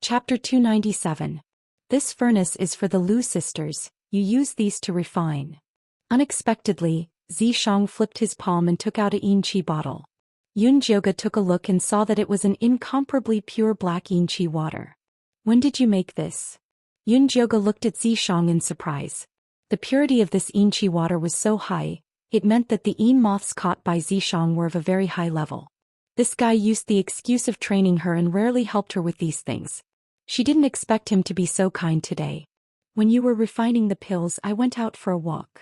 Chapter 297. This furnace is for the Lu sisters, you use these to refine. Unexpectedly, Zhou Xian flipped his palm and took out a yin qi bottle. Yun Jioga took a look and saw that it was an incomparably pure black yin qi water. When did you make this? Yun Jioga looked at Zhou Xian in surprise. The purity of this yin qi water was so high, it meant that the yin moths caught by Zhou Xian were of a very high level. This guy used the excuse of training her and rarely helped her with these things. She didn't expect him to be so kind today. When you were refining the pills, I went out for a walk.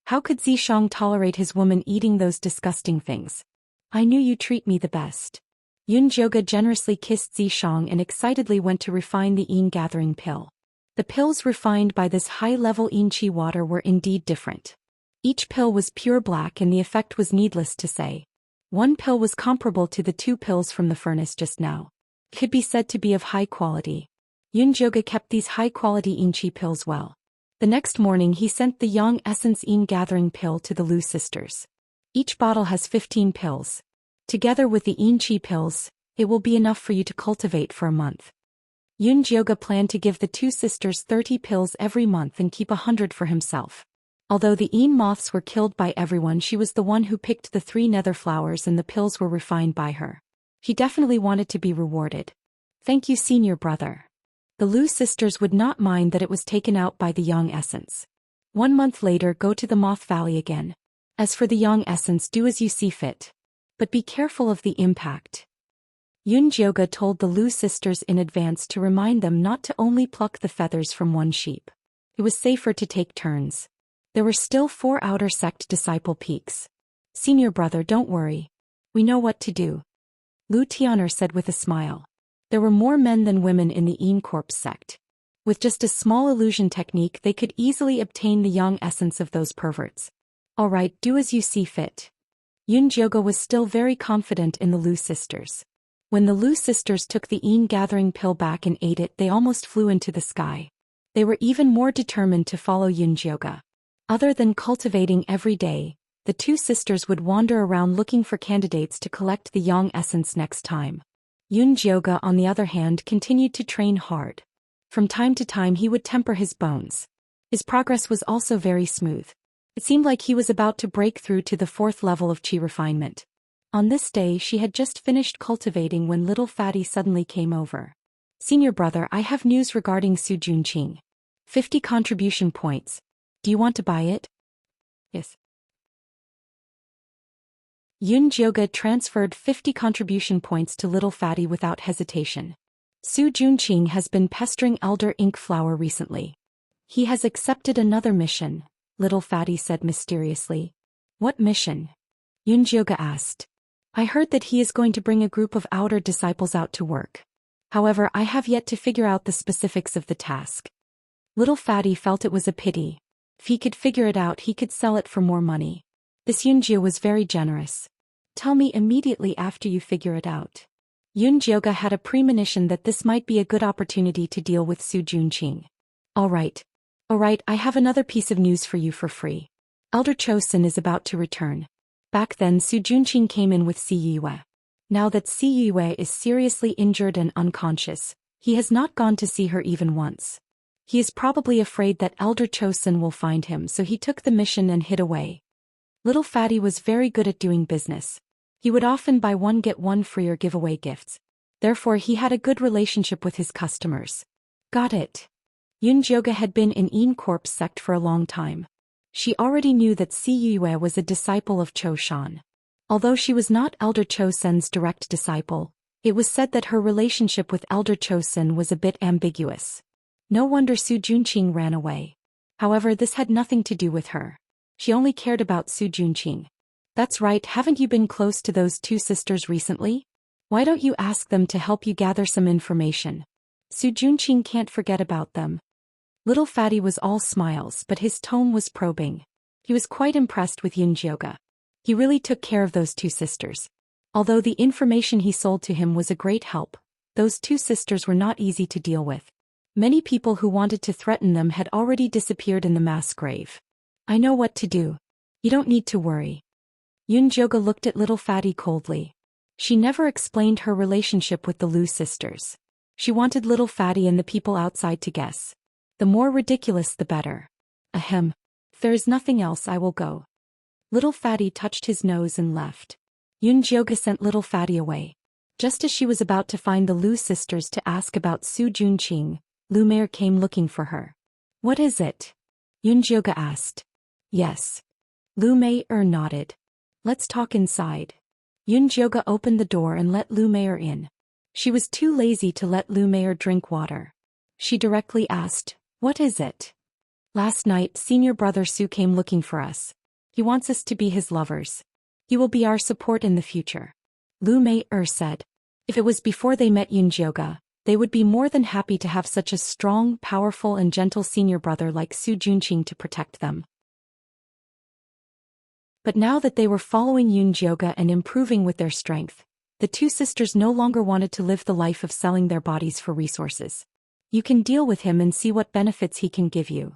How could Zhou Xian tolerate his woman eating those disgusting things? I knew you treat me the best. Yun Jioga generously kissed Zhou Xian and excitedly went to refine the yin gathering pill. The pills refined by this high-level yin qi water were indeed different. Each pill was pure black and the effect was needless to say. One pill was comparable to the 2 pills from the furnace just now. Could be said to be of high quality. Yun Jioga kept these high-quality yin qi pills well. The next morning he sent the yang essence yin gathering pill to the Lu sisters. Each bottle has 15 pills. Together with the yin qi pills, it will be enough for you to cultivate for a month. Yun Jioga planned to give the 2 sisters 30 pills every month and keep 100 for himself. Although the yin moths were killed by everyone, she was the one who picked the 3 nether flowers and the pills were refined by her. He definitely wanted to be rewarded. Thank you, senior brother. The Lu sisters would not mind that it was taken out by the yang essence. 1 month later, go to the Moth Valley again. As for the yang essence, do as you see fit. But be careful of the impact. Yun Jioga told the Lu sisters in advance to remind them not to only pluck the feathers from one sheep. It was safer to take turns. There were still 4 outer sect disciple peaks. Senior brother, don't worry. We know what to do. Lu Tian'er said with a smile. There were more men than women in the Yin Corpse sect. With just a small illusion technique they could easily obtain the yang essence of those perverts. All right, do as you see fit. Yun Jioga was still very confident in the Lu sisters. When the Lu sisters took the yin gathering pill back and ate it, they almost flew into the sky. They were even more determined to follow Yun Jioga. Other than cultivating every day, the 2 sisters would wander around looking for candidates to collect the yang essence next time. Yun Jioga, on the other hand, continued to train hard. From time to time he would temper his bones. His progress was also very smooth. It seemed like he was about to break through to the 4th level of qi refinement. On this day she had just finished cultivating when little Fatty suddenly came over. Senior brother, I have news regarding Su Junqing. 50 contribution points. Do you want to buy it? Yes. Yun Jioga transferred 50 contribution points to little Fatty without hesitation. Su Junqing has been pestering Elder Ink Flower recently. He has accepted another mission, little Fatty said mysteriously. What mission? Yun Jioga asked. I heard that he is going to bring a group of outer disciples out to work. However, I have yet to figure out the specifics of the task. Little Fatty felt it was a pity. If he could figure it out, he could sell it for more money. This Yun Jioga was very generous. Tell me immediately after you figure it out. Yun Jioga had a premonition that this might be a good opportunity to deal with Su Junqing. Alright, I have another piece of news for you for free. Elder Chosun is about to return. Back then Su Junqing came in with Si Yue. Now that Si Yue is seriously injured and unconscious, he has not gone to see her even once. He is probably afraid that Elder Chosun will find him, so he took the mission and hid away. Little Fatty was very good at doing business. He would often buy 1 get 1 free or give away gifts. Therefore he had a good relationship with his customers. Got it. Yun Jioga had been in Yin Corpse sect for a long time. She already knew that Si Yue was a disciple of Zhou Xian. Although she was not Elder Chosun's direct disciple, it was said that her relationship with Elder Chosun was a bit ambiguous. No wonder Su Junqing ran away. However, this had nothing to do with her. She only cared about Su Junqing. That's right, haven't you been close to those 2 sisters recently? Why don't you ask them to help you gather some information? Su Junqing can't forget about them. Little Fatty was all smiles, but his tone was probing. He was quite impressed with Yun Jioga. He really took care of those 2 sisters. Although the information he sold to him was a great help, those 2 sisters were not easy to deal with. Many people who wanted to threaten them had already disappeared in the mass grave. I know what to do. You don't need to worry. Yun Jioga looked at little Fatty coldly. She never explained her relationship with the Lu sisters. She wanted little Fatty and the people outside to guess. The more ridiculous the better. Ahem. If there is nothing else, I will go. Little Fatty touched his nose and left. Yunjioga sent little Fatty away. Just as she was about to find the Lu sisters to ask about Su Junqing, Lu Mei came looking for her. What is it? Yunjioga asked. Yes. Lu Mei nodded. Let's talk inside. Yunjioga opened the door and let Lu Mei in. She was too lazy to let Lu Mei drink water. She directly asked, what is it? Last night, senior brother Su came looking for us. He wants us to be his lovers. He will be our support in the future. Lu Mei said. If it was before they met Yunjioga, they would be more than happy to have such a strong, powerful and gentle senior brother like Su Junqing to protect them. But now that they were following Yunjioga and improving with their strength, the two sisters no longer wanted to live the life of selling their bodies for resources. You can deal with him and see what benefits he can give you.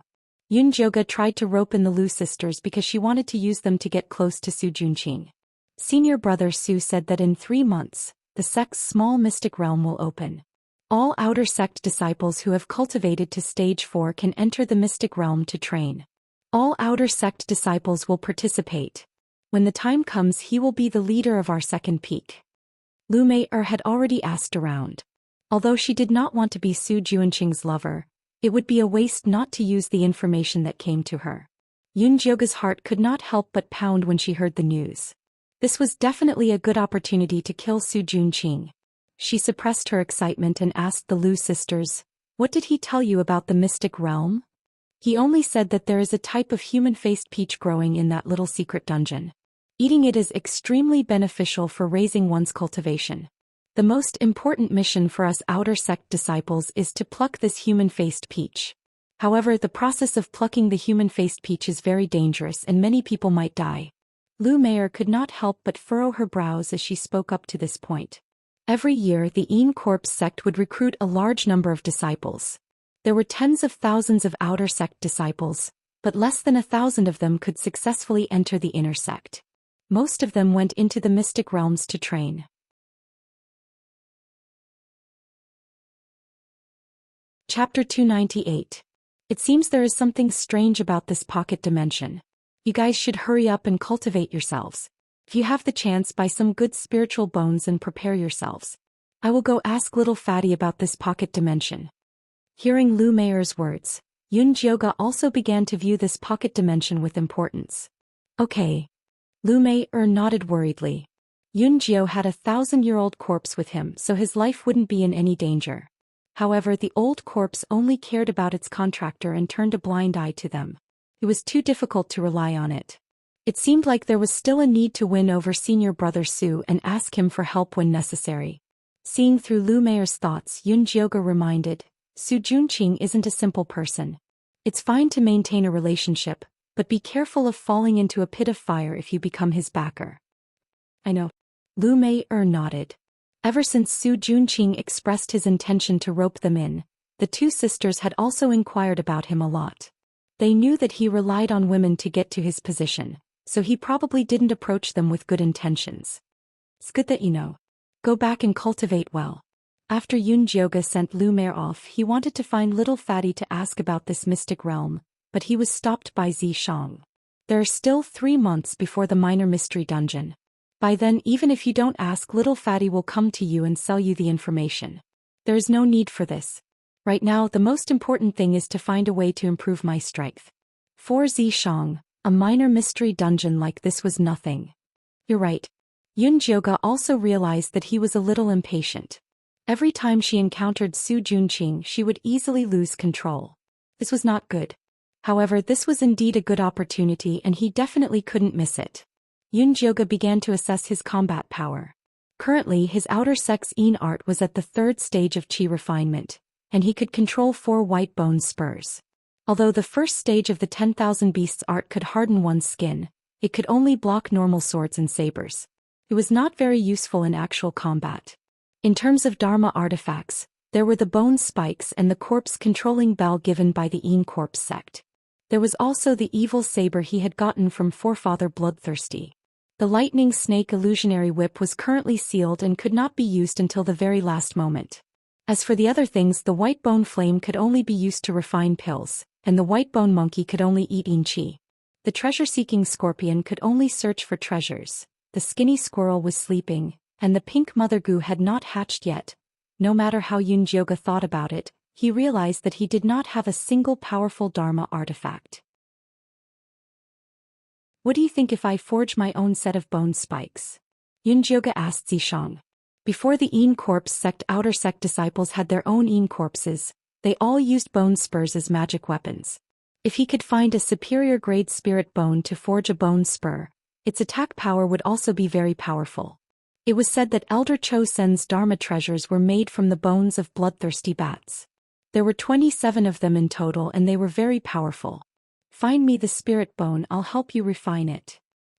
Yunjioga tried to rope in the Lu sisters because she wanted to use them to get close to Su Junqing. Senior brother Su said that in 3 months, the sect's small mystic realm will open. All outer sect disciples who have cultivated to stage 4 can enter the mystic realm to train. All outer sect disciples will participate. When the time comes, he will be the leader of our second peak. Lu Mei had already asked around. Although she did not want to be Su Junqing's lover, it would be a waste not to use the information that came to her. Yunjioga's heart could not help but pound when she heard the news. This was definitely a good opportunity to kill Su Junqing. She suppressed her excitement and asked the Lu sisters, what did he tell you about the mystic realm? He only said that there is a type of human-faced peach growing in that little secret dungeon. Eating it is extremely beneficial for raising one's cultivation. The most important mission for us outer sect disciples is to pluck this human-faced peach. However, the process of plucking the human-faced peach is very dangerous and many people might die. Lu Mei could not help but furrow her brows as she spoke up to this point. Every year the Een Corps sect would recruit a large number of disciples. There were tens of thousands of outer sect disciples, but less than 1,000 of them could successfully enter the inner sect. Most of them went into the mystic realms to train. Chapter 298. It seems there is something strange about this pocket dimension. You guys should hurry up and cultivate yourselves. If you have the chance, buy some good spiritual bones and prepare yourselves. I will go ask little Fatty about this pocket dimension. Hearing Lu Mei's words, Yunjioga also began to view this pocket dimension with importance. Okay. Lu Mei nodded worriedly. Yunjio had a 1,000-year-old corpse with him, so his life wouldn't be in any danger. However, the old corpse only cared about its contractor and turned a blind eye to them. It was too difficult to rely on it. It seemed like there was still a need to win over senior brother Su and ask him for help when necessary. Seeing through Lu Mei's thoughts, Yunjioga reminded, Su Junqing isn't a simple person. It's fine to maintain a relationship, but be careful of falling into a pit of fire if you become his backer. I know. Lu Mei nodded. Ever since Su Junqing expressed his intention to rope them in, the two sisters had also inquired about him a lot. They knew that he relied on women to get to his position, so he probably didn't approach them with good intentions. It's good that you know. Go back and cultivate well. After Yunjioga sent Lu Mei off, he wanted to find little Fatty to ask about this mystic realm, but he was stopped by Zishang. There are still 3 months before the minor mystery dungeon. By then, even if you don't ask, little Fatty will come to you and sell you the information. There is no need for this. Right now, the most important thing is to find a way to improve my strength. For Zishang, a minor mystery dungeon like this was nothing. You're right. Yunjioga also realized that he was a little impatient. Every time she encountered Su Junqing, she would easily lose control. This was not good. However, this was indeed a good opportunity and he definitely couldn't miss it. Yunjioga began to assess his combat power. Currently, his outer sex Een art was at the 3rd stage of Qi refinement, and he could control 4 white bone spurs. Although the first stage of the 10,000 beasts art could harden one's skin, it could only block normal swords and sabers. It was not very useful in actual combat. In terms of Dharma artifacts, there were the bone spikes and the corpse-controlling bell given by the Een Corps sect. There was also the evil saber he had gotten from forefather Bloodthirsty. The lightning snake illusionary whip was currently sealed and could not be used until the very last moment. As for the other things, the white bone flame could only be used to refine pills, and the white bone monkey could only eat Qi. The treasure-seeking scorpion could only search for treasures. The skinny squirrel was sleeping, and the pink mother goo had not hatched yet. No matter how Yunjioge thought about it, he realized that he did not have a single powerful Dharma artifact. What do you think if I forge my own set of bone spikes? Yunjioge asked Zishang. Before the Yin Corpse sect, outer sect disciples had their own Yin corpses. They all used bone spurs as magic weapons. If he could find a superior grade spirit bone to forge a bone spur, its attack power would also be very powerful. It was said that Elder Cho Sen's Dharma treasures were made from the bones of bloodthirsty bats. There were 27 of them in total, and they were very powerful. Find me the spirit bone, I'll help you refine it.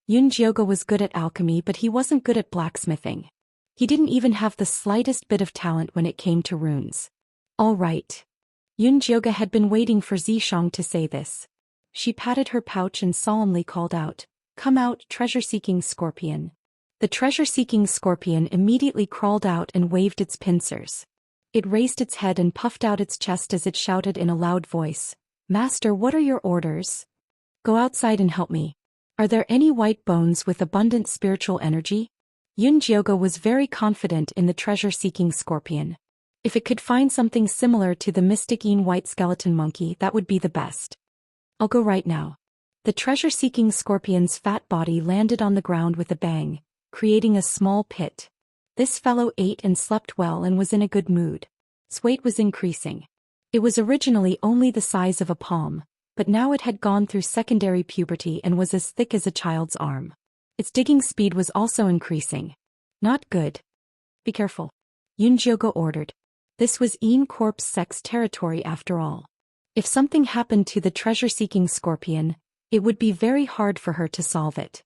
Yunjioge was good at alchemy, but he wasn't good at blacksmithing. He didn't even have the slightest bit of talent when it came to runes. All right. Yunjioge had been waiting for Zishang to say this. She patted her pouch and solemnly called out, "Come out, treasure-seeking scorpion." The treasure-seeking scorpion immediately crawled out and waved its pincers. It raised its head and puffed out its chest as it shouted in a loud voice, "Master, what are your orders? Go outside and help me. Are there any white bones with abundant spiritual energy?" Yunjioge was very confident in the treasure-seeking scorpion. If it could find something similar to the mystic Yin white skeleton monkey, that would be the best. "I'll go right now." The treasure-seeking scorpion's fat body landed on the ground with a bang, creating a small pit. This fellow ate and slept well and was in a good mood. Its weight was increasing. It was originally only the size of a palm, but now it had gone through secondary puberty and was as thick as a child's arm. Its digging speed was also increasing. Not good. "Be careful," Yunjioge ordered. This was Yin Corpse Sect's territory after all. If something happened to the treasure-seeking scorpion, it would be very hard for her to solve it.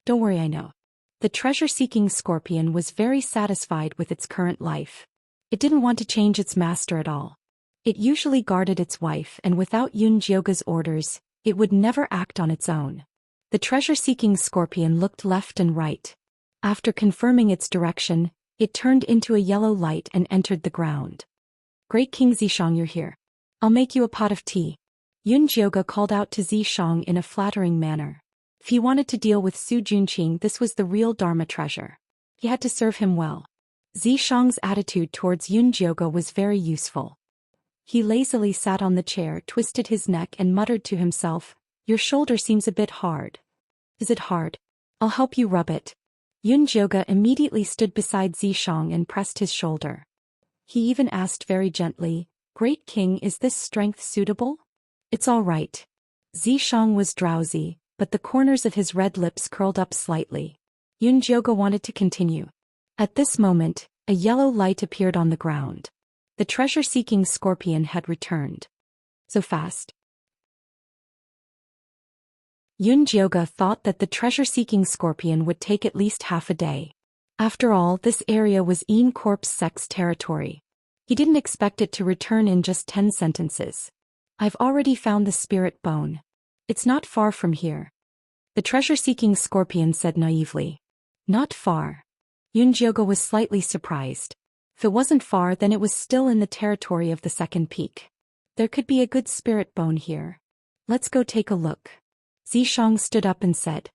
"Don't worry, I know." The treasure-seeking scorpion was very satisfied with its current life. It didn't want to change its master at all. It usually guarded its wife, and without Yunjioge's orders, it would never act on its own. The treasure-seeking scorpion looked left and right. After confirming its direction, it turned into a yellow light and entered the ground. "Great King Zishang, you're here. I'll make you a pot of tea." Yunjioge called out to Zishang in a flattering manner. If he wanted to deal with Su Junqing, this was the real Dharma treasure. He had to serve him well. Zishang's attitude towards Yunjioge was very useful. He lazily sat on the chair, twisted his neck and muttered to himself, "Your shoulder seems a bit hard." "Is it hard? I'll help you rub it." Yunjioge immediately stood beside Zishang and pressed his shoulder. He even asked very gently, "Great King, is this strength suitable?" "It's all right." Zishang was drowsy, but the corners of his red lips curled up slightly. Yunjioge wanted to continue. At this moment, a yellow light appeared on the ground. The treasure-seeking scorpion had returned. So fast. Yunjioge thought that the treasure-seeking scorpion would take at least half a day. After all, this area was Yin Corpse Sect's territory. He didn't expect it to return in just 10 sentences. "I've already found the spirit bone. It's not far from here," the treasure-seeking scorpion said naively. "Not far." Yunjioge was slightly surprised. If it wasn't far, then it was still in the territory of the second peak. There could be a good spirit bone here. "Let's go take a look." Zishang stood up and said,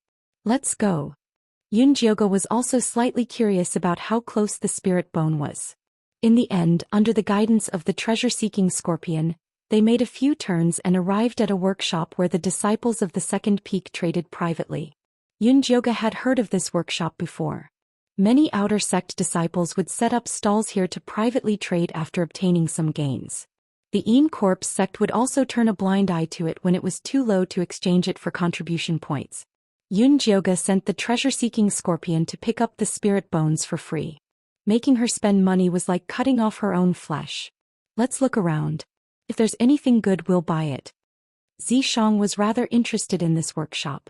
"Let's go." Yunjioge was also slightly curious about how close the spirit bone was. In the end, under the guidance of the treasure-seeking scorpion, they made a few turns and arrived at a workshop where the disciples of the second peak traded privately. Yunjioge had heard of this workshop before. Many outer sect disciples would set up stalls here to privately trade after obtaining some gains. The Yin Corpse sect would also turn a blind eye to it when it was too low to exchange it for contribution points. Yunjioge sent the treasure-seeking scorpion to pick up the spirit bones for free. Making her spend money was like cutting off her own flesh. "Let's look around. If there's anything good, we'll buy it." Zishang was rather interested in this workshop.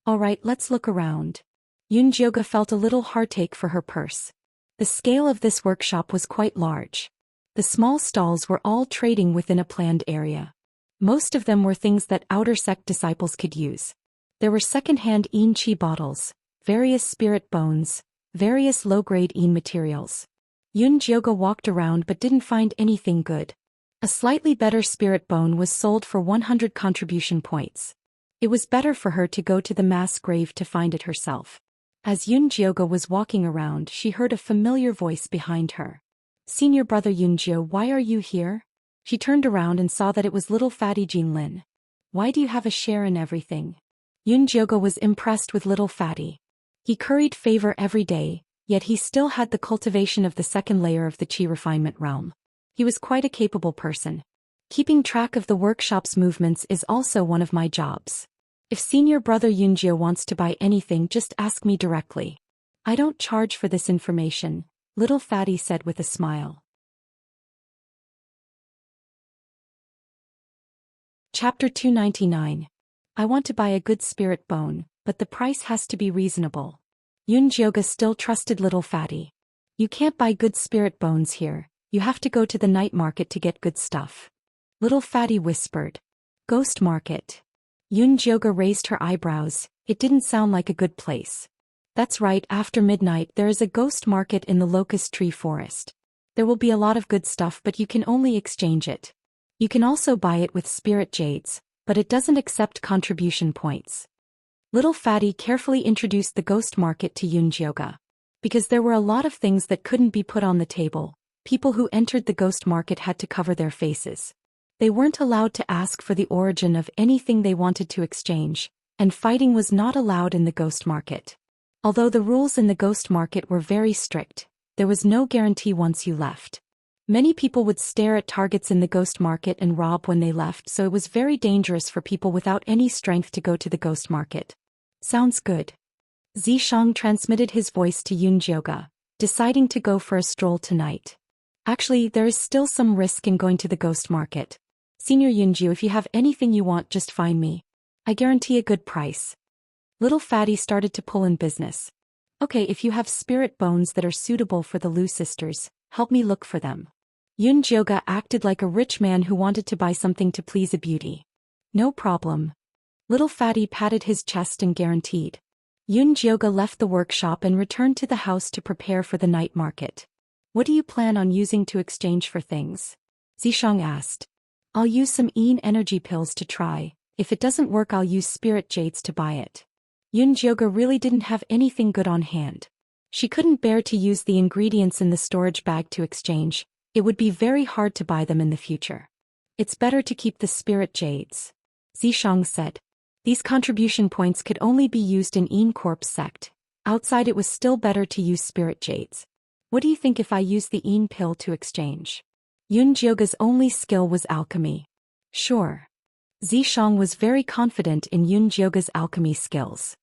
"All right, let's look around." Yunjioge felt a little heartache for her purse. The scale of this workshop was quite large. The small stalls were all trading within a planned area. Most of them were things that outer sect disciples could use. There were second-hand Yin Qi bottles, various spirit bones, various low-grade Yin materials. Jioge walked around but didn't find anything good. A slightly better spirit bone was sold for 100 contribution points. It was better for her to go to the mass grave to find it herself. As Jioge was walking around, she heard a familiar voice behind her. "Senior brother Jio, why are you here?" She turned around and saw that it was little fatty Jinlin. "Why do you have a share in everything?" Jioge was impressed with little fatty. He curried favor every day, yet he still had the cultivation of the second layer of the Qi refinement realm. He was quite a capable person. Keeping track of the workshop's movements is also one of my jobs. If senior brother Jio wants to buy anything, just ask me directly. I don't charge for this information, little fatty said with a smile. Chapter 299. I want to buy a good spirit bone, but the price has to be reasonable. Jioge still trusted little fatty. You can't buy good spirit bones here, you have to go to the night market to get good stuff. Little fatty whispered. Ghost market. Jioge raised her eyebrows, it didn't sound like a good place. That's right, after midnight there is a ghost market in the locust tree forest. There will be a lot of good stuff, but you can only exchange it. You can also buy it with spirit jades, but it doesn't accept contribution points. Little fatty carefully introduced the ghost market to Jioge. Because there were a lot of things that couldn't be put on the table, people who entered the ghost market had to cover their faces. They weren't allowed to ask for the origin of anything they wanted to exchange, and fighting was not allowed in the ghost market. Although the rules in the ghost market were very strict, there was no guarantee once you left. Many people would stare at targets in the ghost market and rob when they left, so it was very dangerous for people without any strength to go to the ghost market. Sounds good. Xianxia transmitted his voice to Jioge, deciding to go for a stroll tonight. Actually, there is still some risk in going to the ghost market. Senior Jio, if you have anything you want, just find me. I guarantee a good price. Little fatty started to pull in business. Okay, if you have spirit bones that are suitable for the Lu sisters, help me look for them. Jioge acted like a rich man who wanted to buy something to please a beauty. No problem. Little fatty patted his chest and guaranteed. Jioge left the workshop and returned to the house to prepare for the night market. What do you plan on using to exchange for things? Xianxia asked. I'll use some energy pills to try. If it doesn't work, I'll use spirit jades to buy it. Jioge really didn't have anything good on hand. She couldn't bear to use the ingredients in the storage bag to exchange. It would be very hard to buy them in the future. It's better to keep the spirit jades. Xianxia said. These contribution points could only be used in Corp's sect. Outside it was still better to use spirit jades. What do you think if I use the pill to exchange? Jioge's only skill was alchemy. Sure. Xianxia was very confident in Jioge's alchemy skills.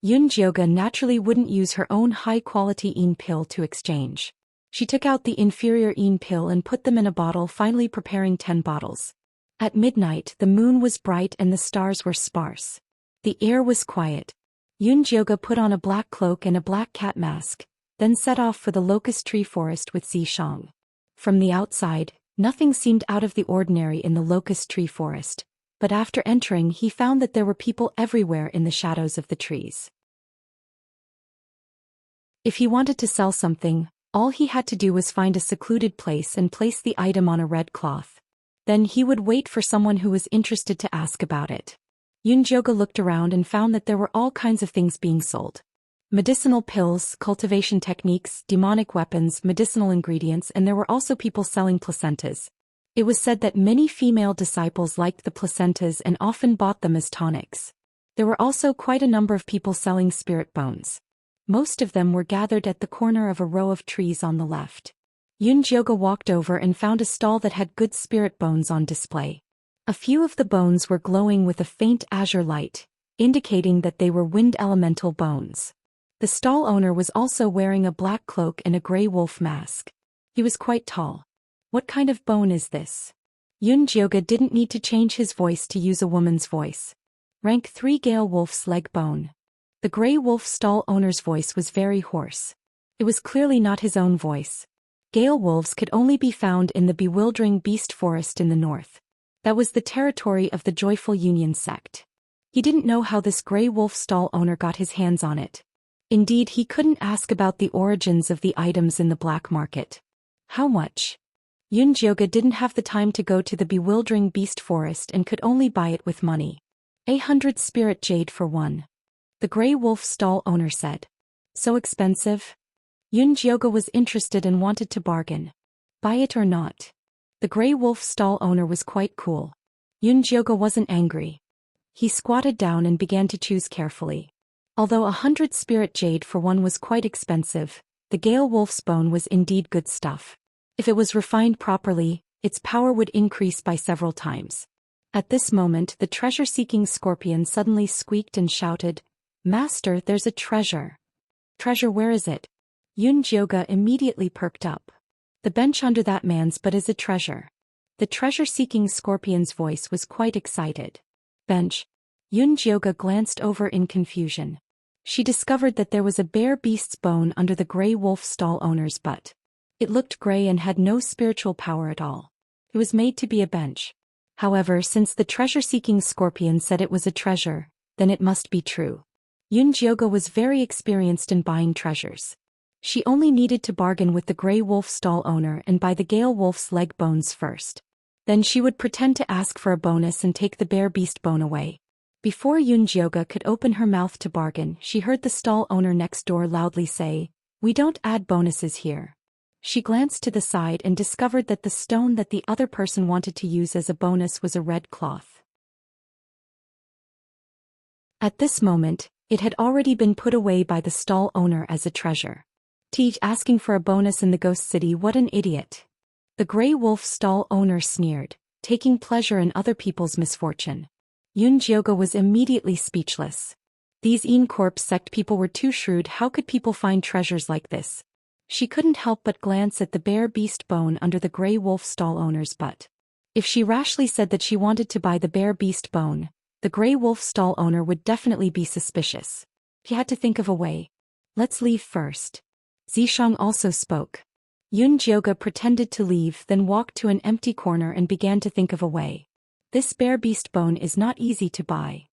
Jioge naturally wouldn't use her own high-quality pill to exchange. She took out the inferior pill and put them in a bottle, finally preparing 10 bottles. At midnight, the moon was bright and the stars were sparse. The air was quiet. Jioge put on a black cloak and a black cat mask, then set off for the locust tree forest with Xianxia. From the outside, nothing seemed out of the ordinary in the locust tree forest, but after entering he found that there were people everywhere in the shadows of the trees. If he wanted to sell something, all he had to do was find a secluded place and place the item on a red cloth. Then he would wait for someone who was interested to ask about it. Jioge looked around and found that there were all kinds of things being sold. Medicinal pills, cultivation techniques, demonic weapons, medicinal ingredients, and there were also people selling placentas. It was said that many female disciples liked the placentas and often bought them as tonics. There were also quite a number of people selling spirit bones. Most of them were gathered at the corner of a row of trees on the left. Jioge walked over and found a stall that had good spirit bones on display. A few of the bones were glowing with a faint azure light, indicating that they were wind elemental bones. The stall owner was also wearing a black cloak and a gray wolf mask. He was quite tall. What kind of bone is this? Jioge didn't need to change his voice to use a woman's voice. Rank 3 Gale Wolf's leg bone. The gray wolf stall owner's voice was very hoarse. It was clearly not his own voice. Gale wolves could only be found in the bewildering beast forest in the north. That was the territory of the Joyful Union sect. He didn't know how this gray wolf stall owner got his hands on it. Indeed, he couldn't ask about the origins of the items in the black market. How much? Yunjioga didn't have the time to go to the bewildering beast forest and could only buy it with money. 100 spirit jade for one. The Grey Wolf stall owner said. So expensive? Yunjioga was interested and wanted to bargain. Buy it or not? The Grey Wolf stall owner was quite cool. Yunjioga wasn't angry. He squatted down and began to choose carefully. Although 100 spirit jade for one was quite expensive, the Gale Wolf's bone was indeed good stuff. If it was refined properly, its power would increase by several times. At this moment, the treasure-seeking scorpion suddenly squeaked and shouted, "Master, there's a treasure." "Treasure, where is it?" Yunjioga immediately perked up. "The bench under that man's but is a treasure." The treasure-seeking scorpion's voice was quite excited. "Bench?" Yunjioga glanced over in confusion. She discovered that there was a bare beast's bone under the Grey Wolf stall owner's butt. It looked gray and had no spiritual power at all. It was made to be a bench. However, since the treasure-seeking scorpion said it was a treasure, then it must be true. Yunjioga was very experienced in buying treasures. She only needed to bargain with the Grey Wolf stall owner and buy the Gale Wolf's leg bones first. Then she would pretend to ask for a bonus and take the bare beast bone away. Before Yunjioga could open her mouth to bargain, she heard the stall owner next door loudly say, "We don't add bonuses here." She glanced to the side and discovered that the stone that the other person wanted to use as a bonus was a red cloth. At this moment, it had already been put away by the stall owner as a treasure. Teach asking for a bonus in the ghost city, what an idiot. The Grey Wolf stall owner sneered, taking pleasure in other people's misfortune. Yunjioga was immediately speechless. These Corp sect people were too shrewd. How could people find treasures like this? She couldn't help but glance at the bare beast bone under the Grey Wolf stall owner's butt. If she rashly said that she wanted to buy the bare beast bone, the Grey Wolf stall owner would definitely be suspicious. She had to think of a way. "Let's leave first." Zishang also spoke. Yunjioga pretended to leave, then walked to an empty corner and began to think of a way. This bare beast bone is not easy to buy.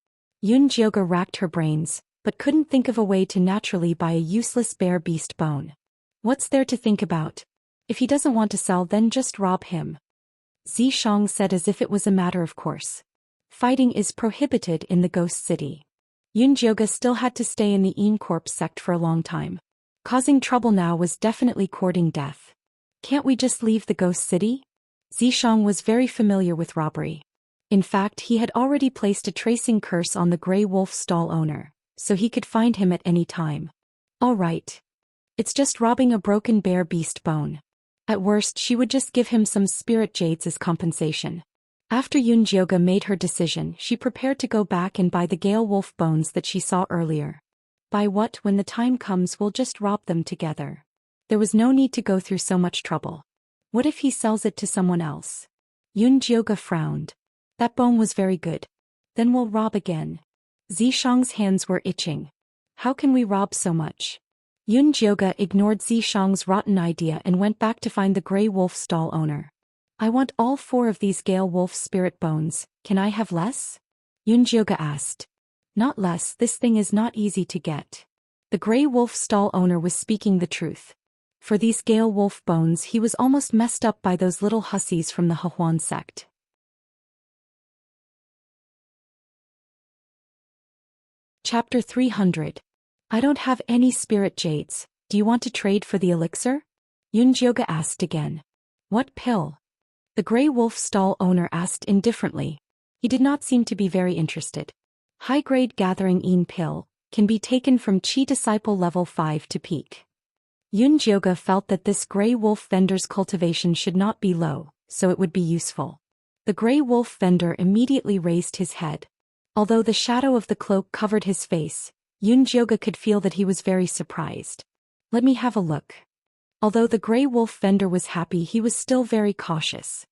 Yunjioga racked her brains, but couldn't think of a way to naturally buy a useless bare beast bone. What's there to think about? If he doesn't want to sell, then just rob him. Zishang said as if it was a matter of course. Fighting is prohibited in the ghost city. Yunjioga still had to stay in the Corp sect for a long time. Causing trouble now was definitely courting death. Can't we just leave the ghost city? Zishang was very familiar with robbery. In fact, he had already placed a tracing curse on the Grey Wolf stall owner, so he could find him at any time. All right. It's just robbing a broken bare beast bone. At worst, she would just give him some spirit jades as compensation. After Yunjioga made her decision, she prepared to go back and buy the Gale Wolf bones that she saw earlier. Buy what? When the time comes, we'll just rob them together. There was no need to go through so much trouble. What if he sells it to someone else? Yunjioga frowned. That bone was very good. Then we'll rob again. Zishang's hands were itching. How can we rob so much? Yunjioga ignored Zishang's rotten idea and went back to find the Grey Wolf stall owner. I want all 4 of these Gale Wolf spirit bones. Can I have less? Yunjioga asked. Not less, this thing is not easy to get. The Grey Wolf stall owner was speaking the truth. For these Gale Wolf bones, he was almost messed up by those little hussies from the Hehuan sect. Chapter 300. I don't have any spirit jades. Do you want to trade for the elixir? Yunjioga asked again. What pill? The Grey Wolf stall owner asked indifferently. He did not seem to be very interested. High-grade gathering pill can be taken from Chi disciple level 5 to peak. Yunjioga felt that this Grey Wolf vendor's cultivation should not be low, so it would be useful. The Grey Wolf vendor immediately raised his head. Although the shadow of the cloak covered his face, Yunjioga could feel that he was very surprised. Let me have a look. Although the Grey Wolf vendor was happy, he was still very cautious.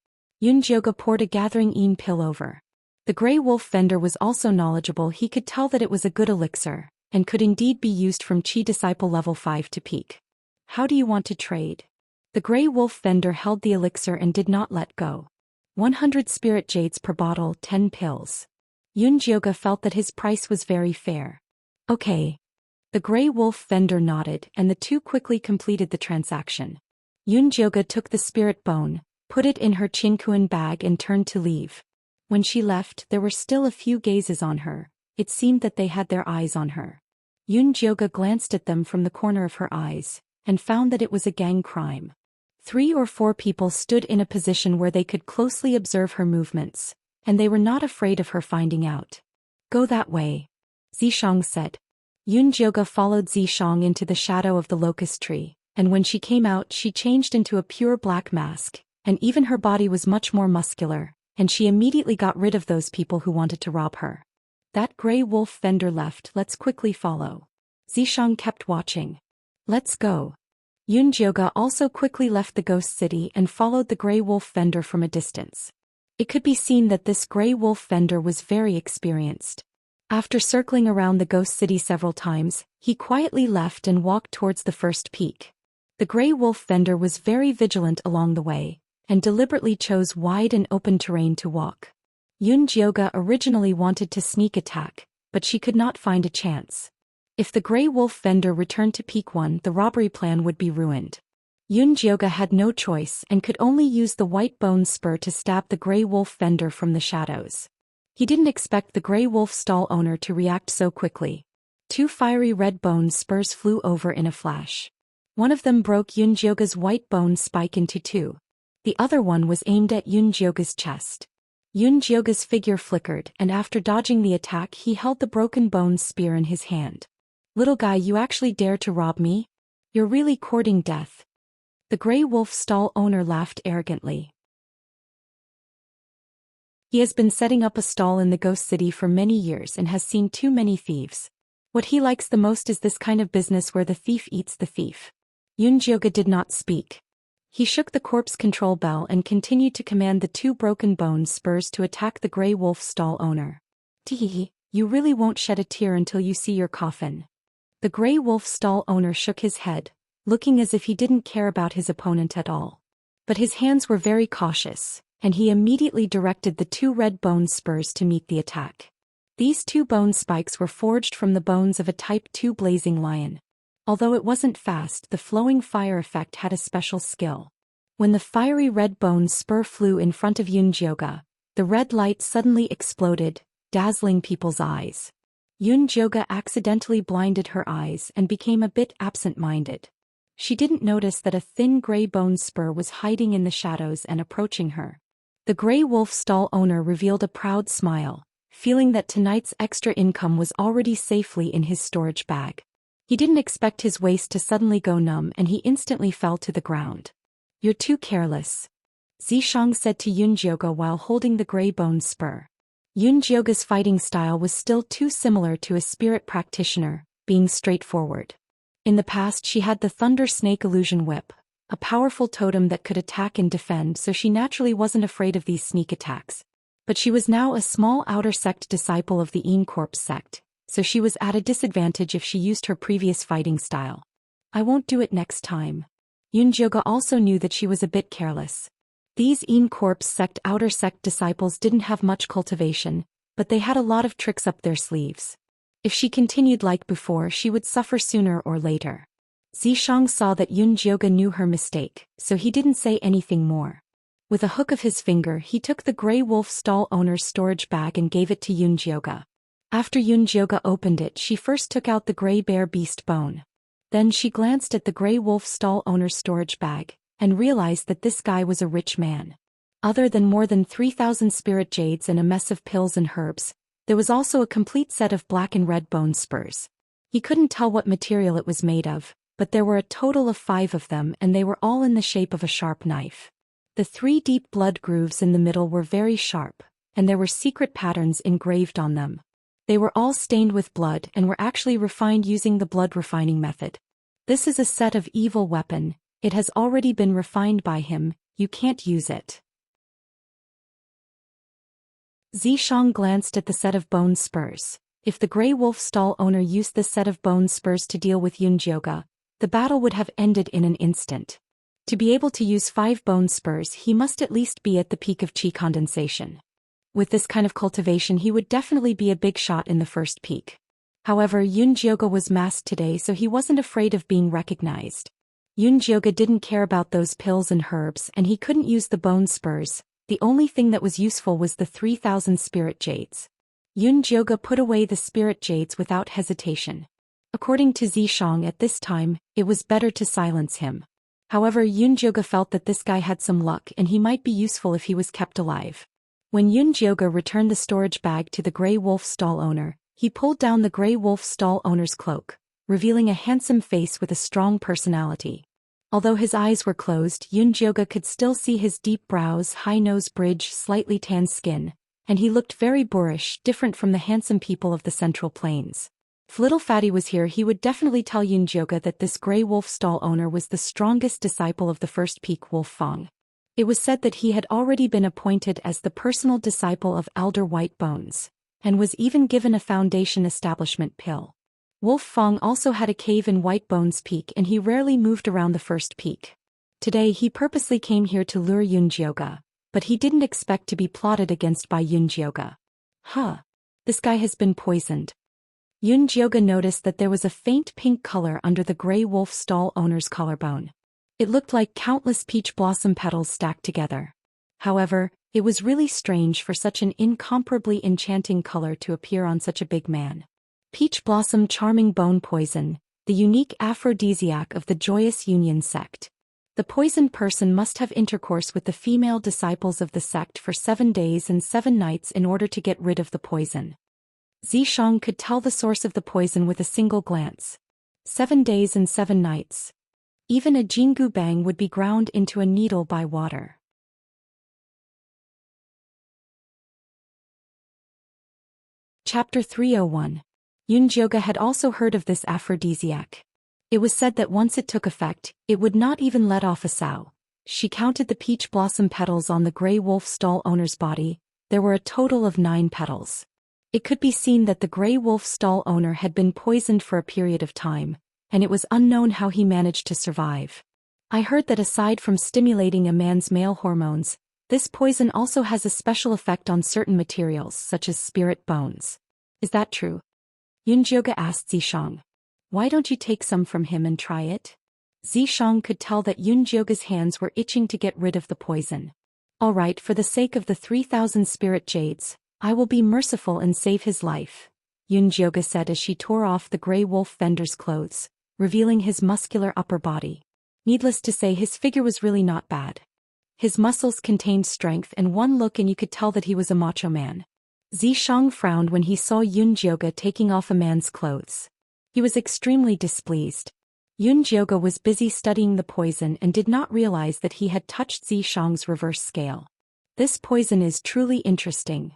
Yunjioga poured a gathering pill over. The Grey Wolf vendor was also knowledgeable. He could tell that it was a good elixir, and could indeed be used from Chi disciple level 5 to peak. How do you want to trade? The Grey Wolf vendor held the elixir and did not let go. 100 spirit jades per bottle, 10 pills. Yunjioga felt that his price was very fair. Okay. The Grey Wolf vendor nodded, and the two quickly completed the transaction. Yunjioga took the spirit bone, put it in her Qinkuan bag and turned to leave. When she left, there were still a few gazes on her. It seemed that they had their eyes on her. Yunjioga glanced at them from the corner of her eyes, and found that it was a gang crime. 3 or 4 people stood in a position where they could closely observe her movements, and they were not afraid of her finding out. Go that way, Zishang said. Yunjioga followed Zishang into the shadow of the locust tree, and when she came out she changed into a pure black mask, and even her body was much more muscular, and she immediately got rid of those people who wanted to rob her. That gray wolf vendor left, let's quickly follow. Zishang kept watching. Let's go. Yunjioga also quickly left the ghost city and followed the gray wolf vendor from a distance. It could be seen that this gray wolf vendor was very experienced. After circling around the ghost city several times, he quietly left and walked towards the first peak. The gray wolf vendor was very vigilant along the way, and deliberately chose wide and open terrain to walk. Yunjioga originally wanted to sneak attack, but she could not find a chance. If the gray wolf vendor returned to Peak 1, the robbery plan would be ruined. Yunjioga had no choice and could only use the white bone spur to stab the gray wolf vendor from the shadows. He didn't expect the gray wolf stall owner to react so quickly. 2 fiery red bone spurs flew over in a flash. One of them broke Yunjioga's white bone spike into 2. The other one was aimed at Yunjioga's chest. Yunjioga's figure flickered, and after dodging the attack he held the broken bone spear in his hand. Little guy, you actually dare to rob me? You're really courting death. The gray wolf stall owner laughed arrogantly. He has been setting up a stall in the ghost city for many years and has seen too many thieves. What he likes the most is this kind of business where the thief eats the thief. Yunjioga did not speak. He shook the corpse control bell and continued to command the 2 broken bone spurs to attack the gray wolf stall owner. Tee, you really won't shed a tear until you see your coffin. The gray wolf stall owner shook his head, looking as if he didn't care about his opponent at all. But his hands were very cautious, and he immediately directed the 2 red bone spurs to meet the attack. These 2 bone spikes were forged from the bones of a Type 2 blazing lion. Although it wasn't fast, the flowing fire effect had a special skill. When the fiery red bone spur flew in front of Yunjioga, the red light suddenly exploded, dazzling people's eyes. Yunjioga accidentally blinded her eyes and became a bit absent-minded. She didn't notice that a thin gray bone spur was hiding in the shadows and approaching her. The gray wolf stall owner revealed a proud smile, feeling that tonight's extra income was already safely in his storage bag. He didn't expect his waist to suddenly go numb and he instantly fell to the ground. You're too careless, Zishang said to Yunjioga while holding the gray bone spur. Yunjioga's fighting style was still too similar to a spirit practitioner, being straightforward. In the past she had the Thunder Snake Illusion Whip, a powerful totem that could attack and defend, so she naturally wasn't afraid of these sneak attacks. But she was now a small outer sect disciple of the Corpse sect, so she was at a disadvantage if she used her previous fighting style. I won't do it next time. Yunjioga also knew that she was a bit careless. These Corpse sect outer sect disciples didn't have much cultivation, but they had a lot of tricks up their sleeves. If she continued like before, she would suffer sooner or later. Zishang saw that Yunjioga knew her mistake, so he didn't say anything more. With a hook of his finger he took the gray wolf stall owner's storage bag and gave it to Yunjioga. After Yunjioga opened it, she first took out the gray bear beast bone. Then she glanced at the gray wolf stall owner's storage bag, and realized that this guy was a rich man. Other than more than 3,000 spirit jades and a mess of pills and herbs, there was also a complete set of black and red bone spurs. He couldn't tell what material it was made of, but there were a total of 5 of them and they were all in the shape of a sharp knife. The 3 deep blood grooves in the middle were very sharp, and there were secret patterns engraved on them. They were all stained with blood and were actually refined using the blood refining method. This is a set of evil weapon, it has already been refined by him, you can't use it. Zishang glanced at the set of bone spurs. If the gray wolf stall owner used this set of bone spurs to deal with Yunjioga, the battle would have ended in an instant. To be able to use 5 bone spurs he must at least be at the peak of chi condensation. With this kind of cultivation he would definitely be a big shot in the first peak. However, Yunjioga was masked today so he wasn't afraid of being recognized. Yunjioga didn't care about those pills and herbs and he couldn't use the bone spurs. The only thing that was useful was the 3,000 spirit jades. Yunjioga put away the spirit jades without hesitation. According to Zhishang at this time, it was better to silence him. However, Yunjioga felt that this guy had some luck and he might be useful if he was kept alive. When Yunjioga returned the storage bag to the Grey Wolf stall owner, he pulled down the Grey Wolf stall owner's cloak, revealing a handsome face with a strong personality. Although his eyes were closed, Yunjioga could still see his deep brows, high nose bridge, slightly tanned skin, and he looked very boorish, different from the handsome people of the Central Plains. If little Fatty was here, he would definitely tell Yunjioga that this Grey Wolf stall owner was the strongest disciple of the first peak Wolf Fang. It was said that he had already been appointed as the personal disciple of Elder White Bones, and was even given a foundation establishment pill. Wolf Fang also had a cave in White Bones Peak and he rarely moved around the first peak. Today he purposely came here to lure Yunjioga, but he didn't expect to be plotted against by Yunjioga. This guy has been poisoned. Yunjioga noticed that there was a faint pink color under the Grey Wolf stall owner's collarbone. It looked like countless peach blossom petals stacked together. However, it was really strange for such an incomparably enchanting color to appear on such a big man. Peach blossom charming bone poison, the unique aphrodisiac of the Joyous Union sect. The poisoned person must have intercourse with the female disciples of the sect for 7 days and 7 nights in order to get rid of the poison. Zhishang could tell the source of the poison with a single glance. 7 days and 7 nights. Even a Jingu bang would be ground into a needle by water. Chapter 301. Yunjioga had also heard of this aphrodisiac. It was said that once it took effect, it would not even let off a sow. She counted the peach blossom petals on the Grey Wolf stall owner's body. There were a total of 9 petals. It could be seen that the Grey Wolf stall owner had been poisoned for a period of time, and it was unknown how he managed to survive. I heard that aside from stimulating a man's male hormones, this poison also has a special effect on certain materials such as spirit bones. Is that true? Yunjioga asked Zhishang. Why don't you take some from him and try it? Zhishang could tell that Yunjioga's hands were itching to get rid of the poison. All right, for the sake of the 3,000 spirit jades, I will be merciful and save his life, Yunjioga said as she tore off the Grey Wolf vendor's clothes, revealing his muscular upper body. Needless to say, his figure was really not bad. His muscles contained strength and one look and you could tell that he was a macho man. Zhishang frowned when he saw Yunjioga taking off a man's clothes. He was extremely displeased. Yunjioga was busy studying the poison and did not realize that he had touched Zhishang's reverse scale. This poison is truly interesting.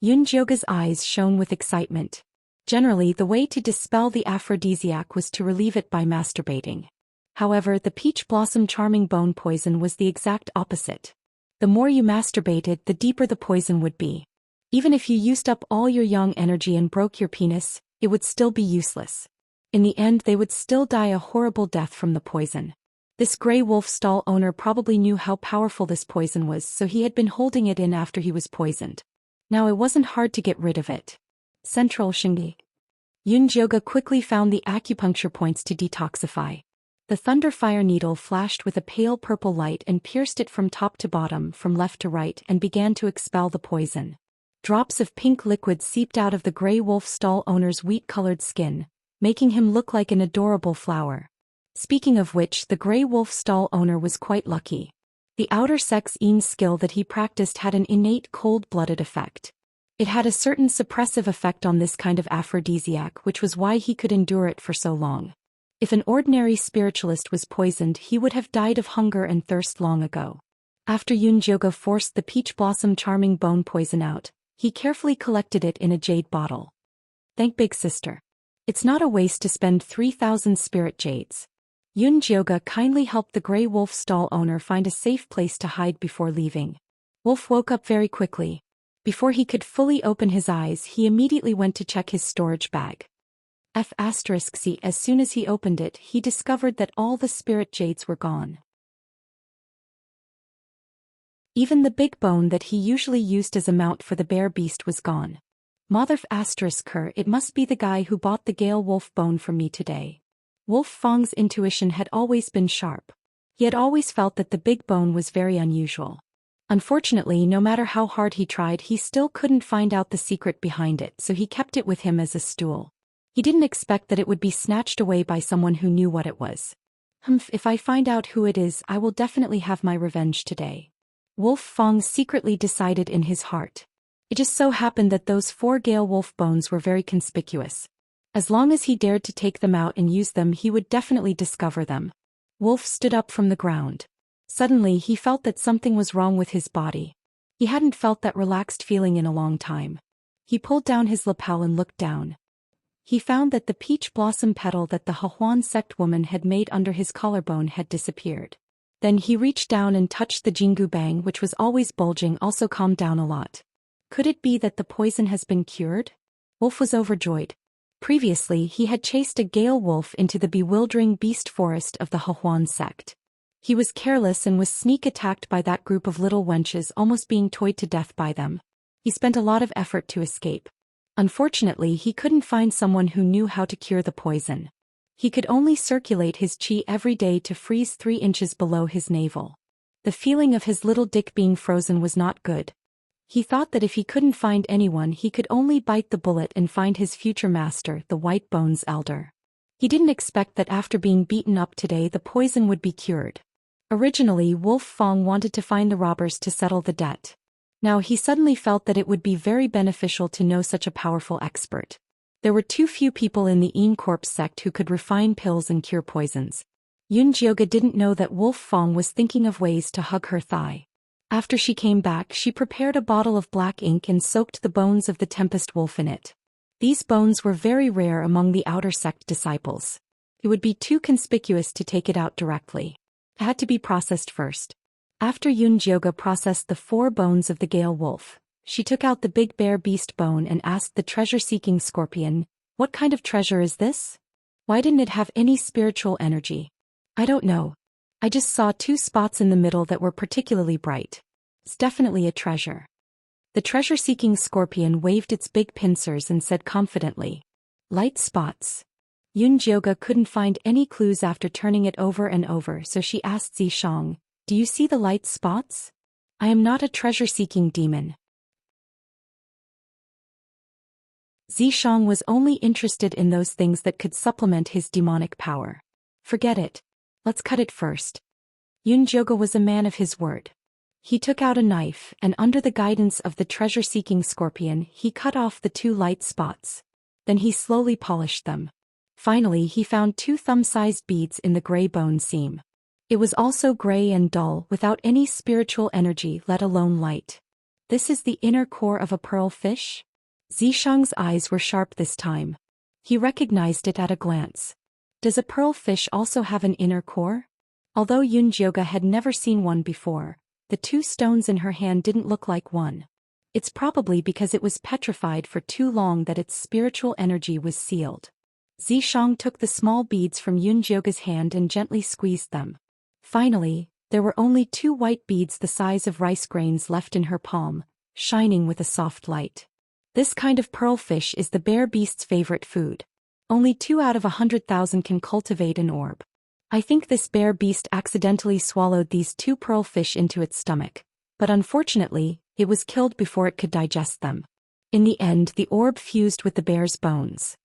Yunjioga's eyes shone with excitement. Generally, the way to dispel the aphrodisiac was to relieve it by masturbating. However, the peach blossom charming bone poison was the exact opposite. The more you masturbated, the deeper the poison would be. Even if you used up all your young energy and broke your penis, it would still be useless. In the end, they would still die a horrible death from the poison. This Grey Wolf stall owner probably knew how powerful this poison was, so he had been holding it in after he was poisoned. Now it wasn't hard to get rid of it. Central Shingi. Yunjioga quickly found the acupuncture points to detoxify. The thunder fire needle flashed with a pale purple light and pierced it from top to bottom, from left to right, and began to expel the poison. Drops of pink liquid seeped out of the Grey Wolf stall owner's wheat-colored skin, making him look like an adorable flower. Speaking of which, the Grey Wolf stall owner was quite lucky. The outer sex-ene skill that he practiced had an innate cold-blooded effect. It had a certain suppressive effect on this kind of aphrodisiac, which was why he could endure it for so long. If an ordinary spiritualist was poisoned, he would have died of hunger and thirst long ago. After Yunjioga forced the peach blossom charming bone poison out, he carefully collected it in a jade bottle. Thank Big Sister. It's not a waste to spend 3,000 spirit jades. Yunjioga kindly helped the Grey Wolf stall owner find a safe place to hide before leaving. Wolf woke up very quickly. Before he could fully open his eyes, he immediately went to check his storage bag. C. As soon as he opened it, he discovered that all the spirit jades were gone. Even the big bone that he usually used as a mount for the bear beast was gone. Mother it must be the guy who bought the Gale Wolf bone from me today. Wolf Fang's intuition had always been sharp. He had always felt that the big bone was very unusual. Unfortunately, no matter how hard he tried, he still couldn't find out the secret behind it, so he kept it with him as a stool. He didn't expect that it would be snatched away by someone who knew what it was. If I find out who it is, I will definitely have my revenge today. Wolf Fang secretly decided in his heart. It just so happened that those 4 Gale Wolf bones were very conspicuous. As long as he dared to take them out and use them, he would definitely discover them. Wolf stood up from the ground. Suddenly he felt that something was wrong with his body. He hadn't felt that relaxed feeling in a long time. He pulled down his lapel and looked down. He found that the peach blossom petal that the Hehuan sect woman had made under his collarbone had disappeared. Then he reached down and touched the Jingu Bang, which was always bulging, also calmed down a lot. Could it be that the poison has been cured? Wolf was overjoyed. Previously he had chased a Gale Wolf into the bewildering beast forest of the Hehuan sect. He was careless and was sneak attacked by that group of little wenches, almost being toyed to death by them. He spent a lot of effort to escape. Unfortunately, he couldn't find someone who knew how to cure the poison. He could only circulate his qi every day to freeze 3 inches below his navel. The feeling of his little dick being frozen was not good. He thought that if he couldn't find anyone, he could only bite the bullet and find his future master, the White Bones Elder. He didn't expect that after being beaten up today the poison would be cured. Originally, Wolf Fang wanted to find the robbers to settle the debt. Now he suddenly felt that it would be very beneficial to know such a powerful expert. There were too few people in the Yin Corps sect who could refine pills and cure poisons. Yun Jioga didn't know that Wolf Fang was thinking of ways to hug her thigh. After she came back, she prepared a bottle of black ink and soaked the bones of the Tempest Wolf in it. These bones were very rare among the outer sect disciples. It would be too conspicuous to take it out directly. It had to be processed first. After Yun Jioga processed the 4 bones of the Gale Wolf, she took out the big bear beast bone and asked the treasure-seeking scorpion, "What kind of treasure is this? Why didn't it have any spiritual energy?" "I don't know. I just saw 2 spots in the middle that were particularly bright. It's definitely a treasure." The treasure-seeking scorpion waved its big pincers and said confidently, "Light spots." Yun Jioga couldn't find any clues after turning it over and over, so she asked Zishang, "Do you see the light spots? I am not a treasure-seeking demon." Zishang was only interested in those things that could supplement his demonic power. "Forget it. Let's cut it first." Yun Jioga was a man of his word. He took out a knife, and under the guidance of the treasure-seeking scorpion, he cut off the 2 light spots. Then he slowly polished them. Finally, he found 2 thumb-sized beads in the gray bone seam. It was also gray and dull, without any spiritual energy, let alone light. This is the inner core of a pearl fish? Zishang's eyes were sharp this time. He recognized it at a glance. Does a pearl fish also have an inner core? Although Yun Jioga had never seen one before, the 2 stones in her hand didn't look like one. It's probably because it was petrified for too long that its spiritual energy was sealed. Zishang took the small beads from Yun Jioga's hand and gently squeezed them. Finally, there were only 2 white beads the size of rice grains left in her palm, shining with a soft light. This kind of pearl fish is the bear beast's favorite food. Only 2 out of 100,000 can cultivate an orb. I think this bear beast accidentally swallowed these 2 pearl fish into its stomach, but unfortunately, it was killed before it could digest them. In the end, the orb fused with the bear's bones.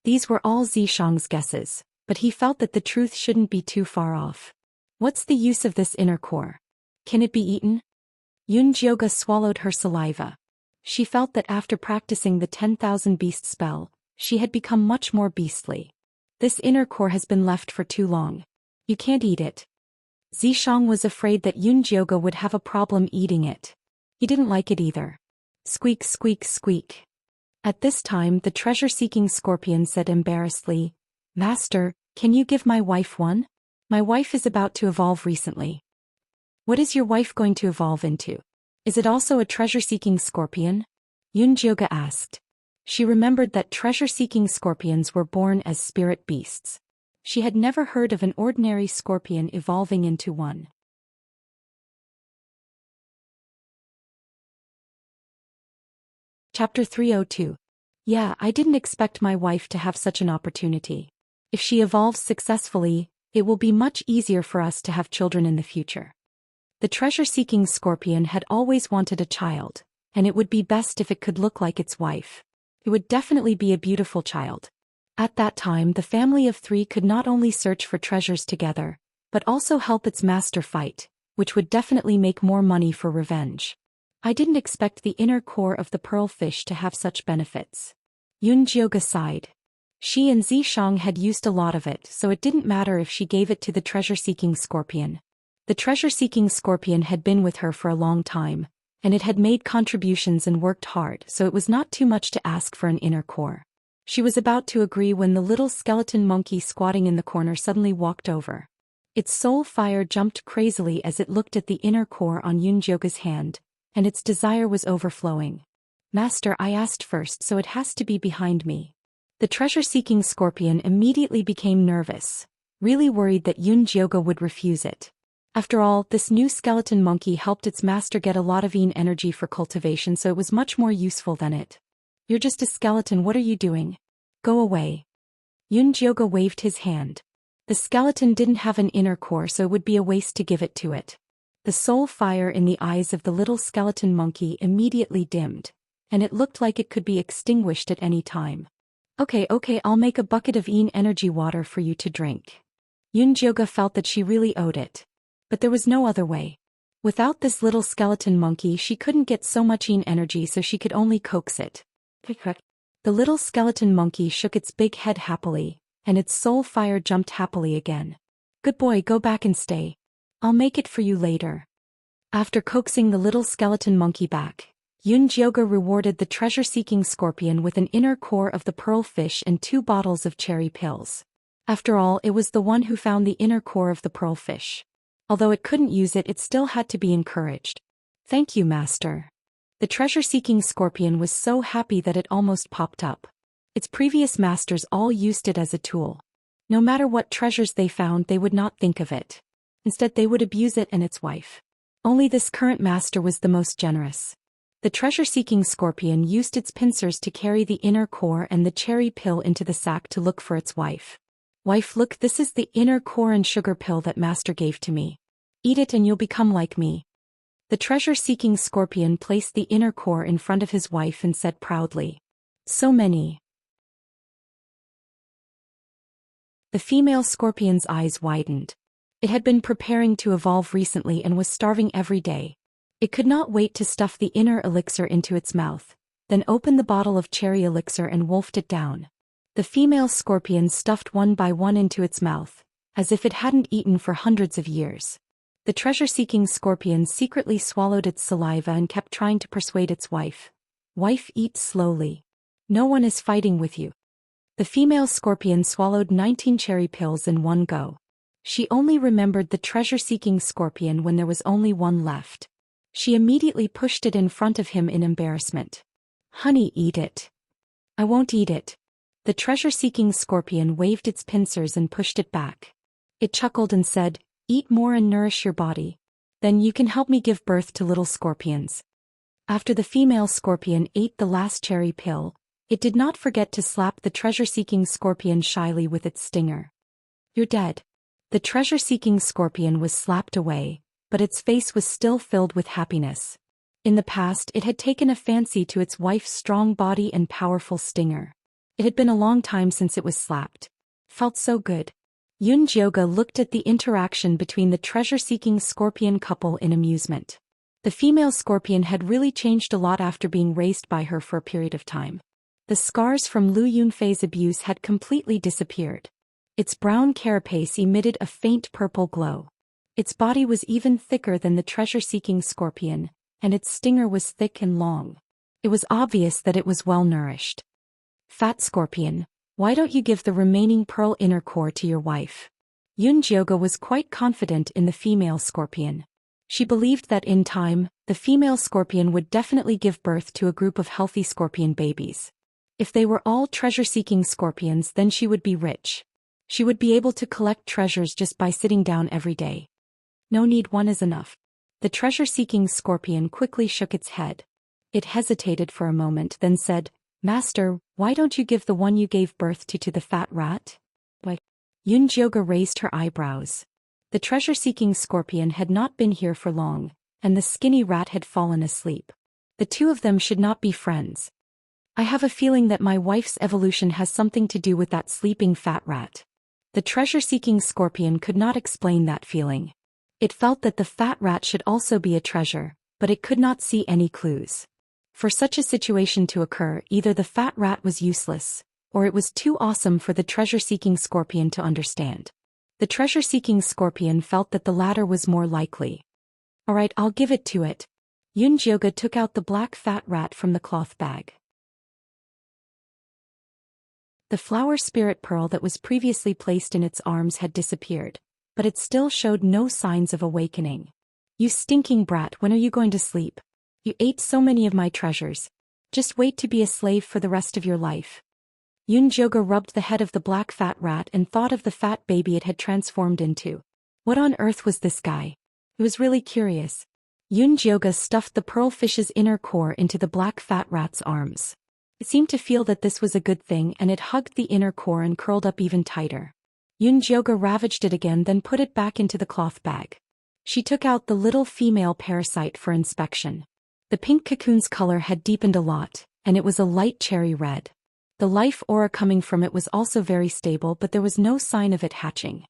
These were all Zishang's guesses, but he felt that the truth shouldn't be too far off. What's the use of this inner core? Can it be eaten? Yun Jioga swallowed her saliva. She felt that after practicing the 10,000 beast spell, she had become much more beastly. This inner core has been left for too long. You can't eat it. Zishang was afraid that Yun Jioga would have a problem eating it. He didn't like it either. Squeak, squeak, squeak. At this time, the treasure-seeking scorpion said embarrassedly, "Master, can you give my wife one? My wife is about to evolve recently." "What is your wife going to evolve into? Is it also a treasure-seeking scorpion?" Yun Jioga asked. She remembered that treasure-seeking scorpions were born as spirit beasts. She had never heard of an ordinary scorpion evolving into one. Chapter 302. Yeah, I didn't expect my wife to have such an opportunity. If she evolves successfully, it will be much easier for us to have children in the future. The treasure-seeking scorpion had always wanted a child, and it would be best if it could look like its wife. It would definitely be a beautiful child. At that time, the family of three could not only search for treasures together, but also help its master fight, which would definitely make more money for revenge. I didn't expect the inner core of the pearl fish to have such benefits. Yunjioga sighed. She and Zishang had used a lot of it, so it didn't matter if she gave it to the treasure-seeking scorpion. The treasure-seeking scorpion had been with her for a long time, and it had made contributions and worked hard, so it was not too much to ask for an inner core. She was about to agree when the little skeleton monkey squatting in the corner suddenly walked over. Its soul fire jumped crazily as it looked at the inner core on Yunjioga's hand, and its desire was overflowing. Master, I asked first, so it has to be behind me. The treasure-seeking scorpion immediately became nervous, really worried that Yunjioga would refuse it. After all, this new skeleton monkey helped its master get a lot of yin energy for cultivation, so it was much more useful than it. You're just a skeleton, what are you doing? Go away. Yunjioga waved his hand. The skeleton didn't have an inner core, so it would be a waste to give it to it. The soul fire in the eyes of the little skeleton monkey immediately dimmed, and it looked like it could be extinguished at any time. Okay, I'll make a bucket of yin energy water for you to drink. Yunjioga felt that she really owed it. But there was no other way. Without this little skeleton monkey, she couldn't get so much yin energy, so she could only coax it. The little skeleton monkey shook its big head happily, and its soul fire jumped happily again. Good boy, go back and stay. I'll make it for you later. After coaxing the little skeleton monkey back, Yunjioga rewarded the treasure-seeking scorpion with an inner core of the pearl fish and 2 bottles of cherry pills. After all, it was the one who found the inner core of the pearl fish. Although it couldn't use it, it still had to be encouraged. Thank you, master. The treasure-seeking scorpion was so happy that it almost popped up. Its previous masters all used it as a tool. No matter what treasures they found, they would not think of it. Instead, they would abuse it and its wife. Only this current master was the most generous. The treasure-seeking scorpion used its pincers to carry the inner core and the cherry pill into the sack to look for its wife. Wife, look, this is the inner core and sugar pill that master gave to me. Eat it and you'll become like me. The treasure-seeking scorpion placed the inner core in front of his wife and said proudly, "So many." The female scorpion's eyes widened. It had been preparing to evolve recently and was starving every day. It could not wait to stuff the inner elixir into its mouth, then opened the bottle of cherry elixir and wolfed it down. The female scorpion stuffed one by one into its mouth, as if it hadn't eaten for hundreds of years. The treasure-seeking scorpion secretly swallowed its saliva and kept trying to persuade its wife. Wife, eat slowly. No one is fighting with you. The female scorpion swallowed 19 cherry pills in one go. She only remembered the treasure-seeking scorpion when there was only one left. She immediately pushed it in front of him in embarrassment. Honey, eat it. I won't eat it. The treasure-seeking scorpion waved its pincers and pushed it back. It chuckled and said, "Eat more and nourish your body. Then you can help me give birth to little scorpions." After the female scorpion ate the last cherry pill, it did not forget to slap the treasure-seeking scorpion shyly with its stinger. "You're dead." The treasure-seeking scorpion was slapped away, but its face was still filled with happiness. In the past, it had taken a fancy to its wife's strong body and powerful stinger. It had been a long time since it was slapped. Felt so good. Yunjioga looked at the interaction between the treasure-seeking scorpion couple in amusement. The female scorpion had really changed a lot after being raised by her for a period of time. The scars from Lu Yunfei's abuse had completely disappeared. Its brown carapace emitted a faint purple glow. Its body was even thicker than the treasure-seeking scorpion, and its stinger was thick and long. It was obvious that it was well-nourished. Fat scorpion, why don't you give the remaining pearl inner core to your wife? Yunjioga was quite confident in the female scorpion. She believed that in time, the female scorpion would definitely give birth to a group of healthy scorpion babies. If they were all treasure-seeking scorpions, then she would be rich. She would be able to collect treasures just by sitting down every day. No need, one is enough. The treasure-seeking scorpion quickly shook its head. It hesitated for a moment, then said, "Master, why don't you give the one you gave birth to the fat rat?" What? Yunjioga raised her eyebrows. The treasure-seeking scorpion had not been here for long, and the skinny rat had fallen asleep. The two of them should not be friends. I have a feeling that my wife's evolution has something to do with that sleeping fat rat. The treasure-seeking scorpion could not explain that feeling. It felt that the fat rat should also be a treasure, but it could not see any clues. For such a situation to occur, either the fat rat was useless, or it was too awesome for the treasure-seeking scorpion to understand. The treasure-seeking scorpion felt that the latter was more likely. Alright, I'll give it to it. Yunjioga took out the black fat rat from the cloth bag. The flower spirit pearl that was previously placed in its arms had disappeared, but it still showed no signs of awakening. You stinking brat, when are you going to sleep? You ate so many of my treasures. Just wait to be a slave for the rest of your life. Yunjioga rubbed the head of the black fat rat and thought of the fat baby it had transformed into. What on earth was this guy? He was really curious. Yunjioga stuffed the pearlfish's inner core into the black fat rat's arms. It seemed to feel that this was a good thing, and it hugged the inner core and curled up even tighter. Yunjioga ravaged it again, then put it back into the cloth bag. She took out the little female parasite for inspection. The pink cocoon's color had deepened a lot, and it was a light cherry red. The life aura coming from it was also very stable, but there was no sign of it hatching.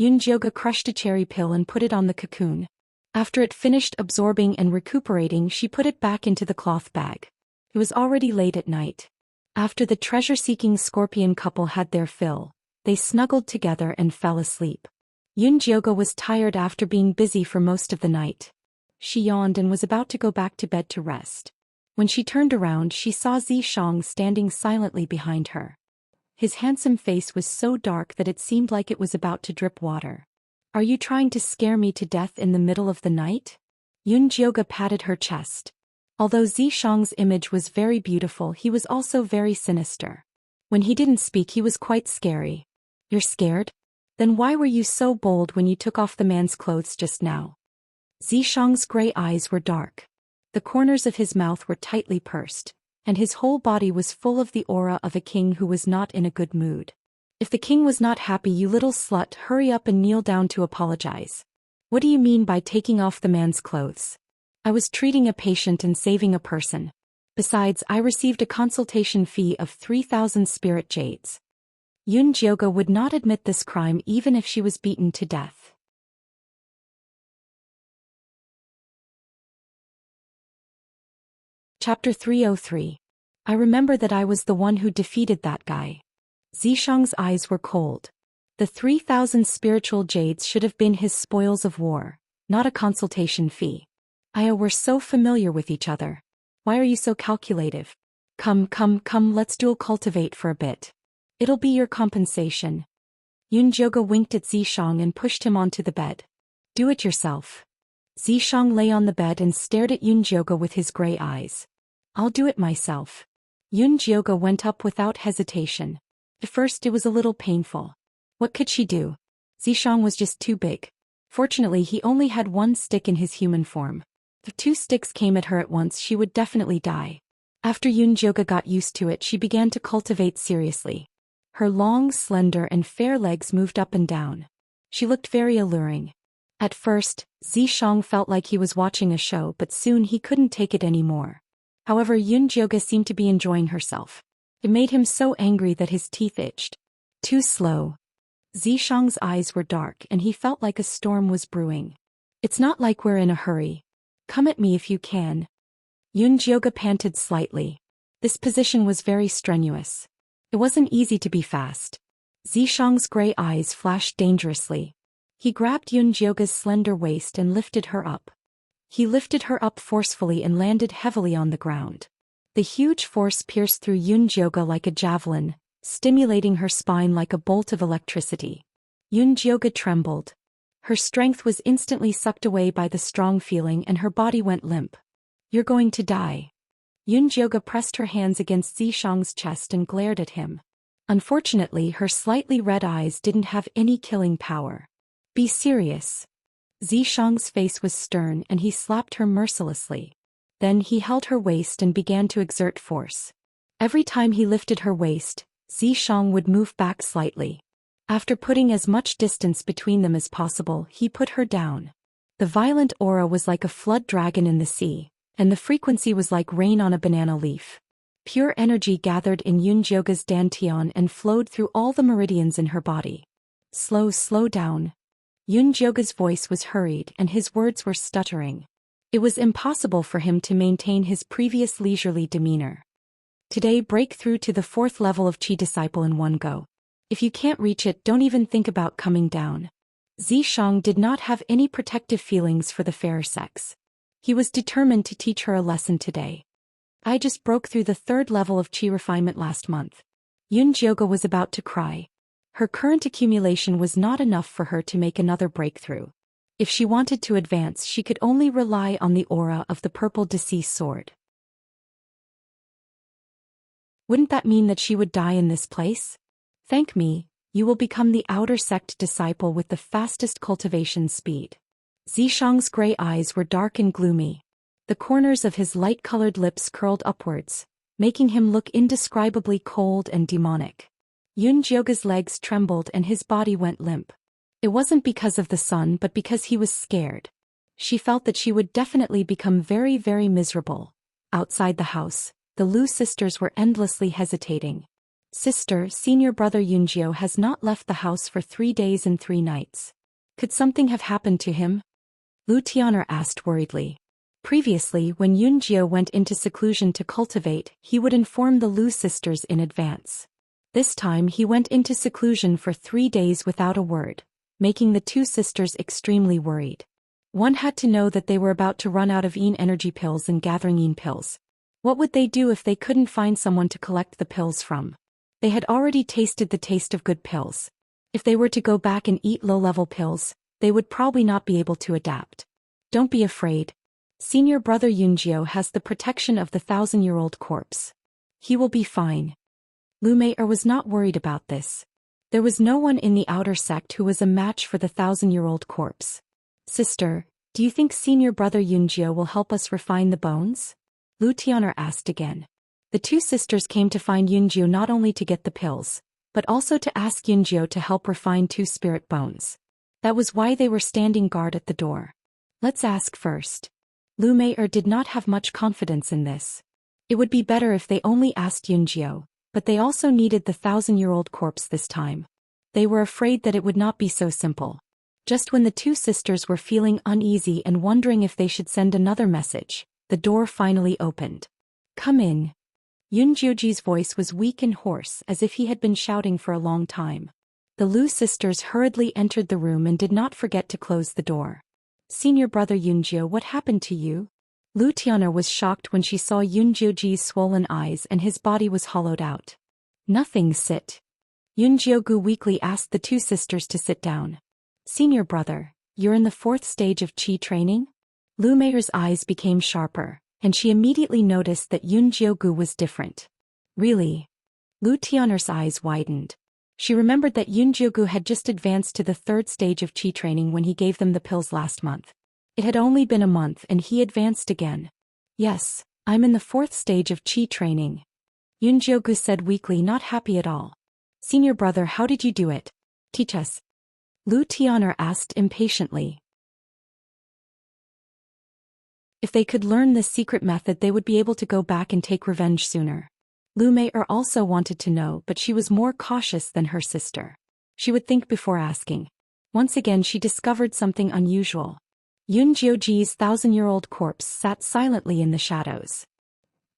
Yunjioga crushed a cherry pill and put it on the cocoon. After it finished absorbing and recuperating, she put it back into the cloth bag. It was already late at night. After the treasure-seeking scorpion couple had their fill, they snuggled together and fell asleep. Yunjioga was tired after being busy for most of the night. She yawned and was about to go back to bed to rest. When she turned around, she saw Xianxia standing silently behind her. His handsome face was so dark that it seemed like it was about to drip water. Are you trying to scare me to death in the middle of the night? Yunjioga patted her chest. Although Xianxia's image was very beautiful, he was also very sinister. When he didn't speak, he was quite scary. You're scared? Then why were you so bold when you took off the man's clothes just now? Xianxia's gray eyes were dark. The corners of his mouth were tightly pursed, and his whole body was full of the aura of a king who was not in a good mood. If the king was not happy, you little slut, hurry up and kneel down to apologize. What do you mean by taking off the man's clothes? I was treating a patient and saving a person. Besides, I received a consultation fee of 3,000 spirit jades. Yunjioga would not admit this crime even if she was beaten to death. Chapter 303. I remember that I was the one who defeated that guy. Xianxia's eyes were cold. The 3,000 spiritual jades should have been his spoils of war, not a consultation fee. We're so familiar with each other. Why are you so calculative? Come, let's dual cultivate for a bit. It'll be your compensation. Yunjioga winked at Xianxia and pushed him onto the bed. Do it yourself. Xianxia lay on the bed and stared at Yunjioga with his gray eyes. I'll do it myself. Yunjioga went up without hesitation. At first it was a little painful. What could she do? Xianxia was just too big. Fortunately, he only had one stick in his human form. If 2 sticks came at her at once, she would definitely die. After Yunjioga got used to it, she began to cultivate seriously. Her long, slender and fair legs moved up and down. She looked very alluring. At first, Xianxia felt like he was watching a show, but soon he couldn't take it anymore. However, Yunjioga seemed to be enjoying herself. It made him so angry that his teeth itched. Too slow. Xianxia's eyes were dark and he felt like a storm was brewing. It's not like we're in a hurry. Come at me if you can. Yunjioga panted slightly. This position was very strenuous. It wasn't easy to be fast. Xianxia's gray eyes flashed dangerously. He grabbed Yunjioga's slender waist and lifted her up. He lifted her up forcefully and landed heavily on the ground. The huge force pierced through Yunjioga like a javelin, stimulating her spine like a bolt of electricity. Yunjioga trembled. Her strength was instantly sucked away by the strong feeling and her body went limp. You're going to die. Yunjioga pressed her hands against Xianxia's chest and glared at him. Unfortunately, her slightly red eyes didn't have any killing power. Be serious. Xianxia's face was stern and he slapped her mercilessly. Then he held her waist and began to exert force. Every time he lifted her waist, Xianxia would move back slightly. After putting as much distance between them as possible, he put her down. The violent aura was like a flood dragon in the sea, and the frequency was like rain on a banana leaf. Pure energy gathered in Yunjioge's dantian and flowed through all the meridians in her body. Slow down. Yunjioge's voice was hurried and his words were stuttering. It was impossible for him to maintain his previous leisurely demeanor. Today, break through to the 4th level of Qi Disciple in one go. If you can't reach it, don't even think about coming down. Xianxia did not have any protective feelings for the fairer sex. He was determined to teach her a lesson today. I just broke through the 3rd level of Qi refinement last month. Yunjioge was about to cry. Her current accumulation was not enough for her to make another breakthrough. If she wanted to advance, she could only rely on the aura of the purple deceased sword. Wouldn't that mean that she would die in this place? Thank me, you will become the outer sect disciple with the fastest cultivation speed. Xianxia's gray eyes were dark and gloomy. The corners of his light-colored lips curled upwards, making him look indescribably cold and demonic. Yunjioge's legs trembled and his body went limp. It wasn't because of the sun but because he was scared. She felt that she would definitely become very, very miserable. Outside the house, the Lu sisters were endlessly hesitating. Sister, senior brother Yunjio has not left the house for 3 days and 3 nights. Could something have happened to him? Lu Tian'er asked worriedly. Previously, when Yunjio went into seclusion to cultivate, he would inform the Lu sisters in advance. This time he went into seclusion for 3 days without a word, making the 2 sisters extremely worried. One had to know that they were about to run out of Yin energy pills and gathering Yin pills. What would they do if they couldn't find someone to collect the pills from? They had already tasted the taste of good pills. If they were to go back and eat low-level pills, they would probably not be able to adapt. Don't be afraid. Senior brother Yunjio has the protection of the 1,000-year-old corpse. He will be fine. Lu Mei'er was not worried about this. There was no one in the outer sect who was a match for the 1,000-year-old corpse. Sister, do you think senior brother Yunjio will help us refine the bones? Lu Tian'er asked again. The 2 sisters came to find Yunjio not only to get the pills, but also to ask Yunjio to help refine 2 spirit bones. That was why they were standing guard at the door. Let's ask first. Lu Mei'er did not have much confidence in this. It would be better if they only asked Yunjio, but they also needed the 1,000-year-old corpse this time. They were afraid that it would not be so simple. Just when the 2 sisters were feeling uneasy and wondering if they should send another message, the door finally opened. Come in. Yunjioji's voice was weak and hoarse as if he had been shouting for a long time. The Lu sisters hurriedly entered the room and did not forget to close the door. Senior brother Yunjio, what happened to you? Lu Tian'er was shocked when she saw Yunjioji's swollen eyes and his body was hollowed out. Nothing, sit. Yunjiogu weakly asked the 2 sisters to sit down. Senior brother, you're in the 4th stage of Qi training? Lu Mei'er's eyes became sharper, and she immediately noticed that Yunjiogu was different. Really? Lu Tian'er's eyes widened. She remembered that Yunjiogu had just advanced to the 3rd stage of Qi training when he gave them the pills last month. It had only been a month and he advanced again. Yes, I'm in the 4th stage of Qi training. Yunjiogu said weakly, not happy at all. Senior brother, how did you do it? Teach us. Lu Tian'er asked impatiently. If they could learn this secret method, they would be able to go back and take revenge sooner. Lu Mei'er also wanted to know, but she was more cautious than her sister. She would think before asking. Once again she discovered something unusual. Yunjioji's 1,000-year-old corpse sat silently in the shadows.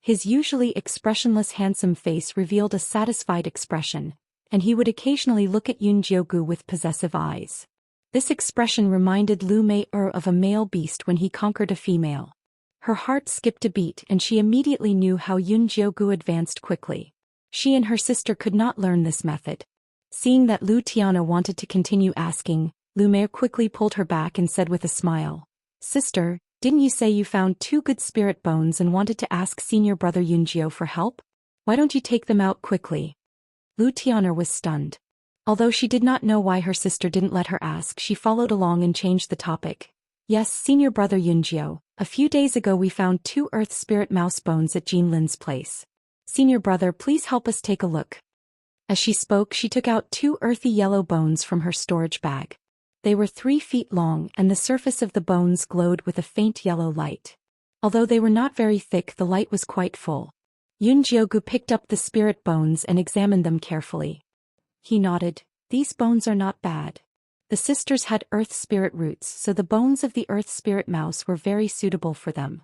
His usually expressionless handsome face revealed a satisfied expression, and he would occasionally look at Yunjiogu with possessive eyes. This expression reminded Lu Mei'er of a male beast when he conquered a female. Her heart skipped a beat and she immediately knew how Yunjiogu advanced quickly. She and her sister could not learn this method. Seeing that Lu Tian'er wanted to continue asking, Lu Mei'er quickly pulled her back and said with a smile, Sister, didn't you say you found 2 good spirit bones and wanted to ask senior brother Yunjio for help? Why don't you take them out quickly? Lu Tian'er was stunned. Although she did not know why her sister didn't let her ask, she followed along and changed the topic. Yes, senior brother Yunjio, a few days ago we found 2 earth spirit mouse bones at Jinlin's place. Senior brother, please help us take a look. As she spoke, she took out 2 earthy yellow bones from her storage bag. They were 3 feet long, and the surface of the bones glowed with a faint yellow light. Although they were not very thick, the light was quite full. Yunjiogu picked up the spirit bones and examined them carefully. He nodded. These bones are not bad. The sisters had earth spirit roots, so the bones of the earth spirit mouse were very suitable for them.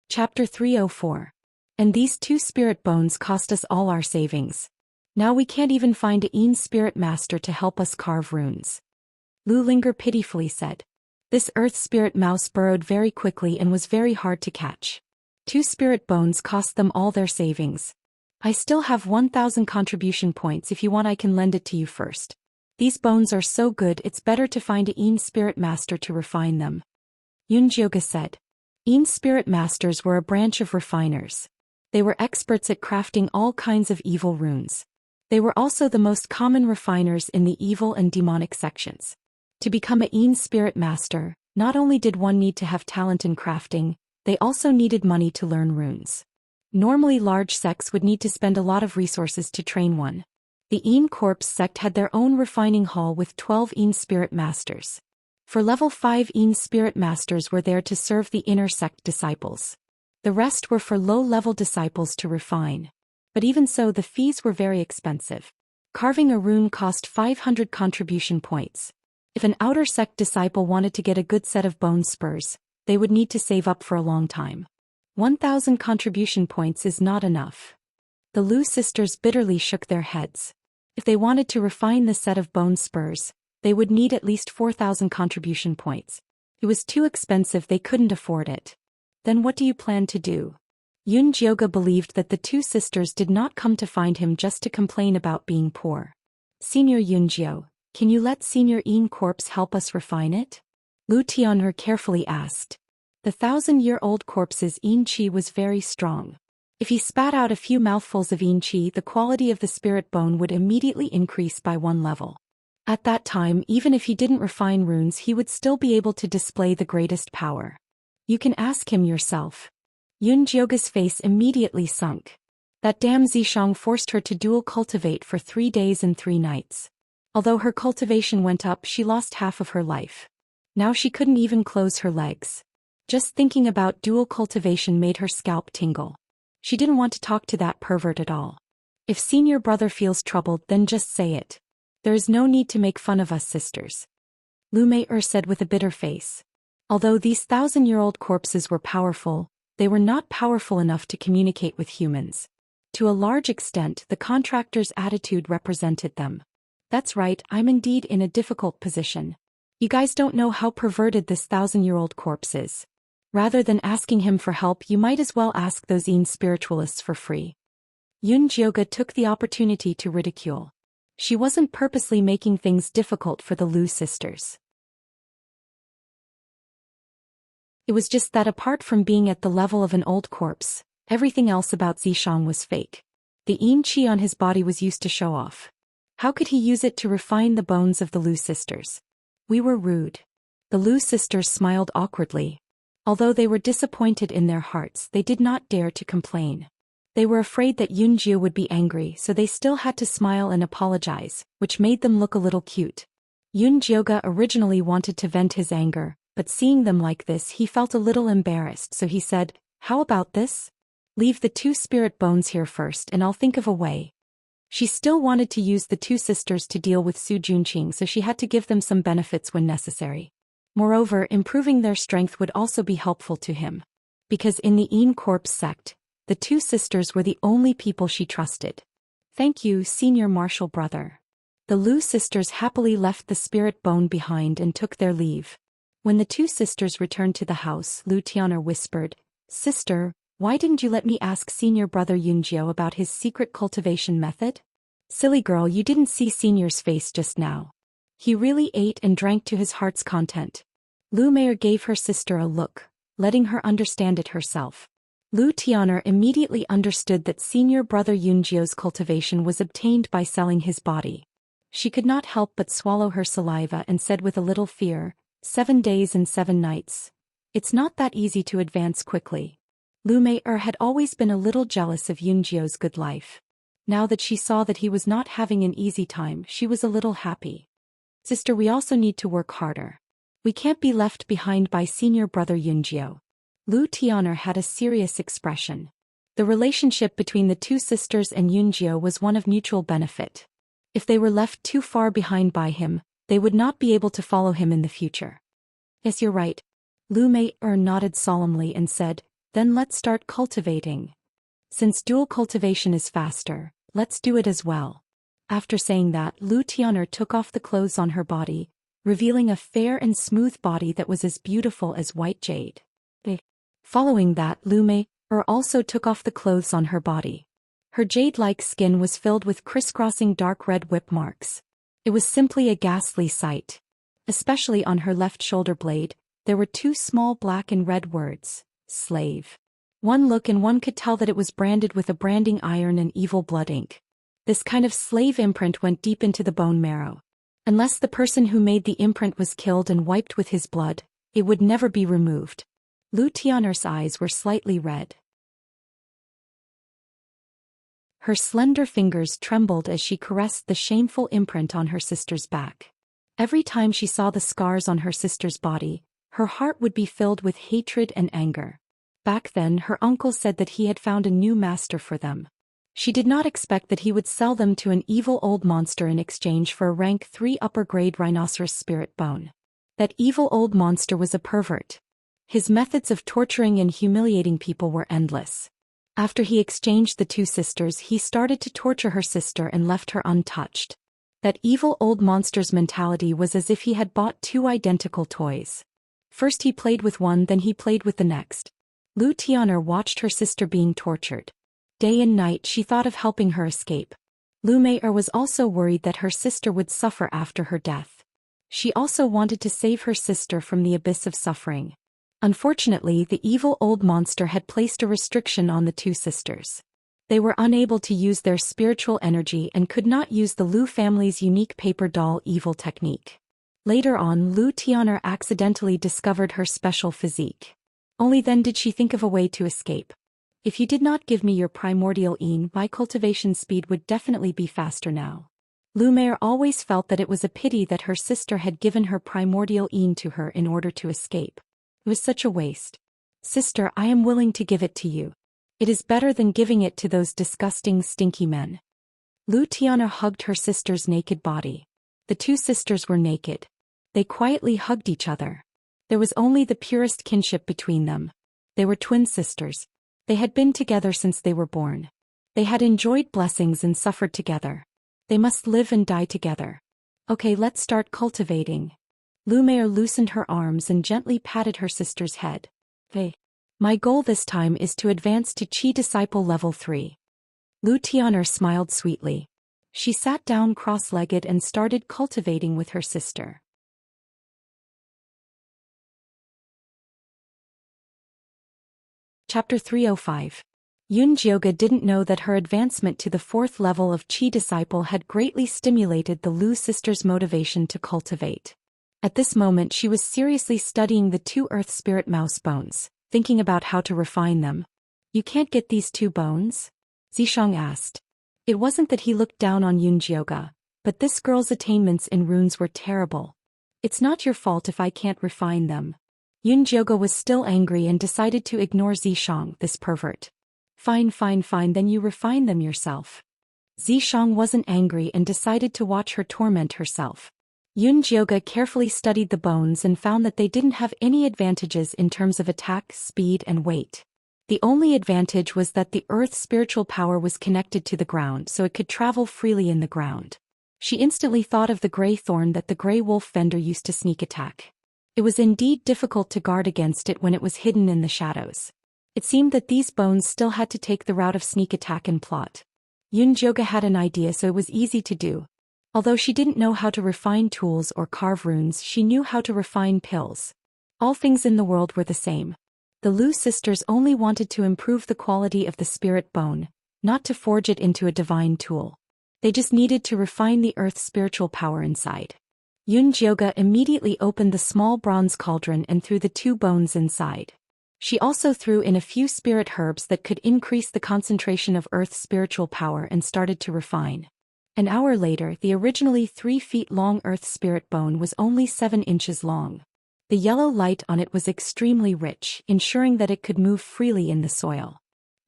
Chapter 304. And these 2 spirit bones cost us all our savings. Now we can't even find a spirit master to help us carve runes. Lu Linger pitifully said. This earth spirit mouse burrowed very quickly and was very hard to catch. 2 spirit bones cost them all their savings. I still have 1,000 contribution points. If you want, I can lend it to you first. These bones are so good, it's better to find a spirit master to refine them. Yunjioga said. Spirit masters were a branch of refiners. They were experts at crafting all kinds of evil runes. They were also the most common refiners in the evil and demonic sections. To become a spirit master, not only did one need to have talent in crafting, they also needed money to learn runes. Normally large sects would need to spend a lot of resources to train one. The Corpse sect had their own refining hall with 12 spirit masters. For level 5 spirit masters were there to serve the inner sect disciples. The rest were for low-level disciples to refine. But even so, the fees were very expensive. Carving a rune cost 500 contribution points. If an outer sect disciple wanted to get a good set of bone spurs, they would need to save up for a long time. 1,000 contribution points is not enough. The Lu sisters bitterly shook their heads. If they wanted to refine the set of bone spurs, they would need at least 4,000 contribution points. It was too expensive, they couldn't afford it. Then what do you plan to do? Yunjioga believed that the 2 sisters did not come to find him just to complain about being poor. Senior Yunjio, can you let Senior Corpse help us refine it? Lu Tian'er carefully asked. The 1,000-year-old corpse's Qi was very strong. If he spat out a few mouthfuls of Qi, the quality of the spirit bone would immediately increase by 1 level. At that time, even if he didn't refine runes, he would still be able to display the greatest power. You can ask him yourself. Yunjioga's face immediately sunk. That damn Zishang forced her to dual cultivate for 3 days and 3 nights. Although her cultivation went up, she lost half of her life. Now she couldn't even close her legs. Just thinking about dual cultivation made her scalp tingle. She didn't want to talk to that pervert at all. If senior brother feels troubled, then just say it. There is no need to make fun of us sisters. Lu Mei said with a bitter face. Although these 1,000-year-old corpses were powerful, they were not powerful enough to communicate with humans. To a large extent, the contractor's attitude represented them. That's right, I'm indeed in a difficult position. You guys don't know how perverted this 1,000-year-old corpse is. Rather than asking him for help, you might as well ask those spiritualists for free. Yunjioga took the opportunity to ridicule. She wasn't purposely making things difficult for the Lu sisters. It was just that apart from being at the level of an old corpse, everything else about Zishang was fake. The Qi on his body was used to show off. How could he use it to refine the bones of the Lu sisters? We were rude. The Lu sisters smiled awkwardly. Although they were disappointed in their hearts, they did not dare to complain. They were afraid that Yunjio would be angry, so they still had to smile and apologize, which made them look a little cute. Yunjioga originally wanted to vent his anger, but seeing them like this he felt a little embarrassed, so he said, "How about this? Leave the 2 spirit bones here first and I'll think of a way." She still wanted to use the 2 sisters to deal with Su Junqing, so she had to give them some benefits when necessary. Moreover, improving their strength would also be helpful to him. Because in the Corpse sect, the 2 sisters were the only people she trusted. Thank you, senior martial brother. The Lu sisters happily left the spirit bone behind and took their leave. When the 2 sisters returned to the house, Lu Tian'er whispered, "Sister, why didn't you let me ask senior brother Yunjio about his secret cultivation method?" "Silly girl, you didn't see senior's face just now. He really ate and drank to his heart's content." Lu Mei gave her sister a look, letting her understand it herself. Lu Tian'er immediately understood that senior brother Yunjio's cultivation was obtained by selling his body. She could not help but swallow her saliva and said with a little fear, 7 days and 7 nights. It's not that easy to advance quickly. Lu Mei-er had always been a little jealous of Yunjio's good life. Now that she saw that he was not having an easy time, she was a little happy. Sister, we also need to work harder. We can't be left behind by senior brother Yunjio. Lu Tian'er had a serious expression. The relationship between the two sisters and Yunjio was one of mutual benefit. If they were left too far behind by him, they would not be able to follow him in the future. Yes, you're right. Lu Mei-er nodded solemnly and said, then let's start cultivating. Since dual cultivation is faster, let's do it as well. After saying that, Lu Tian'er took off the clothes on her body, revealing a fair and smooth body that was as beautiful as white jade. Following that, Lu Mei-er also took off the clothes on her body. Her jade-like skin was filled with crisscrossing dark red whip marks. It was simply a ghastly sight. Especially on her left shoulder blade, there were two small black and red words, slave. One look and one could tell that it was branded with a branding iron and evil blood ink. This kind of slave imprint went deep into the bone marrow. Unless the person who made the imprint was killed and wiped with his blood, it would never be removed. Lu Tian'er's eyes were slightly red. Her slender fingers trembled as she caressed the shameful imprint on her sister's back. Every time she saw the scars on her sister's body, her heart would be filled with hatred and anger. Back then, her uncle said that he had found a new master for them. She did not expect that he would sell them to an evil old monster in exchange for a rank 3 upper-grade rhinoceros spirit bone. That evil old monster was a pervert. His methods of torturing and humiliating people were endless. After he exchanged the two sisters, he started to torture her sister and left her untouched. That evil old monster's mentality was as if he had bought two identical toys. First he played with one, then he played with the next. Lu Tian'er watched her sister being tortured. Day and night she thought of helping her escape. Lu Mei-er was also worried that her sister would suffer after her death. She also wanted to save her sister from the abyss of suffering. Unfortunately, the evil old monster had placed a restriction on the two sisters. They were unable to use their spiritual energy and could not use the Lu family's unique paper doll evil technique. Later on, Lu Tian'er accidentally discovered her special physique. Only then did she think of a way to escape. If you did not give me your primordial yin, my cultivation speed would definitely be faster now. Lu Mei-er always felt that it was a pity that her sister had given her primordial yin to her in order to escape. It was such a waste. Sister, I am willing to give it to you. It is better than giving it to those disgusting, stinky men. Lu Tian'er hugged her sister's naked body. The two sisters were naked. They quietly hugged each other. There was only the purest kinship between them. They were twin sisters. They had been together since they were born. They had enjoyed blessings and suffered together. They must live and die together. Okay, let's start cultivating. Lu Mei-er loosened her arms and gently patted her sister's head. Hey. My goal this time is to advance to Qi Disciple Level 3. Lu Tian'er smiled sweetly. She sat down cross-legged and started cultivating with her sister. Chapter 305. Yunjioga didn't know that her advancement to the 4th level of Qi Disciple had greatly stimulated the Lu sisters' motivation to cultivate. At this moment she was seriously studying the 2 earth spirit mouse bones, thinking about how to refine them. You can't get these 2 bones? Zhishang asked. It wasn't that he looked down on Yunjioga, but this girl's attainments in runes were terrible. It's not your fault if I can't refine them. Yunjioga was still angry and decided to ignore Zhishang, this pervert. Fine, then you refine them yourself. Zhishang wasn't angry and decided to watch her torment herself. Yunjioga carefully studied the bones and found that they didn't have any advantages in terms of attack, speed, and weight. The only advantage was that the earth's spiritual power was connected to the ground, so it could travel freely in the ground. She instantly thought of the gray thorn that the gray wolf vendor used to sneak attack. It was indeed difficult to guard against it when it was hidden in the shadows. It seemed that these bones still had to take the route of sneak attack and plot. Yunjioga had an idea, so it was easy to do. Although she didn't know how to refine tools or carve runes, she knew how to refine pills. All things in the world were the same. The Lu sisters only wanted to improve the quality of the spirit bone, not to forge it into a divine tool. They just needed to refine the earth's spiritual power inside. Yunjioga immediately opened the small bronze cauldron and threw the 2 bones inside. She also threw in a few spirit herbs that could increase the concentration of Earth's spiritual power and started to refine. An hour later, the originally 3 feet long Earth spirit bone was only 7 inches long. The yellow light on it was extremely rich, ensuring that it could move freely in the soil.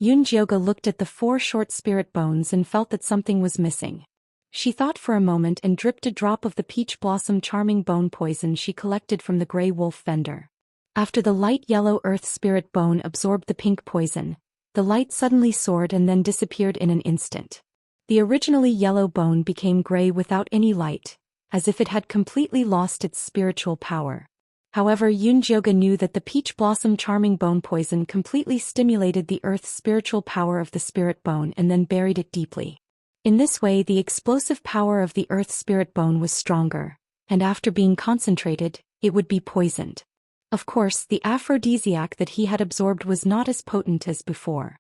Yunjioga looked at the 4 short spirit bones and felt that something was missing. She thought for a moment and dripped a drop of the peach blossom charming bone poison she collected from the gray wolf vendor. After the light yellow earth spirit bone absorbed the pink poison, the light suddenly soared and then disappeared in an instant. The originally yellow bone became gray without any light, as if it had completely lost its spiritual power. However, Yunjioga knew that the peach blossom charming bone poison completely stimulated the earth's spiritual power of the spirit bone and then buried it deeply. In this way, the explosive power of the earth spirit bone was stronger, and after being concentrated, it would be poisoned. Of course, the aphrodisiac that he had absorbed was not as potent as before.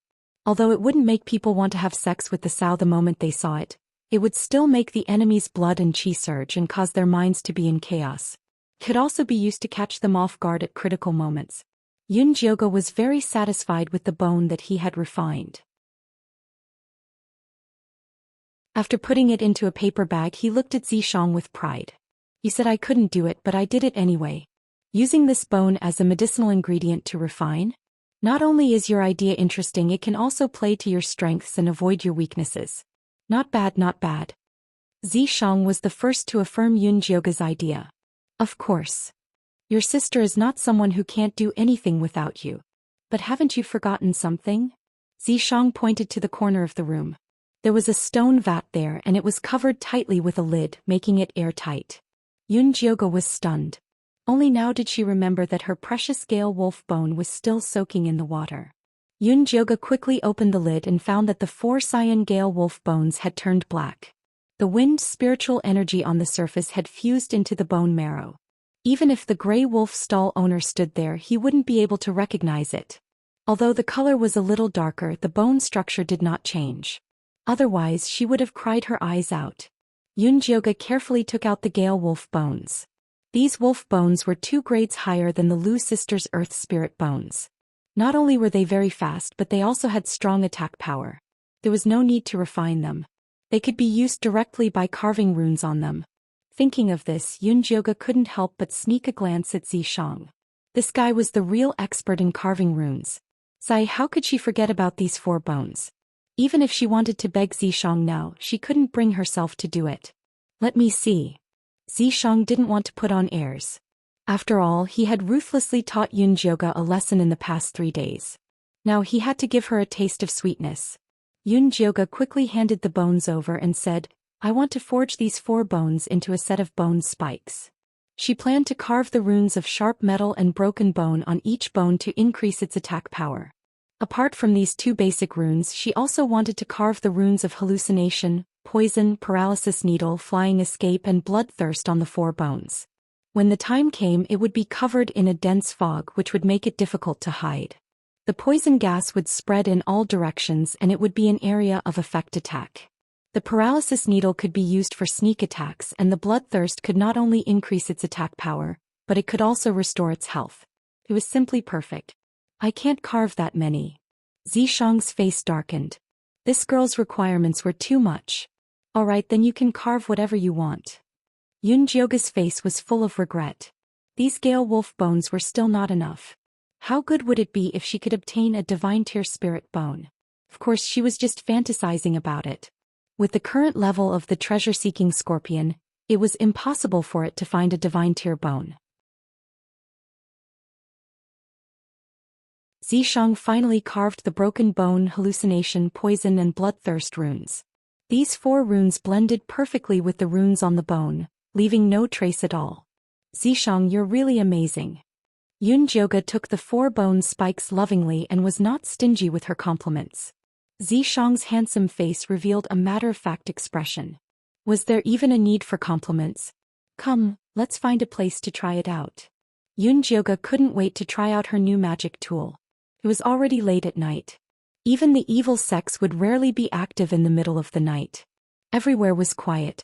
Although it wouldn't make people want to have sex with the sow the moment they saw it, it would still make the enemy's blood and chi surge and cause their minds to be in chaos. It could also be used to catch them off guard at critical moments. Yunjioga was very satisfied with the bone that he had refined. After putting it into a paper bag, he looked at Zishang with pride. He said, "I couldn't do it, but I did it anyway. Using this bone as a medicinal ingredient to refine? Not only is your idea interesting, it can also play to your strengths and avoid your weaknesses. Not bad, not bad." Zishang was the first to affirm Yunjioga's idea. "Of course. Your sister is not someone who can't do anything without you. But haven't you forgotten something?" Zishang pointed to the corner of the room. There was a stone vat there and it was covered tightly with a lid, making it airtight. Yunjioga was stunned. Only now did she remember that her precious gale wolf bone was still soaking in the water. Yunjioga quickly opened the lid and found that the 4 cyan gale wolf bones had turned black. The wind spiritual energy on the surface had fused into the bone marrow. Even if the gray wolf stall owner stood there, he wouldn't be able to recognize it. Although the color was a little darker, the bone structure did not change. Otherwise, she would have cried her eyes out. Yunjioga carefully took out the gale wolf bones. These wolf bones were 2 grades higher than the Lu sisters' earth spirit bones. Not only were they very fast, but they also had strong attack power. There was no need to refine them. They could be used directly by carving runes on them. Thinking of this, Yunjioga couldn't help but sneak a glance at Zishang. This guy was the real expert in carving runes. How could she forget about these 4 bones? Even if she wanted to beg Zishang now, she couldn't bring herself to do it. "Let me see." Zishang didn't want to put on airs. After all, he had ruthlessly taught Yunjioga a lesson in the past 3 days. Now he had to give her a taste of sweetness. Yunjioga quickly handed the bones over and said, "I want to forge these 4 bones into a set of bone spikes." She planned to carve the runes of sharp metal and broken bone on each bone to increase its attack power. Apart from these 2 basic runes, she also wanted to carve the runes of hallucination, poison, paralysis needle, flying escape and bloodthirst on the 4 bones. When the time came, it would be covered in a dense fog which would make it difficult to hide. The poison gas would spread in all directions and it would be an area of effect attack. The paralysis needle could be used for sneak attacks, and the bloodthirst could not only increase its attack power, but it could also restore its health. It was simply perfect. "I can't carve that many." Zishang's face darkened. This girl's requirements were too much. "Alright, then you can carve whatever you want." Yunjioga's face was full of regret. These gale wolf bones were still not enough. How good would it be if she could obtain a divine tier spirit bone? Of course, she was just fantasizing about it. With the current level of the treasure-seeking scorpion, it was impossible for it to find a divine tier bone. Zishang finally carved the broken bone, hallucination, poison and bloodthirst runes. These 4 runes blended perfectly with the runes on the bone, leaving no trace at all. "Zishang, you're really amazing." Yunjioga took the 4 bone spikes lovingly and was not stingy with her compliments. Zishang's handsome face revealed a matter-of-fact expression. Was there even a need for compliments? "Come, let's find a place to try it out." Yunjioga couldn't wait to try out her new magic tool. It was already late at night. Even the evil sex would rarely be active in the middle of the night. Everywhere was quiet.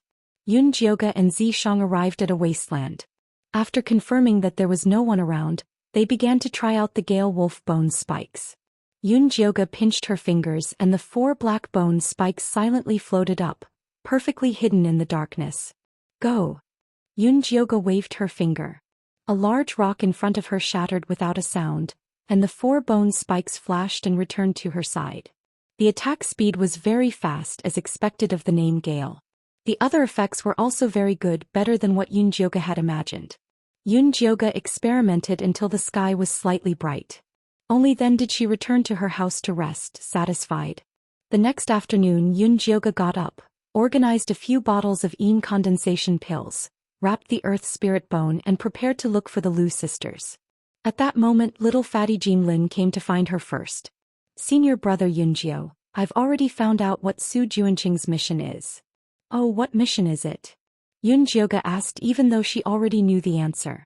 Yunjioga and Zishang arrived at a wasteland. After confirming that there was no one around, They began to try out the Gale Wolf bone spikes. Yunjioga pinched her fingers and the 4 black bone spikes silently floated up, perfectly hidden in the darkness. Go! Yunjioga waved her finger. A large rock in front of her shattered without a sound, and the 4 bone spikes flashed and returned to her side. The attack speed was very fast as expected of the name Gale. The other effects were also very good, better than what Yunjioga had imagined. Yunjioga experimented until the sky was slightly bright. Only then did she return to her house to rest, satisfied. The next afternoon Yunjioga got up, organized a few bottles of Yin condensation pills, wrapped the earth spirit bone and prepared to look for the Lu sisters. At that moment little fatty Jinlin came to find her first. Senior brother Yunjio, I've already found out what Su Juanqing's mission is. Oh, what mission is it? Yunjioga asked even though she already knew the answer.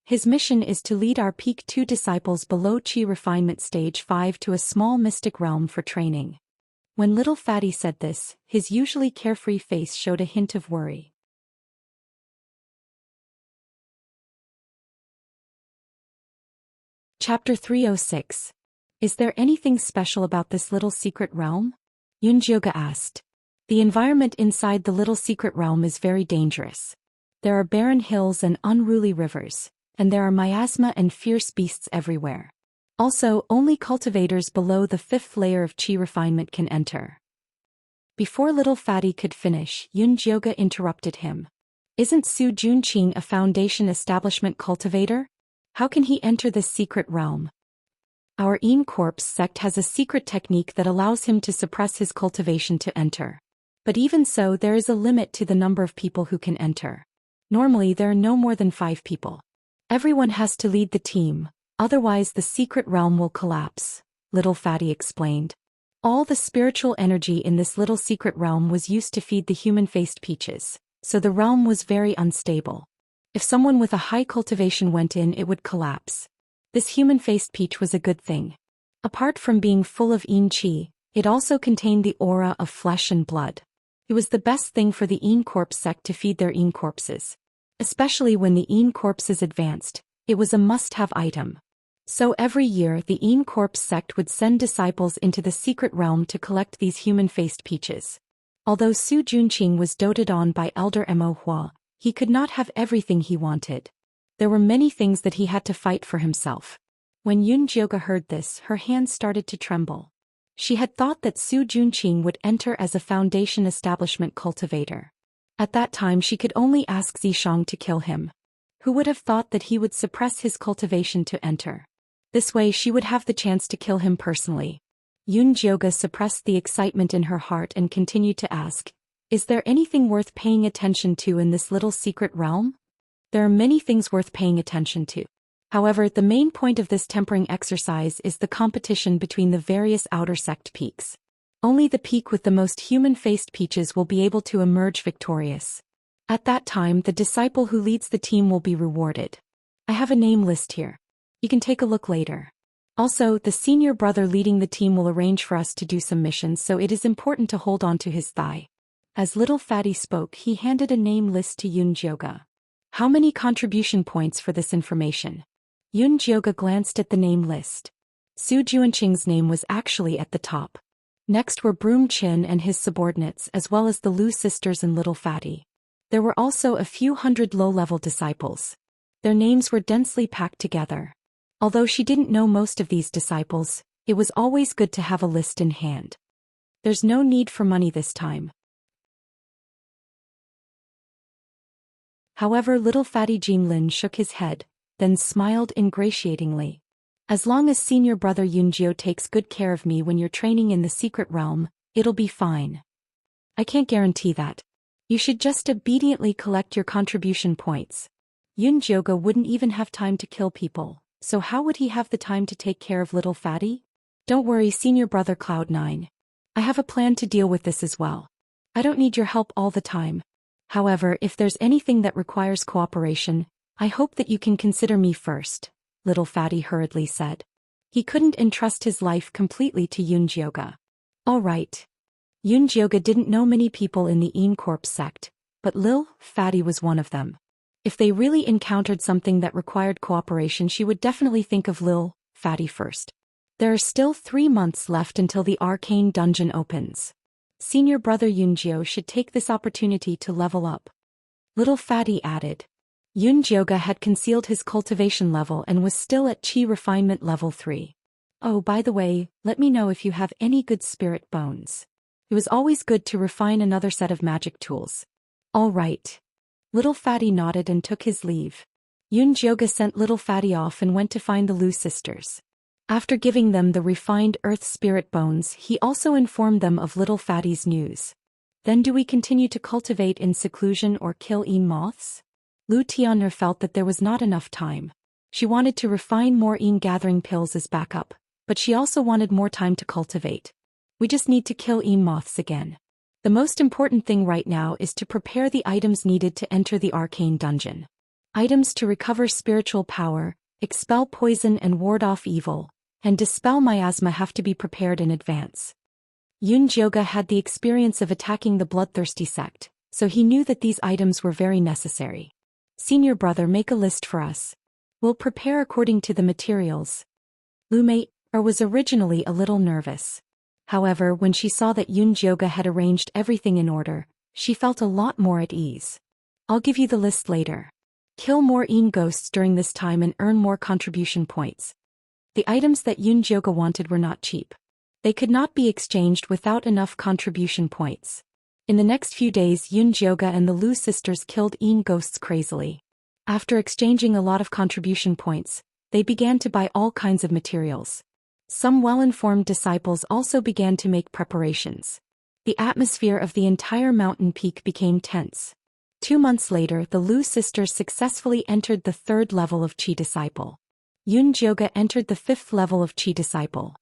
His mission is to lead our Peak 2 disciples below Qi Refinement Stage 5 to a small mystic realm for training. When little fatty said this, his usually carefree face showed a hint of worry. Chapter 306. Is there anything special about this little secret realm? Yunjioga asked. The environment inside the little secret realm is very dangerous. There are barren hills and unruly rivers, and there are miasma and fierce beasts everywhere. Also, only cultivators below the 5th layer of Qi refinement can enter. Before little fatty could finish, Yunjioga interrupted him. Isn't Su Juanqing a Foundation establishment cultivator? How can he enter this secret realm? Our Yin Corpse sect has a secret technique that allows him to suppress his cultivation to enter. But even so, there is a limit to the number of people who can enter. Normally there are no more than 5 people. Everyone has to lead the team, otherwise the secret realm will collapse, little fatty explained. All the spiritual energy in this little secret realm was used to feed the human-faced peaches, so the realm was very unstable. If someone with a high cultivation went in, it would collapse. This human-faced peach was a good thing. Apart from being full of Yin Qi, it also contained the aura of flesh and blood. It was the best thing for the Yin Corpse sect to feed their Yin corpses. Especially when the Yin corpses advanced, it was a must-have item. So every year the Yin Corpse sect would send disciples into the secret realm to collect these human-faced peaches. Although Su Juanqing was doted on by Elder Mo Hua, he could not have everything he wanted. There were many things that he had to fight for himself. When Yunjioga heard this, her hands started to tremble. She had thought that Su Juanqing would enter as a Foundation establishment cultivator. At that time she could only ask Zishang to kill him. Who would have thought that he would suppress his cultivation to enter? This way she would have the chance to kill him personally. Yunjioga suppressed the excitement in her heart and continued to ask, is there anything worth paying attention to in this little secret realm? There are many things worth paying attention to. However, the main point of this tempering exercise is the competition between the various outer sect peaks. Only the peak with the most human-faced peaches will be able to emerge victorious. At that time, the disciple who leads the team will be rewarded. I have a name list here. You can take a look later. Also, the senior brother leading the team will arrange for us to do some missions, so it is important to hold on to his thigh. As little fatty spoke, he handed a name list to Yunjioga. How many contribution points for this information? Yunjioga glanced at the name list. Su Juanqing's name was actually at the top. Next were Broom Chin and his subordinates, as well as the Lu sisters and little fatty. There were also a few hundred low-level disciples. Their names were densely packed together. Although she didn't know most of these disciples, it was always good to have a list in hand. There's no need for money this time. However, little fatty Jinlin shook his head, then smiled ingratiatingly. As long as senior brother Yunjio takes good care of me when you're training in the secret realm, it'll be fine. I can't guarantee that. You should just obediently collect your contribution points. Yunjioga wouldn't even have time to kill people, so how would he have the time to take care of little fatty? Don't worry, senior brother Cloud9. I have a plan to deal with this as well. I don't need your help all the time. However, if there's anything that requires cooperation, I hope that you can consider me first, little fatty hurriedly said. He couldn't entrust his life completely to Yunjioga. All right. Yunjioga didn't know many people in the Yin Corpse sect, but Lil Fatty was one of them. If they really encountered something that required cooperation, she would definitely think of Lil Fatty first. There are still 3 months left until the arcane dungeon opens. Senior brother Yunjiu should take this opportunity to level up. Little Fatty added. Yunjioga had concealed his cultivation level and was still at Qi refinement level 3. Oh, by the way, let me know if you have any good spirit bones. It was always good to refine another set of magic tools. All right. Little Fatty nodded and took his leave. Yunjioga sent Little Fatty off and went to find the Lu sisters. After giving them the refined earth spirit bones, he also informed them of Little Fatty's news. Then do we continue to cultivate in seclusion or kill moths? Lu Tian'er felt that there was not enough time. She wanted to refine more gathering pills as backup, but she also wanted more time to cultivate. We just need to kill moths again. The most important thing right now is to prepare the items needed to enter the arcane dungeon. Items to recover spiritual power, expel poison and ward off evil, and dispel miasma have to be prepared in advance. Yunjioga had the experience of attacking the bloodthirsty sect, so he knew that these items were very necessary. Senior brother, make a list for us. We'll prepare according to the materials. Lumei was originally a little nervous. However, when she saw that Yunjioga had arranged everything in order, she felt a lot more at ease. I'll give you the list later. Kill more ghosts during this time and earn more contribution points. The items that Yunjioga wanted were not cheap. They could not be exchanged without enough contribution points. In the next few days, Yunjioga and the Lu sisters killed ghosts crazily. After exchanging a lot of contribution points, they began to buy all kinds of materials. Some well-informed disciples also began to make preparations. The atmosphere of the entire mountain peak became tense. 2 months later, the Lu sisters successfully entered the 3rd level of Qi Disciple. Yunjioga entered the 5th level of Qi Disciple.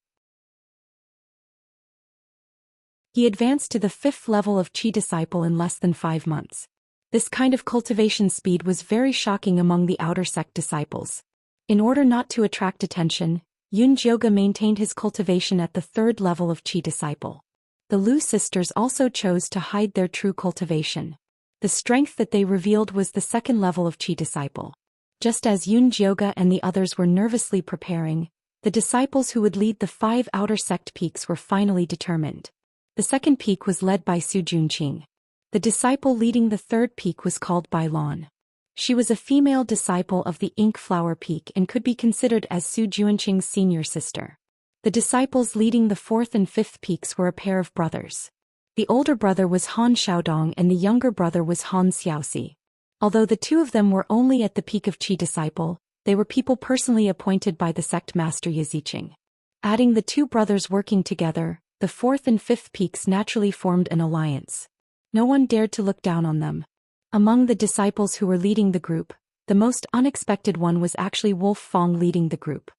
He advanced to the 5th level of Qi Disciple in less than 5 months. This kind of cultivation speed was very shocking among the outer sect disciples. In order not to attract attention, Yunjioga maintained his cultivation at the 3rd level of Qi Disciple. The Lu sisters also chose to hide their true cultivation. The strength that they revealed was the 2nd level of Qi Disciple. Just as Yunjioga and the others were nervously preparing, the disciples who would lead the 5 outer sect peaks were finally determined. The 2nd peak was led by Su Junqing. The disciple leading the 3rd peak was called Bai Lan. She was a female disciple of the Ink Flower Peak and could be considered as Su Junqing's senior sister. The disciples leading the 4th and 5th peaks were a pair of brothers. The older brother was Han Xiaodong and the younger brother was Han Xiaoxi. Although the 2 of them were only at the peak of Qi Disciple, they were people personally appointed by the sect master Yaziqing. Adding the 2 brothers working together, the 4th and 5th peaks naturally formed an alliance. No one dared to look down on them. Among the disciples who were leading the group, the most unexpected one was actually Wolf Fong leading the group.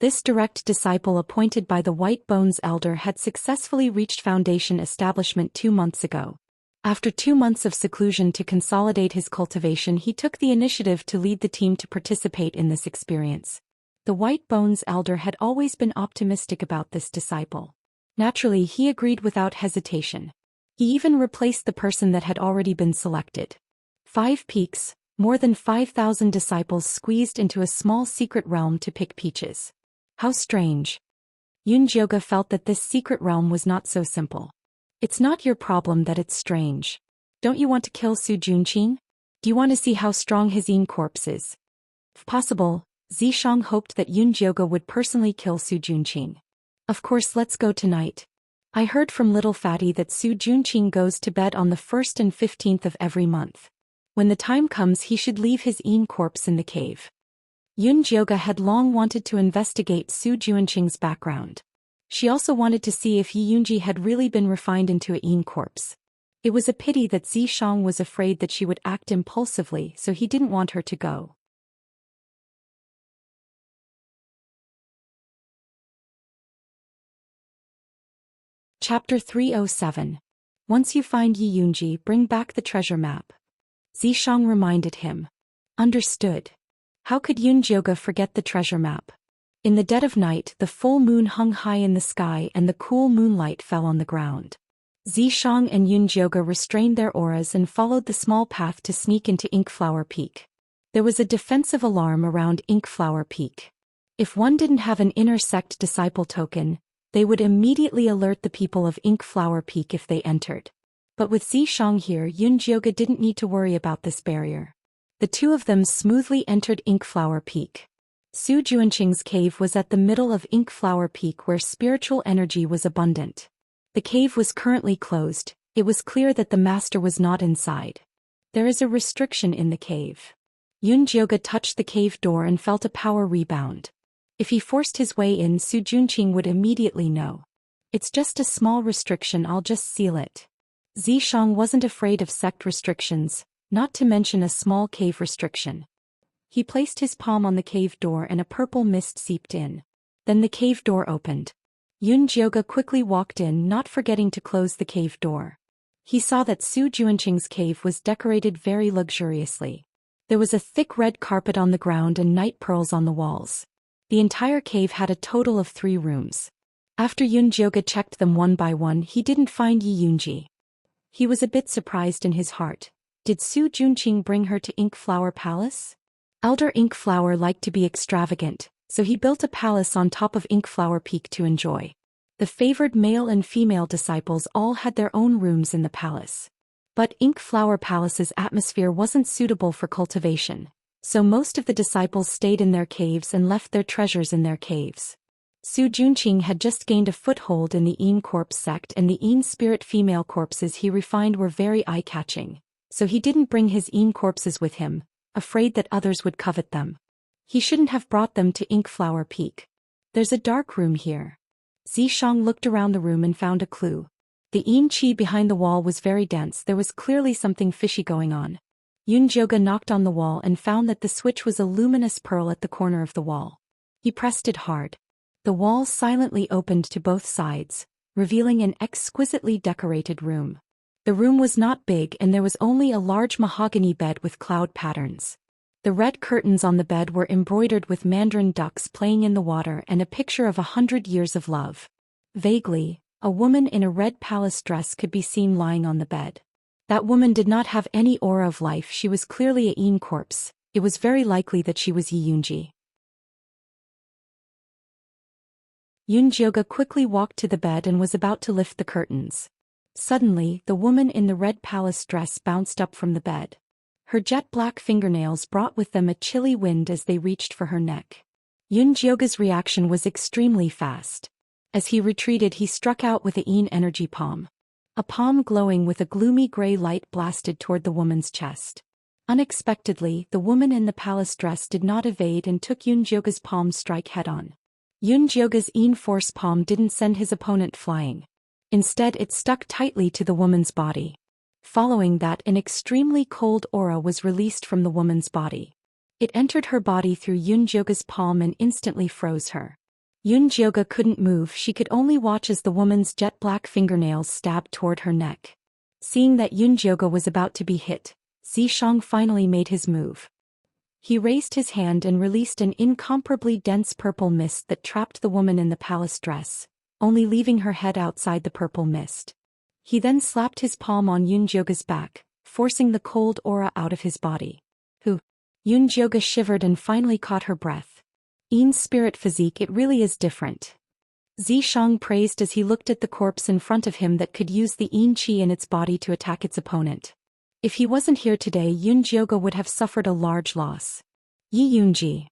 This direct disciple appointed by the White Bones Elder had successfully reached foundation establishment 2 months ago. After 2 months of seclusion to consolidate his cultivation, he took the initiative to lead the team to participate in this experience. The White Bones Elder had always been optimistic about this disciple. Naturally, he agreed without hesitation. He even replaced the person that had already been selected. 5 peaks, more than 5,000 disciples squeezed into a small secret realm to pick peaches. How strange. Yunjioga felt that this secret realm was not so simple. It's not your problem that it's strange. Don't you want to kill Su Junqing? Do you want to see how strong his corpse is? If possible, Zishang hoped that Yunjioga would personally kill Su Junqing. Of course, let's go tonight. I heard from Little Fatty that Su Junqing goes to bed on the 1st and 15th of every month. When the time comes, he should leave his corpse in the cave. Yunjioga had long wanted to investigate Su Junqing's background. She also wanted to see if Yunji had really been refined into a corpse. It was a pity that Zishang was afraid that she would act impulsively, so he didn't want her to go. Chapter 307. Once you find Yunji, bring back the treasure map. Zishang reminded him. Understood. How could Yunjioga forget the treasure map? In the dead of night, the full moon hung high in the sky and the cool moonlight fell on the ground. Zishang and Yunjioga restrained their auras and followed the small path to sneak into Ink Flower Peak. There was a defensive alarm around Inkflower Peak. If one didn't have an inner sect disciple token, they would immediately alert the people of Inkflower Peak if they entered. But with Zishang here, Yunjioge didn't need to worry about this barrier. The two of them smoothly entered Inkflower Peak. Su Juanqing's cave was at the middle of Inkflower Peak where spiritual energy was abundant. The cave was currently closed. It was clear that the master was not inside. There is a restriction in the cave. Yunjioge touched the cave door and felt a power rebound. If he forced his way in, Su Junqing would immediately know. It's just a small restriction, I'll just seal it. Zishang wasn't afraid of sect restrictions, not to mention a small cave restriction. He placed his palm on the cave door and a purple mist seeped in. Then the cave door opened. Yunjioge quickly walked in, not forgetting to close the cave door. He saw that Su Juanqing's cave was decorated very luxuriously. There was a thick red carpet on the ground and night pearls on the walls. The entire cave had a total of 3 rooms. After Yunjioge checked them one by one, he didn't find Yi Yunji. He was a bit surprised in his heart. Did Su Junqing bring her to Inkflower Palace? Elder Inkflower liked to be extravagant, so he built a palace on top of Inkflower Peak to enjoy. The favored male and female disciples all had their own rooms in the palace. But Inkflower Palace's atmosphere wasn't suitable for cultivation, so most of the disciples stayed in their caves and left their treasures in their caves. Su Junqing had just gained a foothold in the Yin Corpse sect, and the Yin spirit female corpses he refined were very eye-catching, so he didn't bring his Yin corpses with him, afraid that others would covet them. He shouldn't have brought them to Inkflower Peak. There's a dark room here. Zishang looked around the room and found a clue. The Yin Qi behind the wall was very dense. There was clearly something fishy going on. Yunjioge knocked on the wall and found that the switch was a luminous pearl at the corner of the wall. He pressed it hard. The wall silently opened to both sides, revealing an exquisitely decorated room. The room was not big and there was only a large mahogany bed with cloud patterns. The red curtains on the bed were embroidered with mandarin ducks playing in the water and a picture of 100 years of love. Vaguely, a woman in a red palace dress could be seen lying on the bed. That woman did not have any aura of life. She was clearly a Yin corpse. It was very likely that she was Yi Yunji. Yunjioge quickly walked to the bed and was about to lift the curtains. Suddenly, the woman in the red palace dress bounced up from the bed. Her jet-black fingernails brought with them a chilly wind as they reached for her neck. Yunjioge's reaction was extremely fast. As he retreated, he struck out with a Yin energy palm. A palm glowing with a gloomy gray light blasted toward the woman's chest. Unexpectedly, the woman in the palace dress did not evade and took Yunjioge's palm strike head-on. Yunjioge's Yin force palm didn't send his opponent flying. Instead, it stuck tightly to the woman's body. Following that, an extremely cold aura was released from the woman's body. It entered her body through Yunjioge's palm and instantly froze her. Yunjioge couldn't move. She could only watch as the woman's jet-black fingernails stabbed toward her neck. Seeing that Yunjioge was about to be hit, Zishang finally made his move. He raised his hand and released an incomparably dense purple mist that trapped the woman in the palace dress, only leaving her head outside the purple mist. He then slapped his palm on Yunjioge's back, forcing the cold aura out of his body. Yunjioge shivered and finally caught her breath. Yin's spirit physique, it really is different. Zishang praised as he looked at the corpse in front of him that could use the Yin Qi in its body to attack its opponent. If he wasn't here today, Yunjioge would have suffered a large loss. Yi Yunji.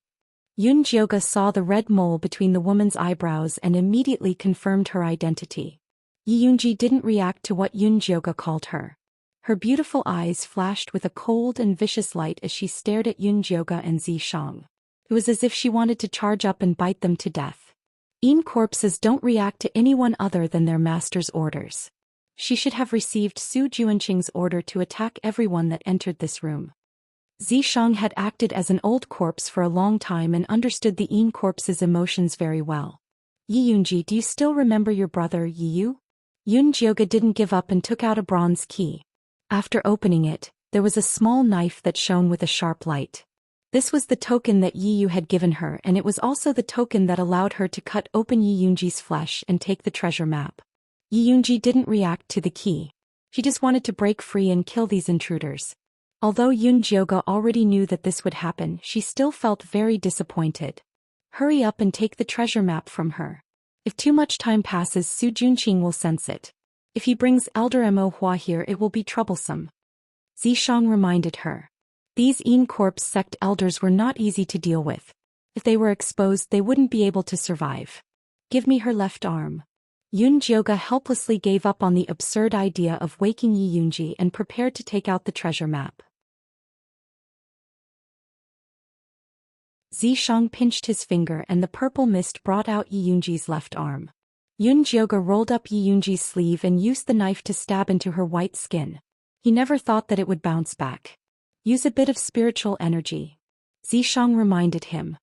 Yunjioge saw the red mole between the woman's eyebrows and immediately confirmed her identity. Yi Yunji didn't react to what Yunjioge called her. Her beautiful eyes flashed with a cold and vicious light as she stared at Yunjioge and Zishang. It was as if she wanted to charge up and bite them to death. Yin corpses don't react to anyone other than their master's orders. She should have received Su Juanqing's order to attack everyone that entered this room. Zishang had acted as an old corpse for a long time and understood the Yin corpse's emotions very well. Yi Yunji, do you still remember your brother Yi Yu? Yunjioge didn't give up and took out a bronze key. After opening it, there was a small knife that shone with a sharp light. This was the token that Yi Yu had given her, and it was also the token that allowed her to cut open Yi Yunji's flesh and take the treasure map. Yi Yunji didn't react to the key. She just wanted to break free and kill these intruders. Although Yunjioga already knew that this would happen, she still felt very disappointed. Hurry up and take the treasure map from her. If too much time passes, Su Junqing will sense it. If he brings Elder Mo Hua here, it will be troublesome. Zishang reminded her. These Yin Corps sect elders were not easy to deal with. If they were exposed, they wouldn't be able to survive. Give me her left arm. Yunjioga helplessly gave up on the absurd idea of waking Yi Yunji and prepared to take out the treasure map. Zishang pinched his finger and the purple mist brought out Yi Yunji's left arm. Yunjioga rolled up Yi Yunji's sleeve and used the knife to stab into her white skin. He never thought that it would bounce back. Use a bit of spiritual energy. Zishang reminded him.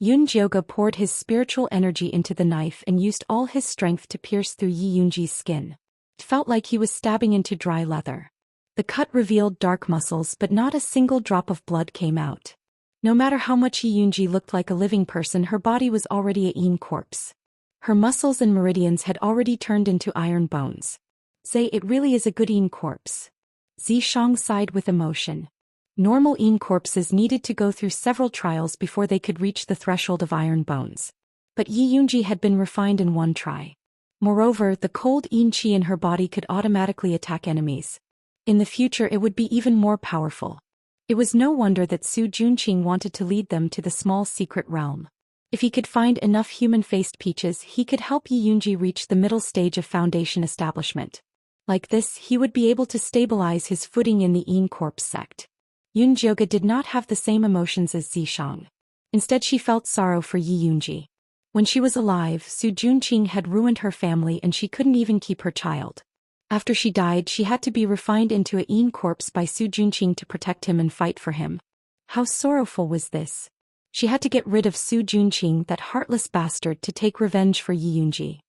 Yunjioga poured his spiritual energy into the knife and used all his strength to pierce through Yi Yunji's skin. It felt like he was stabbing into dry leather. The cut revealed dark muscles, but not a single drop of blood came out. No matter how much Yi Yunji looked like a living person, her body was already a Yin corpse. Her muscles and meridians had already turned into iron bones. Say, it really is a good Yin corpse. Zishang sighed with emotion. Normal Yin corpses needed to go through several trials before they could reach the threshold of iron bones. But Yi Yunji had been refined in one try. Moreover, the cold Yin Qi in her body could automatically attack enemies. In the future it would be even more powerful. It was no wonder that Su Junqing wanted to lead them to the small secret realm. If he could find enough human-faced peaches, he could help Yi Yunji reach the middle stage of foundation establishment. Like this, he would be able to stabilize his footing in the Yin Corpse sect. Yunjioga did not have the same emotions as Zishang. Instead, she felt sorrow for Yi Yunji. When she was alive, Su Junqing had ruined her family and she couldn't even keep her child. After she died, she had to be refined into a Yin corpse by Su Junqing to protect him and fight for him. How sorrowful was this? She had to get rid of Su Junqing, that heartless bastard, to take revenge for Yi Yunji.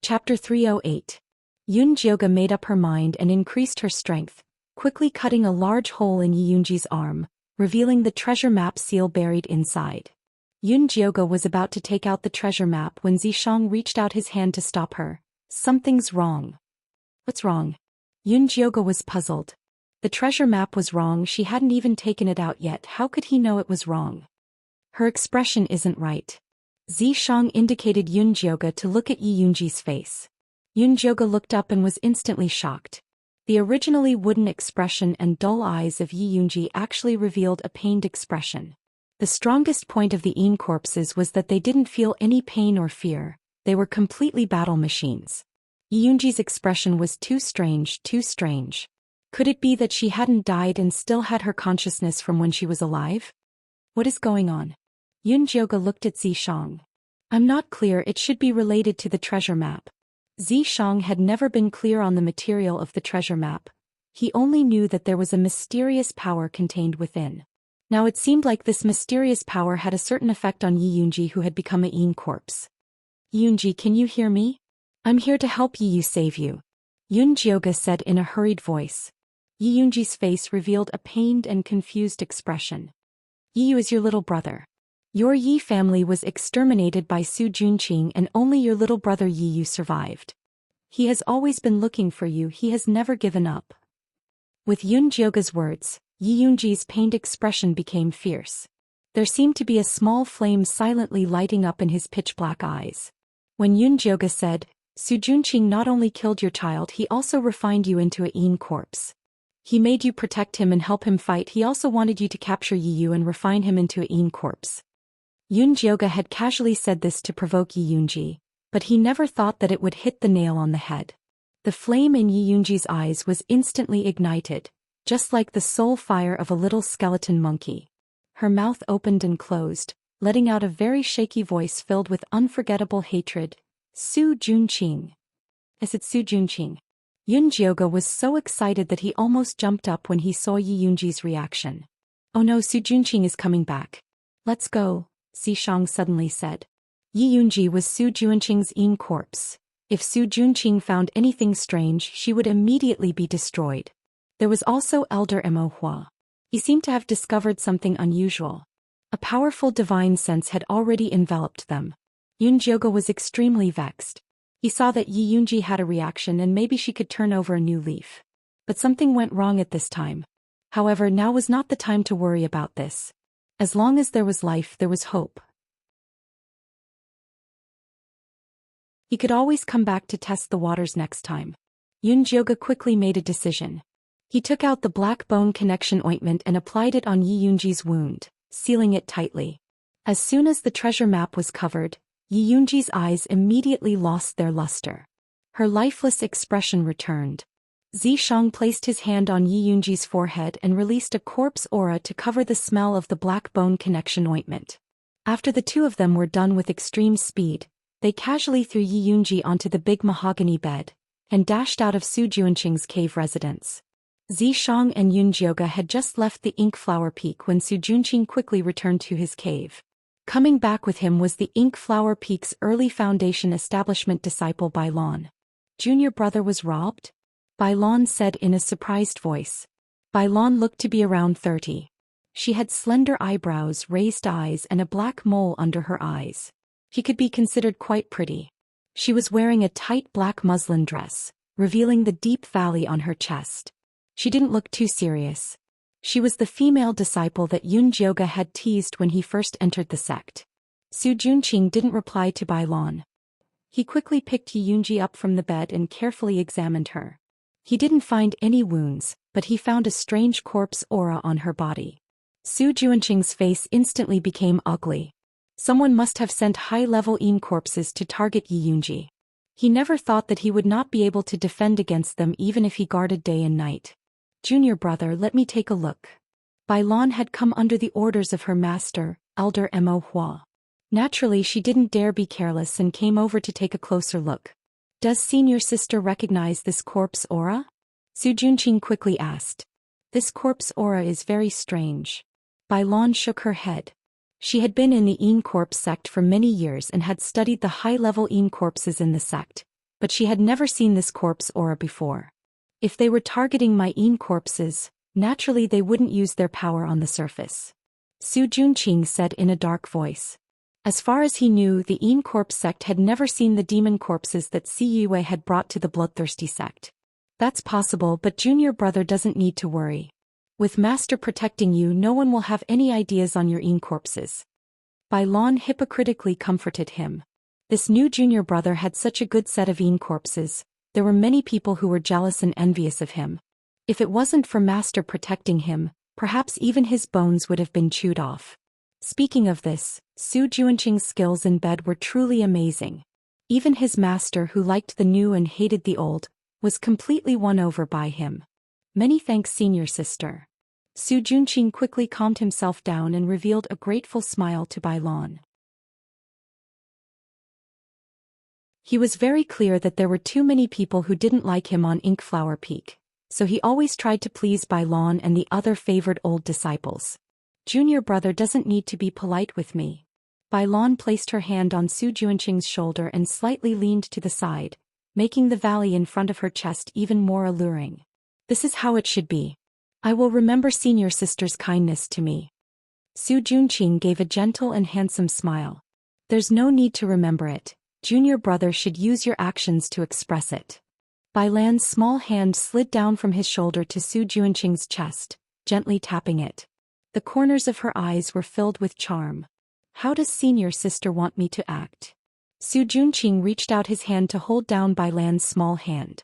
Chapter 308. Yunjioga made up her mind and increased her strength, quickly cutting a large hole in Yi Yunji's arm, revealing the treasure map seal buried inside. Yunjioga was about to take out the treasure map when Zishang reached out his hand to stop her. Something's wrong. What's wrong? Yunjioga was puzzled. The treasure map was wrong, she hadn't even taken it out yet, how could he know it was wrong? Her expression isn't right. Zishang indicated Yunjioga to look at Yi Yunji's face. Yunjioga looked up and was instantly shocked. The originally wooden expression and dull eyes of Yi Yunji actually revealed a pained expression. The strongest point of the Yin corpses was that they didn't feel any pain or fear, they were completely battle machines. Yi Yunji's expression was too strange, too strange. Could it be that she hadn't died and still had her consciousness from when she was alive? What is going on? Yunjioga looked at Zishang. I'm not clear, it should be related to the treasure map. Zishang had never been clear on the material of the treasure map. He only knew that there was a mysterious power contained within. Now it seemed like this mysterious power had a certain effect on Yi Yunji, who had become a Yin corpse. Yunji, can you hear me? I'm here to help Yi save you. Yunjioga said in a hurried voice. Yi Yunji's face revealed a pained and confused expression. Yi is your little brother. Your Yi family was exterminated by Su Junqing and only your little brother Yi survived. He has always been looking for you, he has never given up. With Yunjioga's words, Yi Yunji's pained expression became fierce. There seemed to be a small flame silently lighting up in his pitch-black eyes. When Yunjioga said, Su Junqing not only killed your child, he also refined you into a Yin corpse. He made you protect him and help him fight, he also wanted you to capture Yi and refine him into a Yin corpse. Yunjioga had casually said this to provoke Yi Yunji, but he never thought that it would hit the nail on the head. The flame in Yi Yunji's eyes was instantly ignited, just like the soul fire of a little skeleton monkey. Her mouth opened and closed, letting out a very shaky voice filled with unforgettable hatred. Su Junqing. Is it Su Junqing? Yunjioga was so excited that he almost jumped up when he saw Yi Yunji's reaction. Oh no, Su Junqing is coming back. Let's go, Zishang suddenly said. Yi Yunji was Su Junqing's Yin corpse. If Su Junqing found anything strange, she would immediately be destroyed. There was also Elder Mo Hua. He seemed to have discovered something unusual. A powerful divine sense had already enveloped them. Yunjioga was extremely vexed. He saw that Yi Yunji had a reaction and maybe she could turn over a new leaf. But something went wrong at this time. However, now was not the time to worry about this. As long as there was life, there was hope. He could always come back to test the waters next time. Yunjioga quickly made a decision. He took out the black bone connection ointment and applied it on Yi Yunji's wound, sealing it tightly. As soon as the treasure map was covered, Yi Yunji's eyes immediately lost their luster. Her lifeless expression returned. Zhishang placed his hand on Yi Yunji's forehead and released a corpse aura to cover the smell of the black bone connection ointment. After the two of them were done with extreme speed, they casually threw Yi Yunji onto the big mahogany bed and dashed out of Su Juanqing's cave residence. Zhishang and Yunjioga had just left the Ink Flower Peak when Su Juanqing quickly returned to his cave. Coming back with him was the Ink Flower Peak's early foundation establishment disciple Bailon. Junior brother was robbed? Bailon said in a surprised voice. Bailon looked to be around 30. She had slender eyebrows, raised eyes and a black mole under her eyes. She could be considered quite pretty. She was wearing a tight black muslin dress, revealing the deep valley on her chest. She didn't look too serious. She was the female disciple that Yunjioga had teased when he first entered the sect. Su Juanqing didn't reply to Bailon. He quickly picked Yi Yunji up from the bed and carefully examined her. He didn't find any wounds, but he found a strange corpse aura on her body. Su Juanqing's face instantly became ugly. Someone must have sent high-level Yin corpses to target Yi Yunji. He never thought that he would not be able to defend against them even if he guarded day and night. Junior brother, let me take a look. Bailon had come under the orders of her master, Elder Mo Hua. Naturally, she didn't dare be careless and came over to take a closer look. Does senior sister recognize this corpse aura? Su Juanqing quickly asked. This corpse aura is very strange. Bailon shook her head. She had been in the Yin corpse sect for many years and had studied the high-level Yin corpses in the sect, but she had never seen this corpse aura before. If they were targeting my Yin corpses, naturally they wouldn't use their power on the surface. Su Juanqing said in a dark voice. As far as he knew, the Yin corpse sect had never seen the demon corpses that Si Yue had brought to the bloodthirsty sect. That's possible, but junior brother doesn't need to worry. With master protecting you, no one will have any ideas on your Yin corpses. Bailon hypocritically comforted him. This new junior brother had such a good set of Yin corpses. There were many people who were jealous and envious of him. If it wasn't for master protecting him, perhaps even his bones would have been chewed off. Speaking of this, Su Juanqing's skills in bed were truly amazing. Even his master, who liked the new and hated the old, was completely won over by him. Many thanks, senior sister. Su Juanqing quickly calmed himself down and revealed a grateful smile to Bailon. He was very clear that there were too many people who didn't like him on Ink Flower Peak, so he always tried to please Bailon and the other favored old disciples. Junior brother doesn't need to be polite with me. Bailon placed her hand on Su Juanqing's shoulder and slightly leaned to the side, making the valley in front of her chest even more alluring. This is how it should be. I will remember senior sister's kindness to me. Su Juanqing gave a gentle and handsome smile. There's no need to remember it. Junior brother should use your actions to express it. Bailan's small hand slid down from his shoulder to Su Juanqing's chest, gently tapping it. The corners of her eyes were filled with charm. How does senior sister want me to act? Su Juanqing reached out his hand to hold down Bailan's small hand.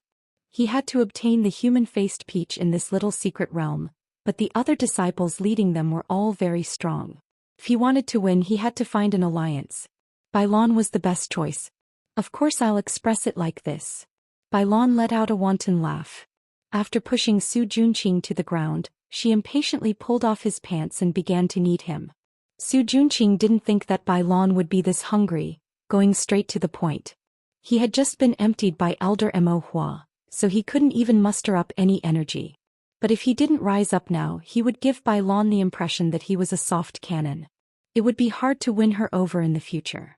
He had to obtain the human-faced peach in this little secret realm, but the other disciples leading them were all very strong. If he wanted to win, he had to find an alliance. Bailon was the best choice. Of course, I'll express it like this. Bailon let out a wanton laugh. After pushing Su Juanqing to the ground, she impatiently pulled off his pants and began to knead him. Su Juanqing didn't think that Bailon would be this hungry, going straight to the point. He had just been emptied by Elder Mo Hua, so he couldn't even muster up any energy. But if he didn't rise up now, he would give Bailon the impression that he was a soft cannon. It would be hard to win her over in the future.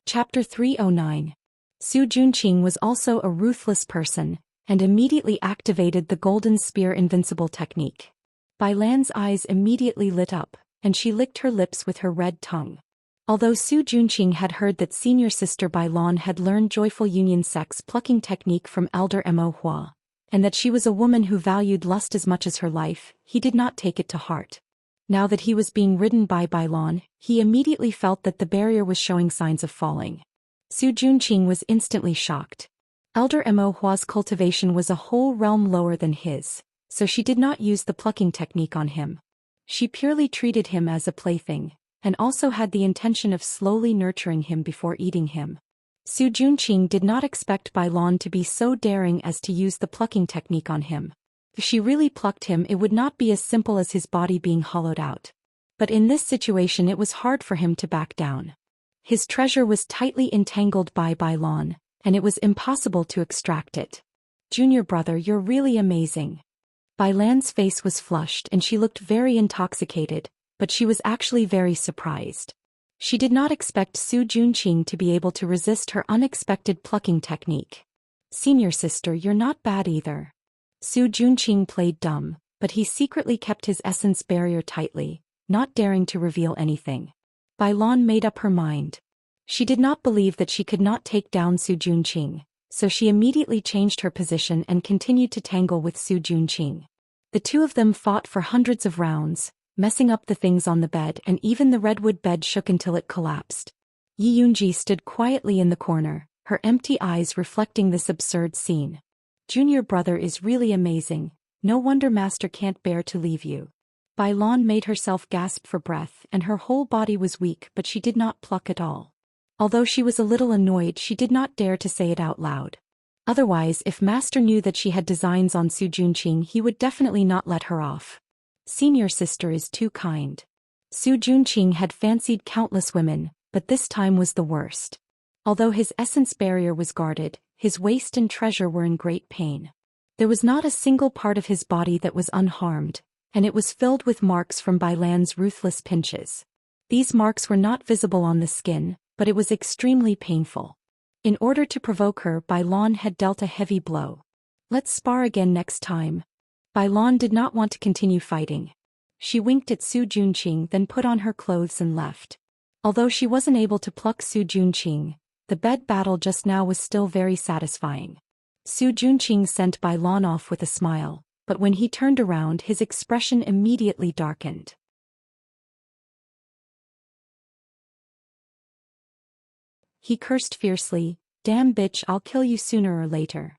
Chapter 309. Su Juanqing was also a ruthless person, and immediately activated the Golden Spear Invincible technique. Bai Lan's eyes immediately lit up, and she licked her lips with her red tongue. Although Su Junqing had heard that senior sister Bai Lan had learned joyful union sex plucking technique from elder Mo Hua, and that she was a woman who valued lust as much as her life, he did not take it to heart. Now that he was being ridden by Bai Lan, he immediately felt that the barrier was showing signs of falling. Su Junqing was instantly shocked. Elder Mo Hua's cultivation was a whole realm lower than his, so she did not use the plucking technique on him. She purely treated him as a plaything, and also had the intention of slowly nurturing him before eating him. Su Junqing did not expect Bai Lan to be so daring as to use the plucking technique on him. If she really plucked him, it would not be as simple as his body being hollowed out. But in this situation it was hard for him to back down. His treasure was tightly entangled by Bai Lan, and it was impossible to extract it. "Junior brother, you're really amazing." Bai Lan's face was flushed and she looked very intoxicated, but she was actually very surprised. She did not expect Su Junqing to be able to resist her unexpected plucking technique. "Senior sister, you're not bad either." Su Junqing played dumb, but he secretly kept his essence barrier tightly, not daring to reveal anything. Bai Lan made up her mind. She did not believe that she could not take down Su Junqing, so she immediately changed her position and continued to tangle with Su Junqing. The two of them fought for hundreds of rounds, messing up the things on the bed, and even the redwood bed shook until it collapsed. Yi Yunji stood quietly in the corner, her empty eyes reflecting this absurd scene. "Junior brother is really amazing, no wonder master can't bear to leave you." Bai Lan made herself gasp for breath and her whole body was weak, but she did not pluck at all. Although she was a little annoyed, she did not dare to say it out loud. Otherwise, if master knew that she had designs on Su Junqing, he would definitely not let her off. "Senior sister is too kind." Su Junqing had fancied countless women, but this time was the worst. Although his essence barrier was guarded, his waist and treasure were in great pain. There was not a single part of his body that was unharmed, and it was filled with marks from Bai Lan's ruthless pinches. These marks were not visible on the skin, but it was extremely painful. In order to provoke her, Bai Lan had dealt a heavy blow. "Let's spar again next time." Bai Lan did not want to continue fighting. She winked at Su Junqing, then put on her clothes and left. Although she wasn't able to pluck Su Junqing, the bed battle just now was still very satisfying. Su Junqing sent Bai Lan off with a smile, but when he turned around his expression immediately darkened. He cursed fiercely, "Damn bitch, I'll kill you sooner or later."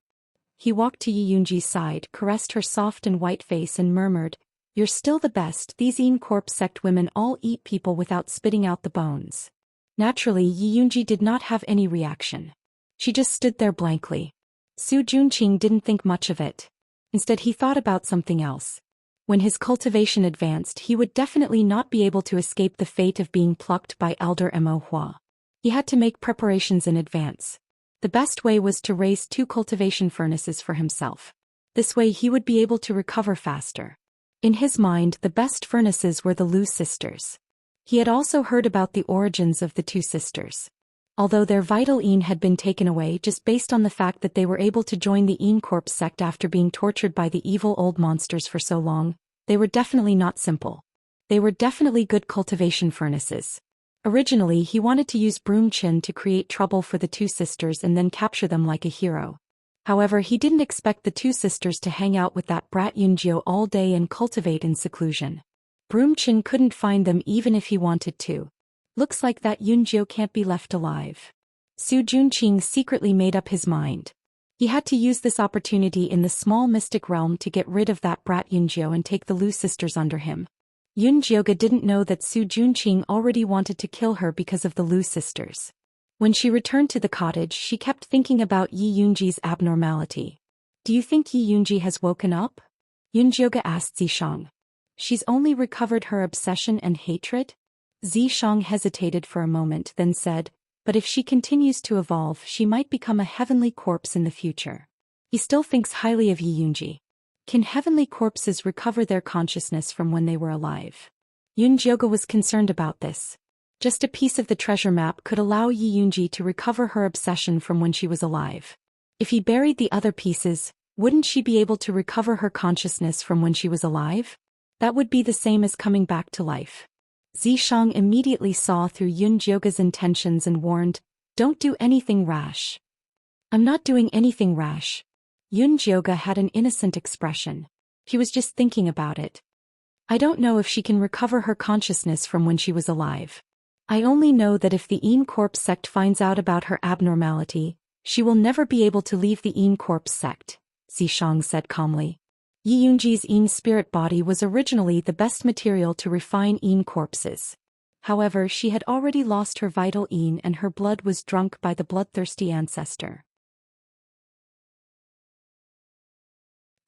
He walked to Yi Yunji's side, caressed her soft and white face and murmured, "You're still the best, these Yin Corp sect women all eat people without spitting out the bones." Naturally, Yi Yunji did not have any reaction. She just stood there blankly. Su Junqing didn't think much of it. Instead he thought about something else. When his cultivation advanced, he would definitely not be able to escape the fate of being plucked by elder Mo Hua. He had to make preparations in advance. The best way was to raise 2 cultivation furnaces for himself. This way he would be able to recover faster. In his mind, the best furnaces were the Lu sisters. He had also heard about the origins of the 2 sisters. Although their vital yin had been taken away just based on the fact that they were able to join the Yin Corp sect after being tortured by the evil old monsters for so long, they were definitely not simple. They were definitely good cultivation furnaces. Originally he wanted to use Broom Chin to create trouble for the 2 sisters and then capture them like a hero. However, he didn't expect the 2 sisters to hang out with that brat Yunjiu all day and cultivate in seclusion. Broom Chin couldn't find them even if he wanted to. Looks like that Yunjiu can't be left alive. Su Junqing secretly made up his mind. He had to use this opportunity in the small mystic realm to get rid of that brat Yunjiu and take the Lu sisters under him. Yunjioga didn't know that Su Junqing already wanted to kill her because of the Lu sisters. When she returned to the cottage, she kept thinking about Yi Yunji's abnormality. "Do you think Yi Yunji has woken up?" Yunjioga asked Zishang. "She's only recovered her obsession and hatred?" Zishang hesitated for a moment, then said, "But if she continues to evolve, she might become a heavenly corpse in the future." He still thinks highly of Yi Yunji. Can heavenly corpses recover their consciousness from when they were alive? Yunjioga was concerned about this. Just a piece of the treasure map could allow Yi Yunji to recover her obsession from when she was alive. If he buried the other pieces, wouldn't she be able to recover her consciousness from when she was alive? That would be the same as coming back to life. Zishang immediately saw through Yunjioga's intentions and warned, "Don't do anything rash." "I'm not doing anything rash." Yunjioga had an innocent expression. He was just thinking about it. "I don't know if she can recover her consciousness from when she was alive. I only know that if the Een Corpse sect finds out about her abnormality, she will never be able to leave the Een Corpse sect," Zishang said calmly. Yi Yunji's Een spirit body was originally the best material to refine Een corpses. However, she had already lost her vital Een and her blood was drunk by the bloodthirsty ancestor.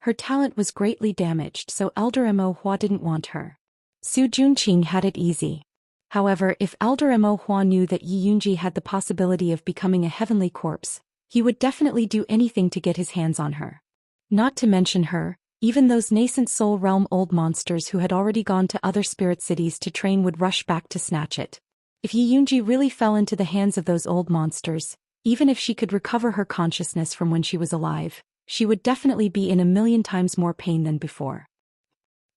Her talent was greatly damaged, so Elder Mo Hua didn't want her. Su Junqing had it easy. However, if Elder Mo Hua knew that Yi Yunji had the possibility of becoming a heavenly corpse, he would definitely do anything to get his hands on her. Not to mention her, even those nascent soul realm old monsters who had already gone to other spirit cities to train would rush back to snatch it. If Yi Yunji really fell into the hands of those old monsters, even if she could recover her consciousness from when she was alive, she would definitely be in a million times more pain than before.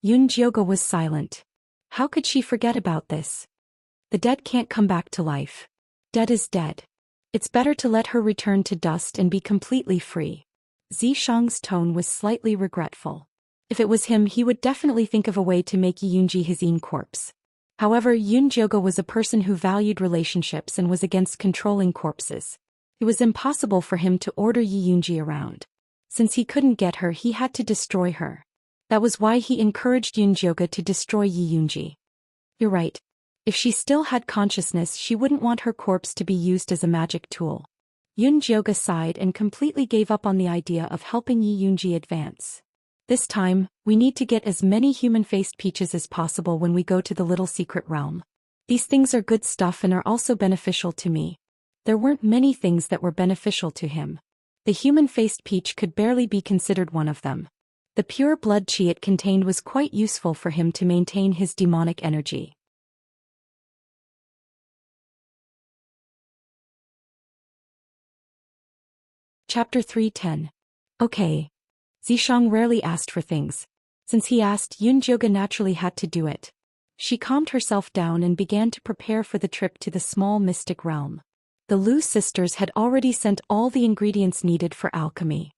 Yunjioga was silent. How could she forget about this? The dead can't come back to life. Dead is dead. It's better to let her return to dust and be completely free. Zishang's tone was slightly regretful. If it was him, he would definitely think of a way to make Yi Yunji his Een corpse. However, Yunjioga was a person who valued relationships and was against controlling corpses. It was impossible for him to order Yi Yunji around. Since he couldn't get her, he had to destroy her. That was why he encouraged Yunjioga to destroy Yi Yunji. You're right. If she still had consciousness, she wouldn't want her corpse to be used as a magic tool. Yunjioga sighed and completely gave up on the idea of helping Yi Yunji advance. This time, we need to get as many human-faced peaches as possible when we go to the little secret realm. These things are good stuff and are also beneficial to me. There weren't many things that were beneficial to him. The human-faced peach could barely be considered one of them. The pure blood chi it contained was quite useful for him to maintain his demonic energy. Chapter 310. Okay. Zishang rarely asked for things. Since he asked, Yunjioga naturally had to do it. She calmed herself down and began to prepare for the trip to the small mystic realm. The Lu sisters had already sent all the ingredients needed for alchemy.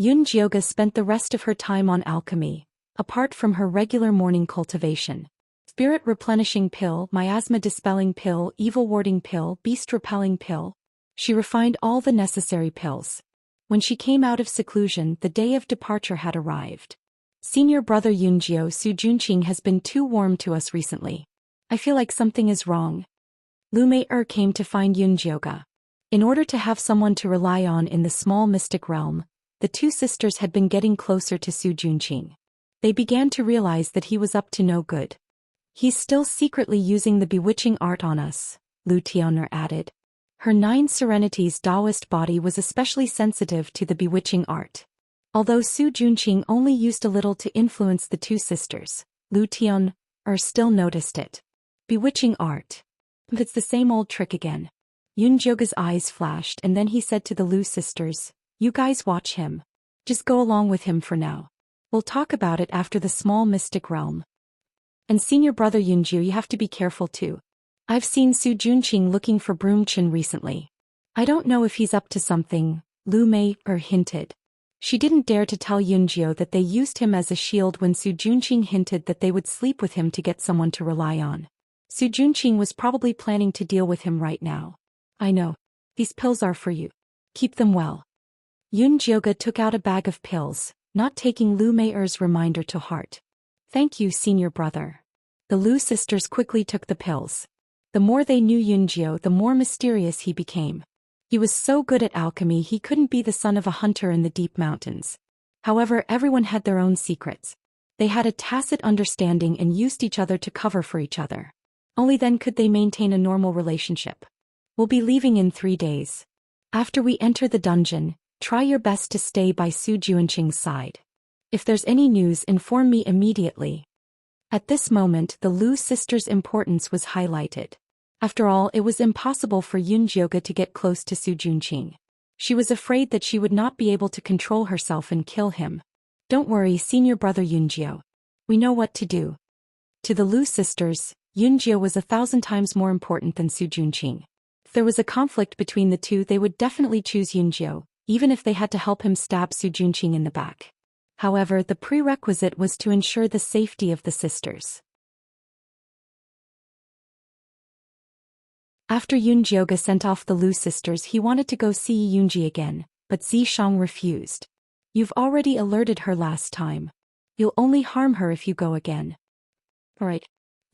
Yunjioga spent the rest of her time on alchemy, apart from her regular morning cultivation. Spirit replenishing pill, miasma dispelling pill, evil warding pill, beast repelling pill. She refined all the necessary pills. When she came out of seclusion, the day of departure had arrived. Senior brother Yunjio Su Junqing has been too warm to us recently. I feel like something is wrong. Lu Mei came to find Yunjioga. In order to have someone to rely on in the small mystic realm, the two sisters had been getting closer to Su Junqing. They began to realize that he was up to no good. He's still secretly using the bewitching art on us, Lu Tian'er added. Her 9 Serenities Daoist body was especially sensitive to the bewitching art. Although Su Junqing only used a little to influence the two sisters, Lu Tian'er still noticed it. Bewitching art. It's the same old trick again. Yunjioga's eyes flashed and then he said to the Lu sisters, "You guys watch him. Just go along with him for now. We'll talk about it after the small mystic realm. And senior brother Yunjio, you have to be careful too. I've seen Su Junqing looking for Broomchin recently. I don't know if he's up to something," Lu Mei hinted. She didn't dare to tell Yunjio that they used him as a shield when Su Junqing hinted that they would sleep with him to get someone to rely on. Su Junqing was probably planning to deal with him right now. "I know. These pills are for you. Keep them well." Yunjioga took out a bag of pills, not taking Lu Mei's reminder to heart. "Thank you, senior brother." The Lu sisters quickly took the pills. The more they knew Yunjio, the more mysterious he became. He was so good at alchemy he couldn't be the son of a hunter in the deep mountains. However, everyone had their own secrets. They had a tacit understanding and used each other to cover for each other. Only then could they maintain a normal relationship. "We'll be leaving in 3 days. After we enter the dungeon, try your best to stay by Su Junqing's side. If there's any news, inform me immediately." At this moment, the Lu sisters' importance was highlighted. After all, it was impossible for Yunjioga to get close to Su Junqing. She was afraid that she would not be able to control herself and kill him. "Don't worry, senior brother Yunjio. We know what to do. To the Lu sisters, Yunjiao was 1,000 times more important than Su Junqing. If there was a conflict between the two, they would definitely choose Yunjiao, even if they had to help him stab Su Junqing in the back. However, the prerequisite was to ensure the safety of the sisters. After Yunjiao sent off the Lu sisters, he wanted to go see Yunji again, but Zishang refused. You've already alerted her last time. You'll only harm her if you go again. Alright.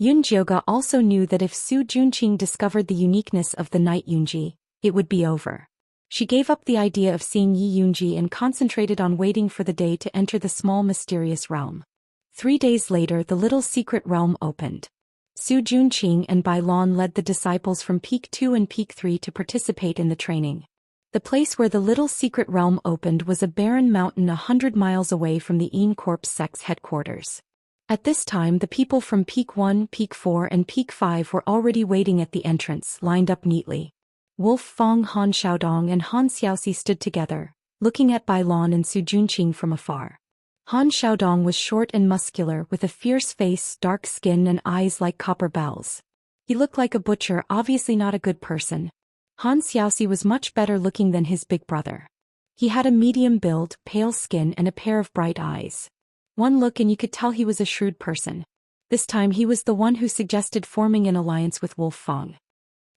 Yunjiao also knew that if Su Junqing discovered the uniqueness of the Night Yunji, it would be over. She gave up the idea of seeing Yi Yunji and concentrated on waiting for the day to enter the small mysterious realm. 3 days later, the little secret realm opened. Su Junqing and Bai Lan led the disciples from Peak 2 and Peak 3 to participate in the training. The place where the little secret realm opened was a barren mountain 100 miles away from the Yin Corps sect's headquarters. At this time, the people from Peak 1, Peak 4 and Peak 5 were already waiting at the entrance, lined up neatly. Wolf Fang, Han Xiaodong and Han Xiaoxi stood together, looking at Bai Lan and Su Junqing from afar. Han Xiaodong was short and muscular with a fierce face, dark skin and eyes like copper bells. He looked like a butcher, obviously not a good person. Han Xiaoxi was much better looking than his big brother. He had a medium build, pale skin and a pair of bright eyes. One look and you could tell he was a shrewd person. This time he was the one who suggested forming an alliance with Wolf Fang.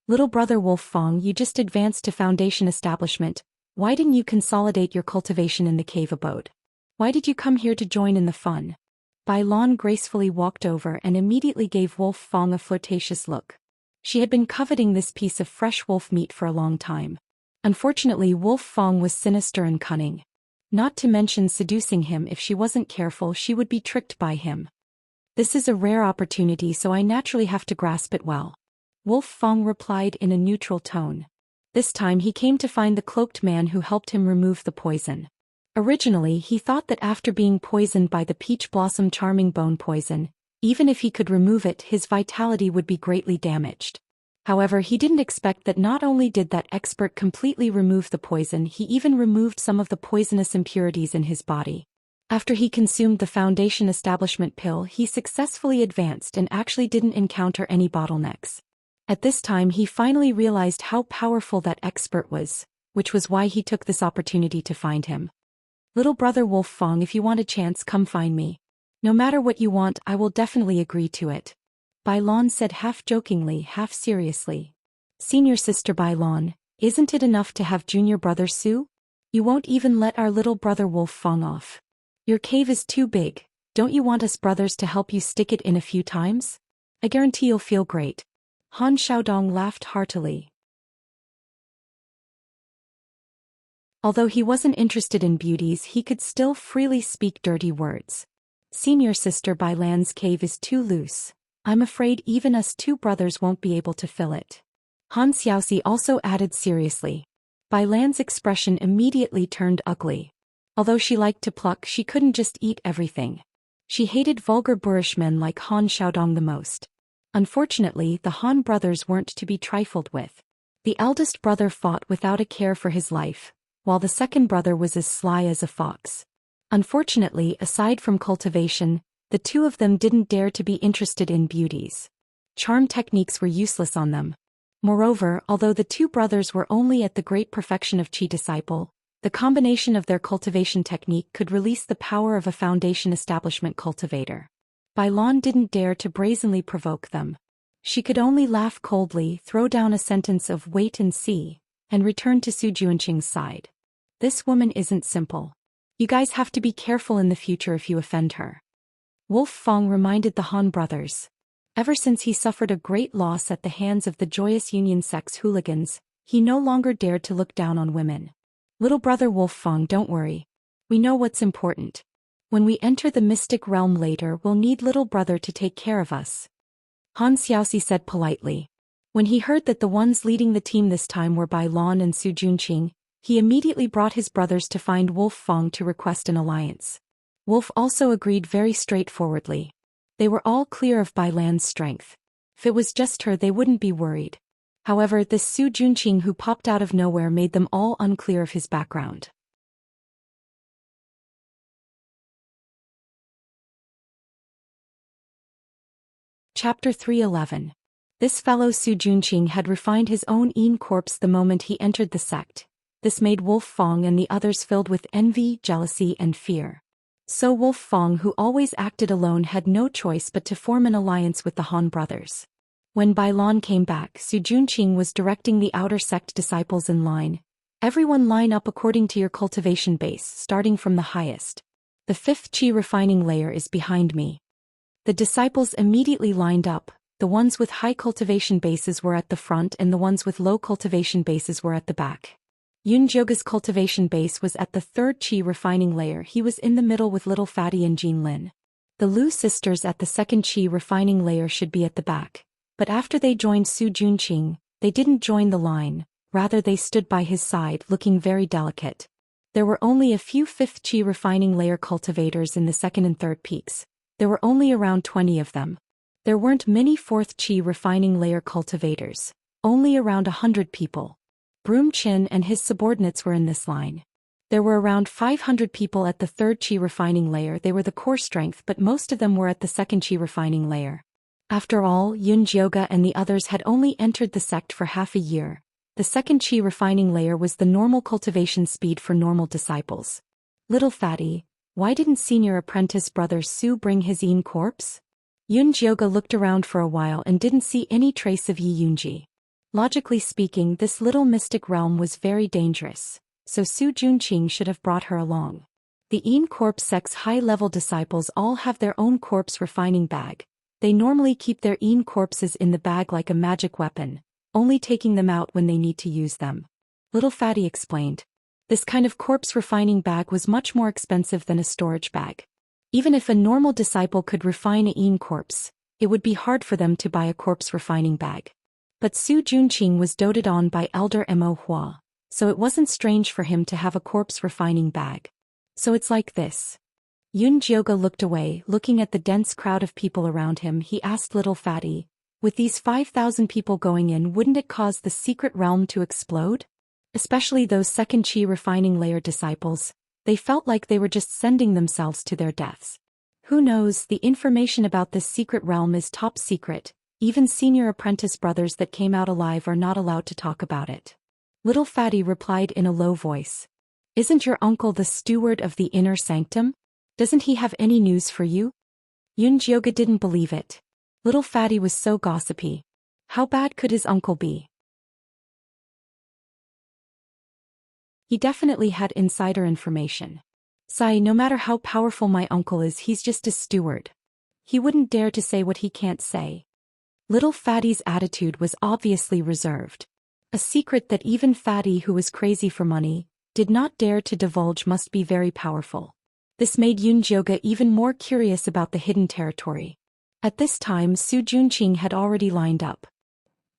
Little brother Wolf Fang, you just advanced to Foundation establishment. Why didn't you consolidate your cultivation in the cave abode? Why did you come here to join in the fun? Bai Lan gracefully walked over and immediately gave Wolf Fang a flirtatious look. She had been coveting this piece of fresh wolf meat for a long time. Unfortunately, Wolf Fang was sinister and cunning. Not to mention seducing him. If she wasn't careful, she would be tricked by him. This is a rare opportunity, so I naturally have to grasp it well. Wolf Fang replied in a neutral tone. This time he came to find the cloaked man who helped him remove the poison. Originally, he thought that after being poisoned by the peach blossom charming bone poison, even if he could remove it, his vitality would be greatly damaged. However, he didn't expect that not only did that expert completely remove the poison, he even removed some of the poisonous impurities in his body. After he consumed the Foundation establishment pill, he successfully advanced and actually didn't encounter any bottlenecks. At this time, he finally realized how powerful that expert was, which was why he took this opportunity to find him. Little brother Wolf Fang, if you want a chance, come find me. No matter what you want, I will definitely agree to it. Bai Lan said half jokingly, half seriously. Senior sister Bai Lan, isn't it enough to have junior brother Su? You won't even let our little brother Wolf Fang off. Your cave is too big. Don't you want us brothers to help you stick it in a few times? I guarantee you'll feel great. Han Xiaodong laughed heartily. Although he wasn't interested in beauties, he could still freely speak dirty words. Senior sister Bai Lan's cave is too loose. I'm afraid even us two brothers won't be able to fill it. Han Xiaoxi also added seriously. Bai Lan's expression immediately turned ugly. Although she liked to pluck, she couldn't just eat everything. She hated vulgar boorish men like Han Xiaodong the most. Unfortunately, the Han brothers weren't to be trifled with. The eldest brother fought without a care for his life, while the second brother was as sly as a fox. Unfortunately, aside from cultivation, the two of them didn't dare to be interested in beauties. Charm techniques were useless on them. Moreover, although the two brothers were only at the great perfection of Qi disciple, the combination of their cultivation technique could release the power of a Foundation establishment cultivator. Bai Lan didn't dare to brazenly provoke them. She could only laugh coldly, throw down a sentence of "wait and see," and return to Su Junqing's side. This woman isn't simple. You guys have to be careful in the future if you offend her. Wolf Fang reminded the Han brothers. Ever since he suffered a great loss at the hands of the Joyous Union sect's hooligans, he no longer dared to look down on women. Little brother Wolf Fang, don't worry. We know what's important. When we enter the mystic realm later, we'll need little brother to take care of us. Han Xiaoxi said politely. When he heard that the ones leading the team this time were Bai Lan and Su Junqing, he immediately brought his brothers to find Wolf Fang to request an alliance. Wolf also agreed very straightforwardly. They were all clear of Bai Lan's strength. If it was just her, they wouldn't be worried. However, this Su Junqing who popped out of nowhere made them all unclear of his background. Chapter 311. This fellow Su Junqing had refined his own Yin corpse the moment he entered the sect. This made Wolf Fong and the others filled with envy, jealousy, and fear. So Wolf Fong, who always acted alone, had no choice but to form an alliance with the Han brothers. When Bai Lan came back, Su Junqing was directing the outer sect disciples in line. Everyone line up according to your cultivation base, starting from the highest. The 5th qi refining layer is behind me. The disciples immediately lined up. The ones with high cultivation bases were at the front and the ones with low cultivation bases were at the back. Yun Jioga's cultivation base was at the 3rd qi refining layer. He was in the middle with Little Fatty and Jin Lin. The Lu sisters at the 2nd qi refining layer should be at the back. But after they joined Su Junqing, they didn't join the line, rather they stood by his side looking very delicate. There were only a few 5th qi refining layer cultivators in the 2nd and 3rd peaks. There were only around 20 of them. There weren't many 4th qi refining layer cultivators, only around 100 people. Broom Chin and his subordinates were in this line. There were around 500 people at the 3rd qi refining layer. They were the core strength, but most of them were at the 2nd qi refining layer. After all, Yun Jioga and the others had only entered the sect for half a year. The 2nd qi refining layer was the normal cultivation speed for normal disciples. Little Fatty, why didn't senior apprentice brother Su bring his Yin corpse? Yun Jioga looked around for a while and didn't see any trace of Yi Yunji. Logically speaking, this little mystic realm was very dangerous, so Su Junqing should have brought her along. The Yin corpse sect's high-level disciples all have their own corpse refining bag. They normally keep their Yin corpses in the bag like a magic weapon, only taking them out when they need to use them. Little Fatty explained. This kind of corpse refining bag was much more expensive than a storage bag. Even if a normal disciple could refine a Yin corpse, it would be hard for them to buy a corpse refining bag. But Su Junqing was doted on by Elder Mo Hua, so it wasn't strange for him to have a corpse refining bag. So it's like this. Yun Jioga looked away, looking at the dense crowd of people around him. He asked Little Fatty, with these 5,000 people going in, wouldn't it cause the secret realm to explode? Especially those 2nd qi refining layer disciples, they felt like they were just sending themselves to their deaths. Who knows, the information about this secret realm is top secret. Even senior apprentice brothers that came out alive are not allowed to talk about it. Little Fatty replied in a low voice. Isn't your uncle the steward of the inner sanctum? Doesn't he have any news for you? Yun Jioga didn't believe it. Little Fatty was so gossipy. How bad could his uncle be? He definitely had insider information. Sai, no matter how powerful my uncle is, he's just a steward. He wouldn't dare to say what he can't say. Little Fatty's attitude was obviously reserved. A secret that even Fatty, who was crazy for money, did not dare to divulge, must be very powerful. This made Yun Jioga even more curious about the hidden territory. At this time, Su Junqing had already lined up.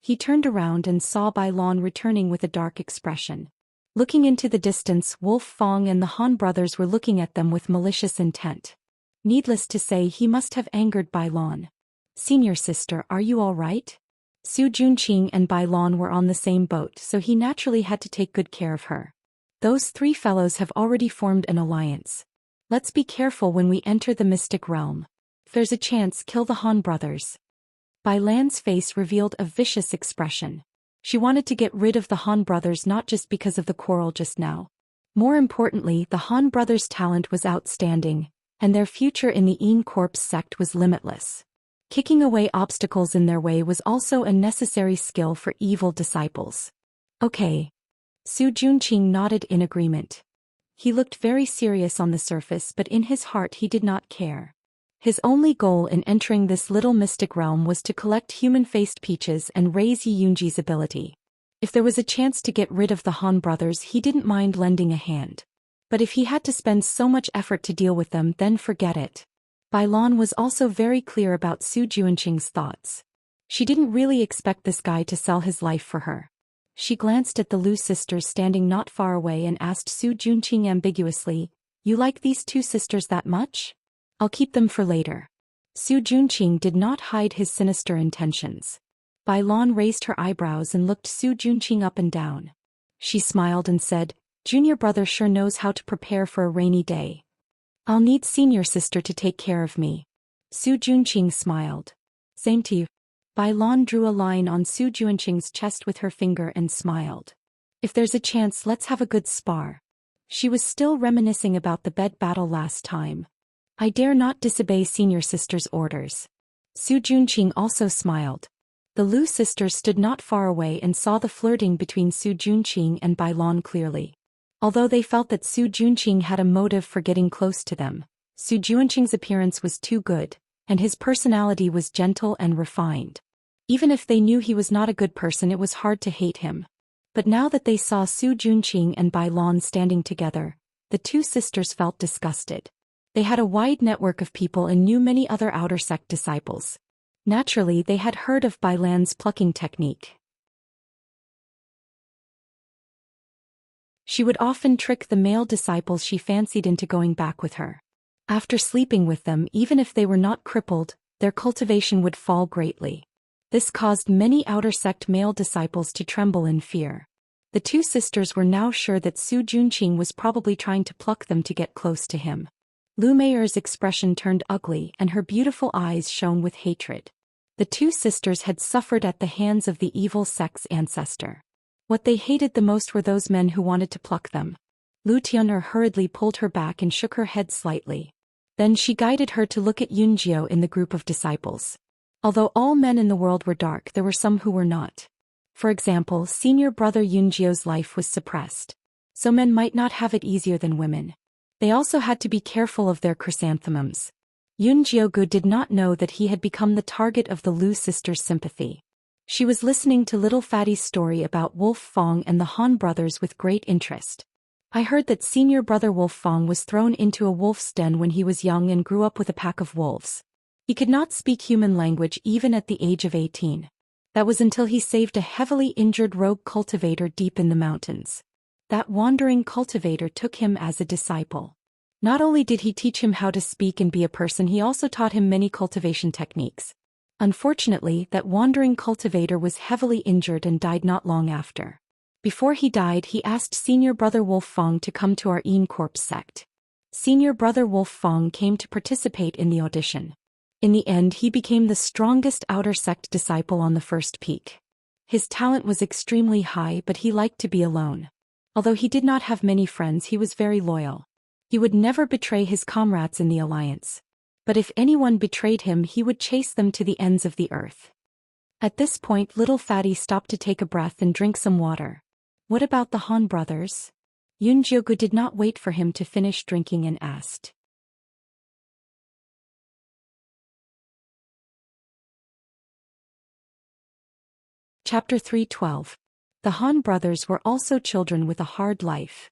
He turned around and saw Bai Lan returning with a dark expression. Looking into the distance, Wolf Fong and the Han brothers were looking at them with malicious intent. Needless to say, he must have angered Bai Lan. Senior sister, are you all right? Su Junqing and Bai Lan were on the same boat, so he naturally had to take good care of her. Those 3 fellows have already formed an alliance. Let's be careful when we enter the mystic realm. If there's a chance, kill the Han brothers. Bai Lan's face revealed a vicious expression. She wanted to get rid of the Han brothers not just because of the quarrel just now. More importantly, the Han brothers' talent was outstanding, and their future in the Yin Corpse sect was limitless. Kicking away obstacles in their way was also a necessary skill for evil disciples. Okay. Su Junqing nodded in agreement. He looked very serious on the surface, but in his heart he did not care. His only goal in entering this little mystic realm was to collect human-faced peaches and raise Yi Yunji's ability. If there was a chance to get rid of the Han brothers, he didn't mind lending a hand. But if he had to spend so much effort to deal with them, then forget it. Bai Lan was also very clear about Su Junqing's thoughts. She didn't really expect this guy to sell his life for her. She glanced at the Lu sisters standing not far away and asked Su Junqing ambiguously, "You like these 2 sisters that much? I'll keep them for later." Su Junqing did not hide his sinister intentions. Bai Lan raised her eyebrows and looked Su Junqing up and down. She smiled and said, "Junior brother sure knows how to prepare for a rainy day. I'll need senior sister to take care of me." Su Junqing smiled. Same to you. Bai Lan drew a line on Su Juanqing's chest with her finger and smiled. If there's a chance, let's have a good spar. She was still reminiscing about the bed battle last time. I dare not disobey senior sister's orders. Su Juanqing also smiled. The Lu sisters stood not far away and saw the flirting between Su Juanqing and Bai Lan clearly. Although they felt that Su Juanqing had a motive for getting close to them, Su Juanqing's appearance was too good, and his personality was gentle and refined. Even if they knew he was not a good person, it was hard to hate him. But now that they saw Su Juanqing and Bai Lan standing together, the two sisters felt disgusted. They had a wide network of people and knew many other outer sect disciples. Naturally, they had heard of Bai Lan's plucking technique. She would often trick the male disciples she fancied into going back with her. After sleeping with them, even if they were not crippled, their cultivation would fall greatly. This caused many outer sect male disciples to tremble in fear. The two sisters were now sure that Su Juanqing was probably trying to pluck them to get close to him. Lu Meier's expression turned ugly and her beautiful eyes shone with hatred. The two sisters had suffered at the hands of the evil sect's ancestor. What they hated the most were those men who wanted to pluck them. Lu Tian'er hurriedly pulled her back and shook her head slightly. Then she guided her to look at Yunjiao in the group of disciples. Although all men in the world were dark, there were some who were not. For example, senior brother Yunjiao's life was suppressed. So men might not have it easier than women. They also had to be careful of their chrysanthemums. Yun Jiaogu did not know that he had become the target of the Lu sisters' sympathy. She was listening to little Fatty's story about Wolf Fong and the Han brothers with great interest. I heard that senior brother Wolf Fong was thrown into a wolf's den when he was young and grew up with a pack of wolves. He could not speak human language even at the age of 18. That was until he saved a heavily injured rogue cultivator deep in the mountains. That wandering cultivator took him as a disciple. Not only did he teach him how to speak and be a person, he also taught him many cultivation techniques. Unfortunately, that wandering cultivator was heavily injured and died not long after. Before he died, he asked senior brother Wolf Fong to come to our Yin Corpse sect. Senior brother Wolf Fong came to participate in the audition. In the end, he became the strongest outer sect disciple on the first peak. His talent was extremely high, but he liked to be alone. Although he did not have many friends, he was very loyal. He would never betray his comrades in the alliance. But if anyone betrayed him, he would chase them to the ends of the earth. At this point, little Fatty stopped to take a breath and drink some water. What about the Han brothers? Yun Jiaogu did not wait for him to finish drinking and asked. Chapter 3:12. The Han brothers were also children with a hard life.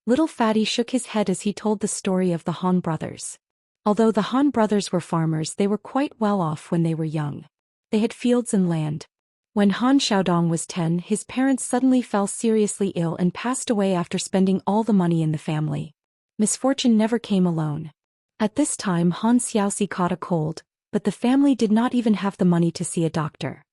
Little Fatty shook his head as he told the story of the Han brothers. Although the Han brothers were farmers, they were quite well off when they were young. They had fields and land. When Han Xiaodong was 10, his parents suddenly fell seriously ill and passed away after spending all the money in the family. Misfortune never came alone. At this time, Han Xiaoxi caught a cold, but the family did not even have the money to see a doctor.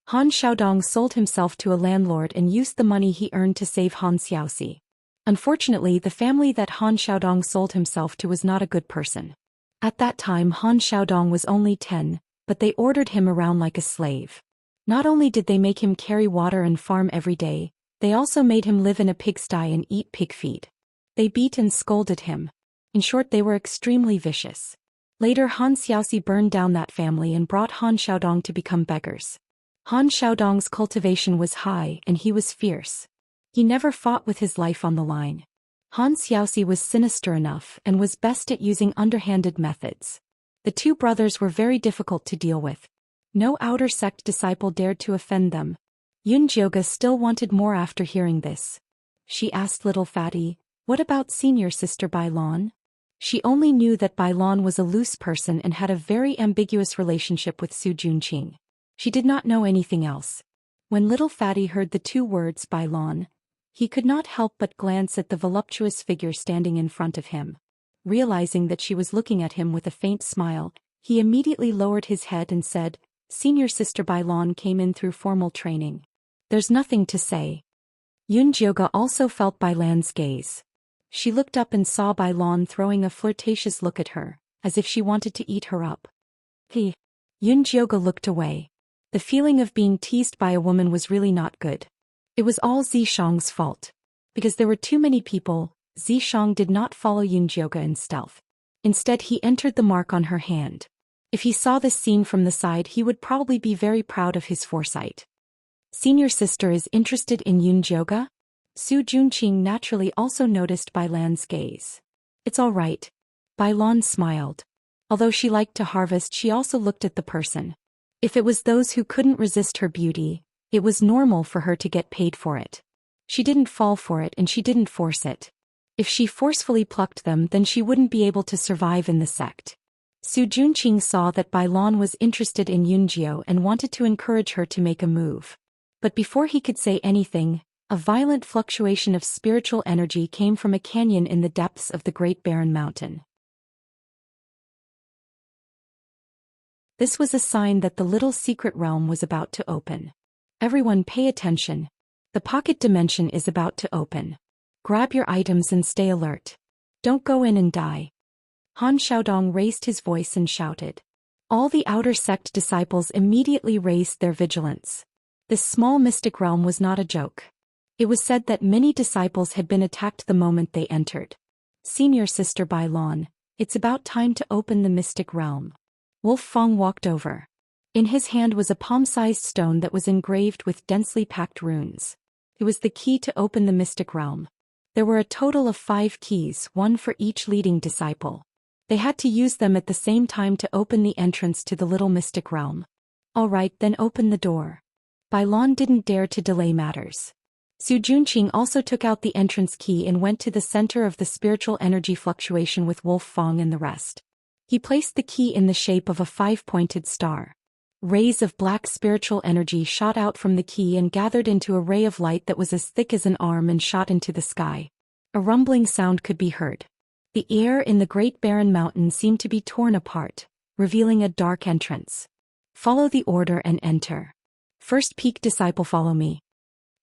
Han Xiaodong sold himself to a landlord and used the money he earned to save Han Xiaoxi. Unfortunately, the family that Han Xiaodong sold himself to was not a good person. At that time, Han Xiaodong was only 10, but they ordered him around like a slave. Not only did they make him carry water and farm every day, they also made him live in a pigsty and eat pig feed. They beat and scolded him. In short, they were extremely vicious. Later, Han Xiaoxi burned down that family and brought Han Xiaodong to become beggars. Han Xiaodong's cultivation was high and he was fierce. He never fought with his life on the line. Han Xiaoxi was sinister enough and was best at using underhanded methods. The two brothers were very difficult to deal with. No outer sect disciple dared to offend them. Yun Jiaoga still wanted more after hearing this. She asked little Fatty, "What about senior sister Bai Lan?" She only knew that Bai Lan was a loose person and had a very ambiguous relationship with Su Juanqing. She did not know anything else. When little Fatty heard the two words Bai Lan, he could not help but glance at the voluptuous figure standing in front of him. Realizing that she was looking at him with a faint smile, he immediately lowered his head and said, "Senior sister Bai Lan came in through formal training. There's nothing to say." Yun Jiaoga also felt Bai Lan's gaze. She looked up and saw Bai Lan throwing a flirtatious look at her, as if she wanted to eat her up. Jioge looked away. The feeling of being teased by a woman was really not good. It was all Zishang's fault. Because there were too many people, Zishang did not follow Jioge in stealth. Instead he entered the mark on her hand. If he saw this scene from the side he would probably be very proud of his foresight. Senior sister is interested in Jioge? Su Junqing naturally also noticed Bai Lan's gaze. It's all right. Bai Lan smiled. Although she liked to harvest, she also looked at the person. If it was those who couldn't resist her beauty, it was normal for her to get paid for it. She didn't fall for it and she didn't force it. If she forcefully plucked them, then she wouldn't be able to survive in the sect. Su Junqing saw that Bai Lan was interested in Yunjio and wanted to encourage her to make a move. But before he could say anything, a violent fluctuation of spiritual energy came from a canyon in the depths of the Great Barren Mountain. This was a sign that the little secret realm was about to open. Everyone pay attention. The pocket dimension is about to open. Grab your items and stay alert. Don't go in and die. Han Xiaodong raised his voice and shouted. All the outer sect disciples immediately raised their vigilance. This small mystic realm was not a joke. It was said that many disciples had been attacked the moment they entered. Senior sister Bai Lan, it's about time to open the mystic realm. Wolf Fong walked over. In his hand was a palm-sized stone that was engraved with densely packed runes. It was the key to open the mystic realm. There were a total of 5 keys, one for each leading disciple. They had to use them at the same time to open the entrance to the little mystic realm. All right, then open the door. Bai Lan didn't dare to delay matters. Su Junqing also took out the entrance key and went to the center of the spiritual energy fluctuation with Wolf Fong and the rest. He placed the key in the shape of a 5-pointed star. Rays of black spiritual energy shot out from the key and gathered into a ray of light that was as thick as an arm and shot into the sky. A rumbling sound could be heard. The air in the Great Barren Mountain seemed to be torn apart, revealing a dark entrance. Follow the order and enter. First peak disciple, follow me.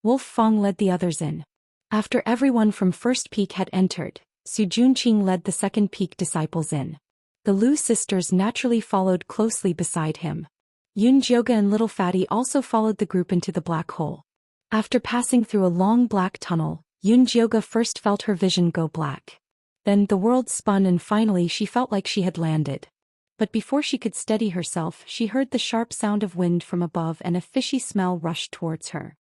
Wolf Fong led the others in. After everyone from first peak had entered, Su Junqing led the second peak disciples in. The Lu sisters naturally followed closely beside him. Jioge and Little Fatty also followed the group into the black hole. After passing through a long black tunnel, Jioge first felt her vision go black. Then the world spun and finally she felt like she had landed. But before she could steady herself, she heard the sharp sound of wind from above and a fishy smell rushed towards her.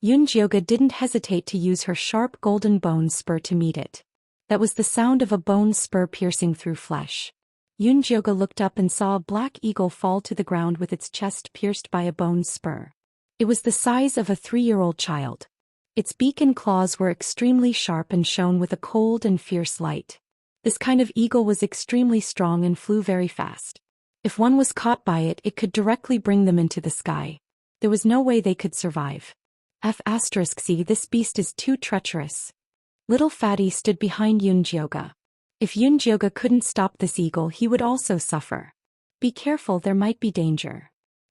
Jioge didn't hesitate to use her sharp golden bone spur to meet it. That was the sound of a bone spur piercing through flesh. Jioge looked up and saw a black eagle fall to the ground with its chest pierced by a bone spur. It was the size of a 3-year-old child. Its beak and claws were extremely sharp and shone with a cold and fierce light. This kind of eagle was extremely strong and flew very fast. If one was caught by it, it could directly bring them into the sky. There was no way they could survive. C, this beast is too treacherous. Little Fatty stood behind Jioge. If Jioge couldn't stop this eagle, he would also suffer. Be careful, there might be danger.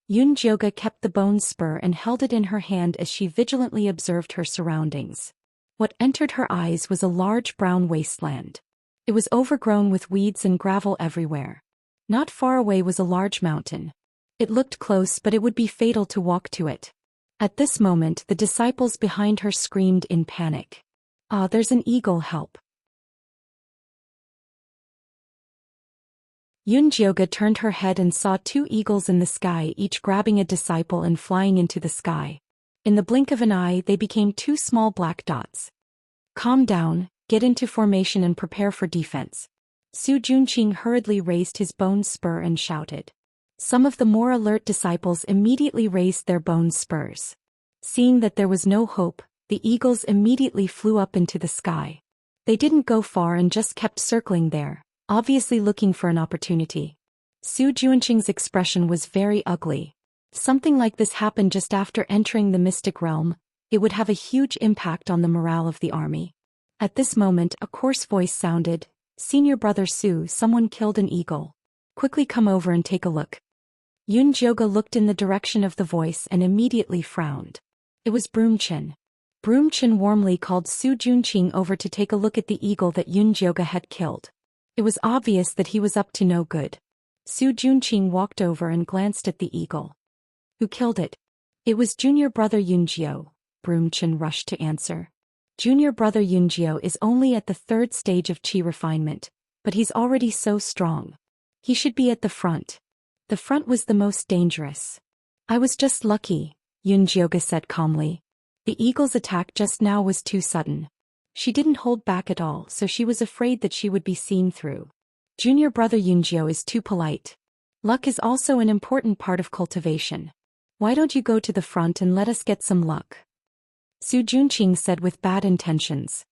Jioge kept the bone spur and held it in her hand as she vigilantly observed her surroundings. What entered her eyes was a large brown wasteland. It was overgrown with weeds and gravel everywhere. Not far away was a large mountain. It looked close, but it would be fatal to walk to it. At this moment, the disciples behind her screamed in panic. Ah, there's an eagle, help. Jioge turned her head and saw 2 eagles in the sky, each grabbing a disciple and flying into the sky. In the blink of an eye, they became 2 small black dots. Calm down, get into formation and prepare for defense. Su Junqing hurriedly raised his bone spur and shouted. Some of the more alert disciples immediately raised their bone spurs. Seeing that there was no hope, the eagles immediately flew up into the sky. They didn't go far and just kept circling there, obviously looking for an opportunity. Su Junqing's expression was very ugly. Something like this happened just after entering the mystic realm. It would have a huge impact on the morale of the army. At this moment, a coarse voice sounded, "Senior brother Su, someone killed an eagle. Quickly come over and take a look." Jioge looked in the direction of the voice and immediately frowned. It was Broomchin. Broomchin warmly called Su Junqing over to take a look at the eagle that Jioge had killed. It was obvious that he was up to no good. Su Junqing walked over and glanced at the eagle. Who killed it? It was junior brother Yunjiao, Broom Chen rushed to answer. Junior brother Yunjiao is only at the 3rd stage of qi refinement, but he's already so strong. He should be at the front. The front was the most dangerous. I was just lucky, Yunjiao said calmly. The eagle's attack just now was too sudden. She didn't hold back at all, so she was afraid that she would be seen through. Junior brother Yunjiao is too polite. Luck is also an important part of cultivation. Why don't you go to the front and let us get some luck? Su Junqing said with bad intentions.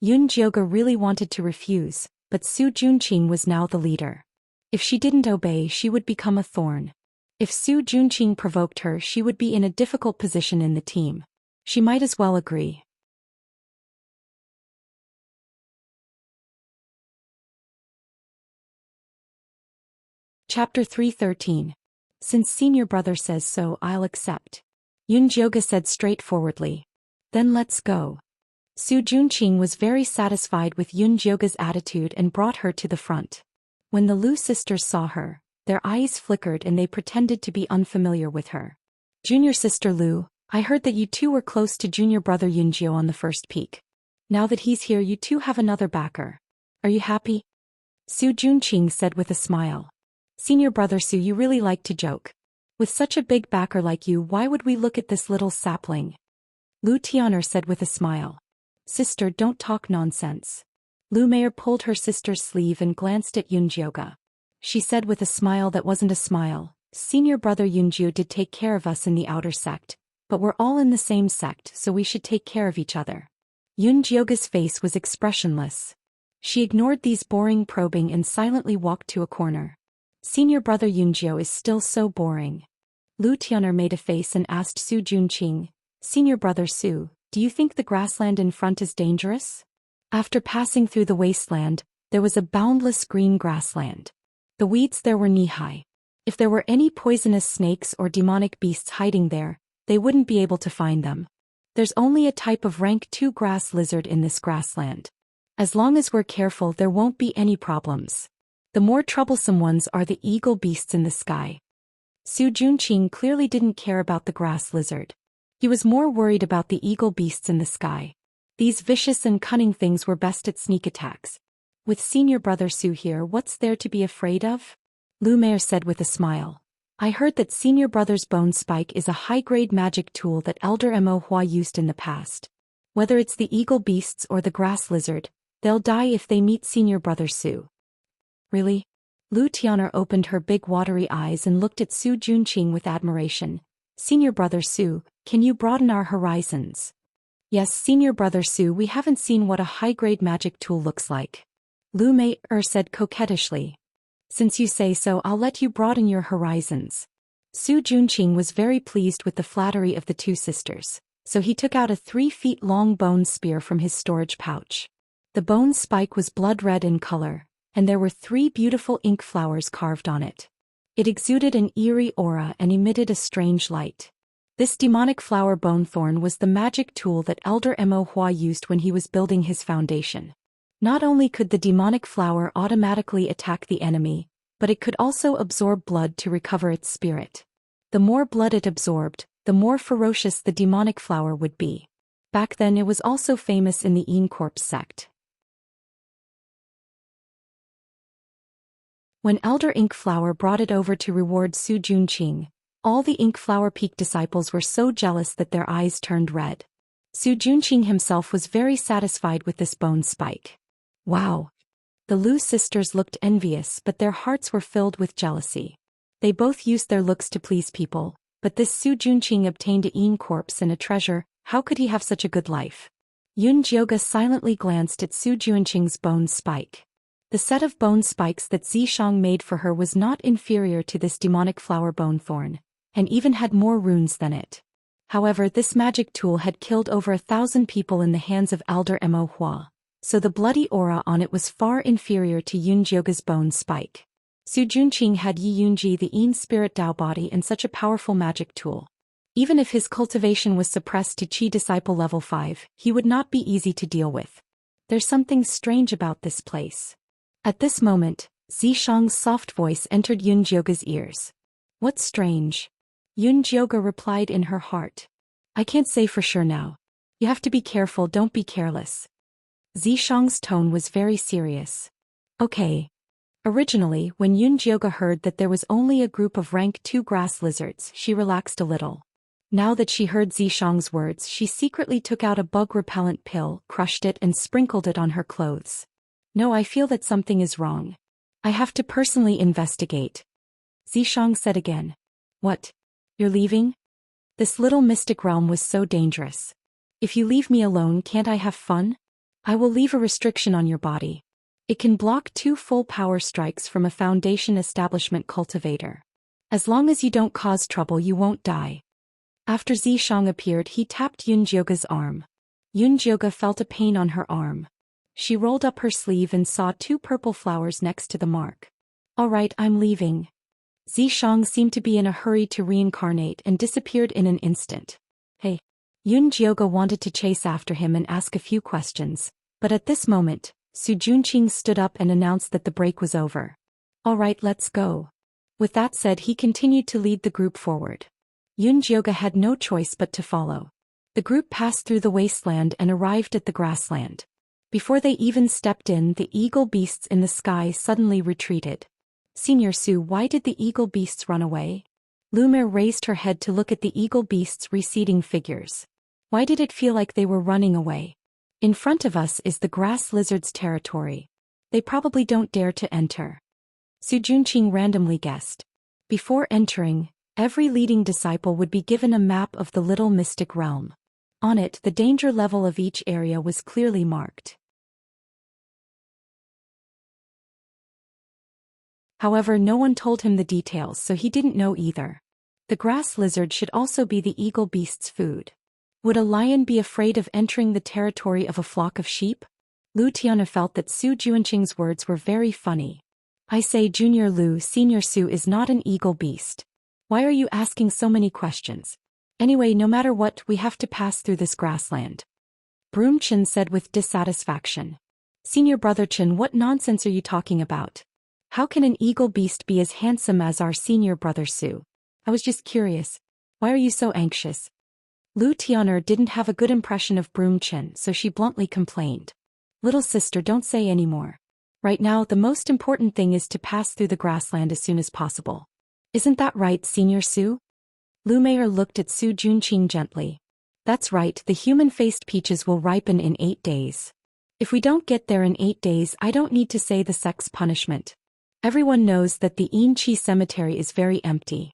Yunjiao really wanted to refuse, but Su Junqing was now the leader. If she didn't obey, she would become a thorn. If Su Junqing provoked her, she would be in a difficult position in the team. She might as well agree. Chapter 313. Since senior brother says so, I'll accept. Yunjiao said straightforwardly. Then let's go. Su Junqing was very satisfied with Yunjiao's attitude and brought her to the front. When the Lu sisters saw her, their eyes flickered and they pretended to be unfamiliar with her. Junior sister Lu, I heard that you two were close to junior brother Yunjiao on the first peak. Now that he's here, you two have another backer. Are you happy? Su Junqing said with a smile. Senior brother Su, you really like to joke. With such a big backer like you, why would we look at this little sapling? Lu Tian'er said with a smile. Sister, don't talk nonsense. Lu Meier pulled her sister's sleeve and glanced at Yunjiao. She said with a smile that wasn't a smile, Senior brother Yunjiao did take care of us in the outer sect, but we're all in the same sect, so we should take care of each other. Yunjiao's face was expressionless. She ignored these boring probing and silently walked to a corner. Senior brother Yunjiao is still so boring. Lu Tian'er made a face and asked Su Junqing, Senior brother Su, do you think the grassland in front is dangerous? After passing through the wasteland, there was a boundless green grassland. The weeds there were knee-high. If there were any poisonous snakes or demonic beasts hiding there, they wouldn't be able to find them. There's only a type of rank 2 grass lizard in this grassland. As long as we're careful, there won't be any problems. The more troublesome ones are the eagle beasts in the sky. Su Junqing clearly didn't care about the grass lizard. He was more worried about the eagle beasts in the sky. These vicious and cunning things were best at sneak attacks. With senior brother Su here, what's there to be afraid of? Lu Meier said with a smile. I heard that senior brother's bone spike is a high-grade magic tool that Elder Mo Hua used in the past. Whether it's the eagle beasts or the grass lizard, they'll die if they meet senior brother Su. Really? Lu Tian'er opened her big watery eyes and looked at Su Junqing with admiration. Senior brother Su, can you broaden our horizons? Yes, senior brother Su, we haven't seen what a high-grade magic tool looks like. Lu Meier said coquettishly. Since you say so, I'll let you broaden your horizons. Su Junqing was very pleased with the flattery of the two sisters, so he took out a 3-feet-long bone spear from his storage pouch. The bone spike was blood-red in color, and there were 3 beautiful ink flowers carved on it. It exuded an eerie aura and emitted a strange light. This demonic flower bone thorn was the magic tool that Elder Mo Hua used when he was building his foundation. Not only could the demonic flower automatically attack the enemy, but it could also absorb blood to recover its spirit. The more blood it absorbed, the more ferocious the demonic flower would be. Back then it was also famous in the Corpse sect. When Elder Ink Flower brought it over to reward Su Junqing, all the Ink Flower Peak disciples were so jealous that their eyes turned red. Su Junqing himself was very satisfied with this bone spike. Wow! The Lu sisters looked envious, but their hearts were filled with jealousy. They both used their looks to please people, but this Su Junqing obtained a corpse and a treasure. How could he have such a good life? Yunjiao silently glanced at Su Junqing's bone spike. The set of bone spikes that Zishang made for her was not inferior to this demonic flower bone thorn, and even had more runes than it. However, this magic tool had killed over 1,000 people in the hands of Elder Mo Hua, so the bloody aura on it was far inferior to Yunjiao's bone spike. Su Junqing had Yi Yunji the Yin Spirit Dao body and such a powerful magic tool. Even if his cultivation was suppressed to Qi Disciple level 5, he would not be easy to deal with. There's something strange about this place. At this moment, Zishang's soft voice entered Yunjioga's ears. What's strange? Yunjioga replied in her heart. I can't say for sure now. You have to be careful, don't be careless. Zishang's tone was very serious. Okay. Originally, when Yunjioga heard that there was only a group of rank 2 grass lizards, she relaxed a little. Now that she heard Zishang's words, she secretly took out a bug-repellent pill, crushed it and sprinkled it on her clothes. No, I feel that something is wrong. I have to personally investigate. Zishang said again. What? You're leaving? This little mystic realm was so dangerous. If you leave me alone, can't I have fun? I will leave a restriction on your body. It can block 2 full power strikes from a Foundation establishment cultivator. As long as you don't cause trouble, you won't die. After Zishang appeared, he tapped Yunjioga's arm. Yunjioga felt a pain on her arm. She rolled up her sleeve and saw 2 purple flowers next to the mark. All right, I'm leaving. Zishang seemed to be in a hurry to reincarnate and disappeared in an instant. Hey. Yunjioga wanted to chase after him and ask a few questions, but at this moment, Su Junqing stood up and announced that the break was over. All right, let's go. With that said, he continued to lead the group forward. Yunjioga had no choice but to follow. The group passed through the wasteland and arrived at the grassland. Before they even stepped in, the eagle beasts in the sky suddenly retreated. Senior Su, why did the eagle beasts run away? Lumiere raised her head to look at the eagle beasts' receding figures. Why did it feel like they were running away? In front of us is the grass lizard's territory. They probably don't dare to enter. Su Junqing randomly guessed. Before entering, every leading disciple would be given a map of the little mystic realm. On it, the danger level of each area was clearly marked. However, no one told him the details, so he didn't know either. The grass lizard should also be the eagle beast's food. Would a lion be afraid of entering the territory of a flock of sheep? Lu Tiana felt that Su Junqing's words were very funny. I say, Junior Lu, Senior Su is not an eagle beast. Why are you asking so many questions? Anyway, no matter what, we have to pass through this grassland. Broom Chen said with dissatisfaction. Senior Brother Chen, what nonsense are you talking about? How can an eagle beast be as handsome as our senior brother Su? I was just curious. Why are you so anxious? Lu Tianer didn't have a good impression of Broom Chen, so she bluntly complained. Little sister, don't say any more. Right now, the most important thing is to pass through the grassland as soon as possible. Isn't that right, Senior Su? Lumiere looked at Su Junqing gently. That's right, the human-faced peaches will ripen in 8 days. If we don't get there in 8 days, I don't need to say the sex punishment. Everyone knows that the Yinqi cemetery is very empty.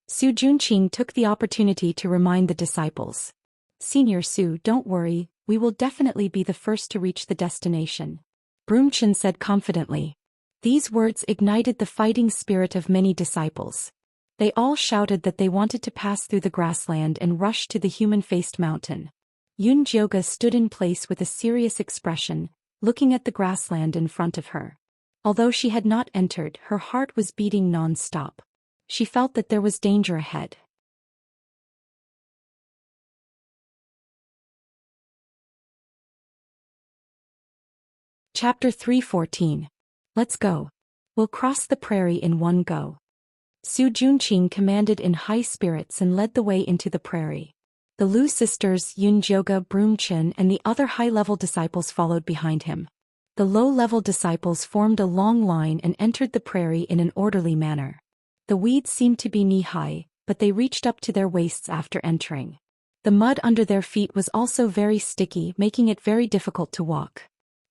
Su Junqing took the opportunity to remind the disciples. Senior Su, don't worry, we will definitely be the first to reach the destination. Broom Chen said confidently. These words ignited the fighting spirit of many disciples. They all shouted that they wanted to pass through the grassland and rush to the human-faced mountain. Yunjioga stood in place with a serious expression, looking at the grassland in front of her. Although she had not entered, her heart was beating non-stop. She felt that there was danger ahead. Chapter 3:14. Let's go. We'll cross the prairie in one go. Su Junqing commanded in high spirits and led the way into the prairie. The Lu sisters, Yunjioga, Broom Chen, and the other high-level disciples followed behind him. The low-level disciples formed a long line and entered the prairie in an orderly manner. The weeds seemed to be knee-high, but they reached up to their waists after entering. The mud under their feet was also very sticky, making it very difficult to walk.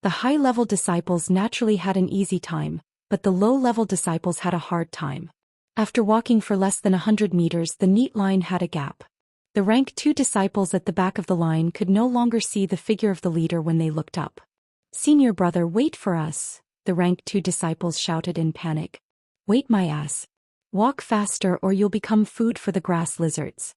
The high-level disciples naturally had an easy time, but the low-level disciples had a hard time. After walking for less than 100 meters, the neat line had a gap. The rank 2 disciples at the back of the line could no longer see the figure of the leader when they looked up. Senior brother, wait for us, the rank 2 disciples shouted in panic. Wait my ass. Walk faster or you'll become food for the grass lizards.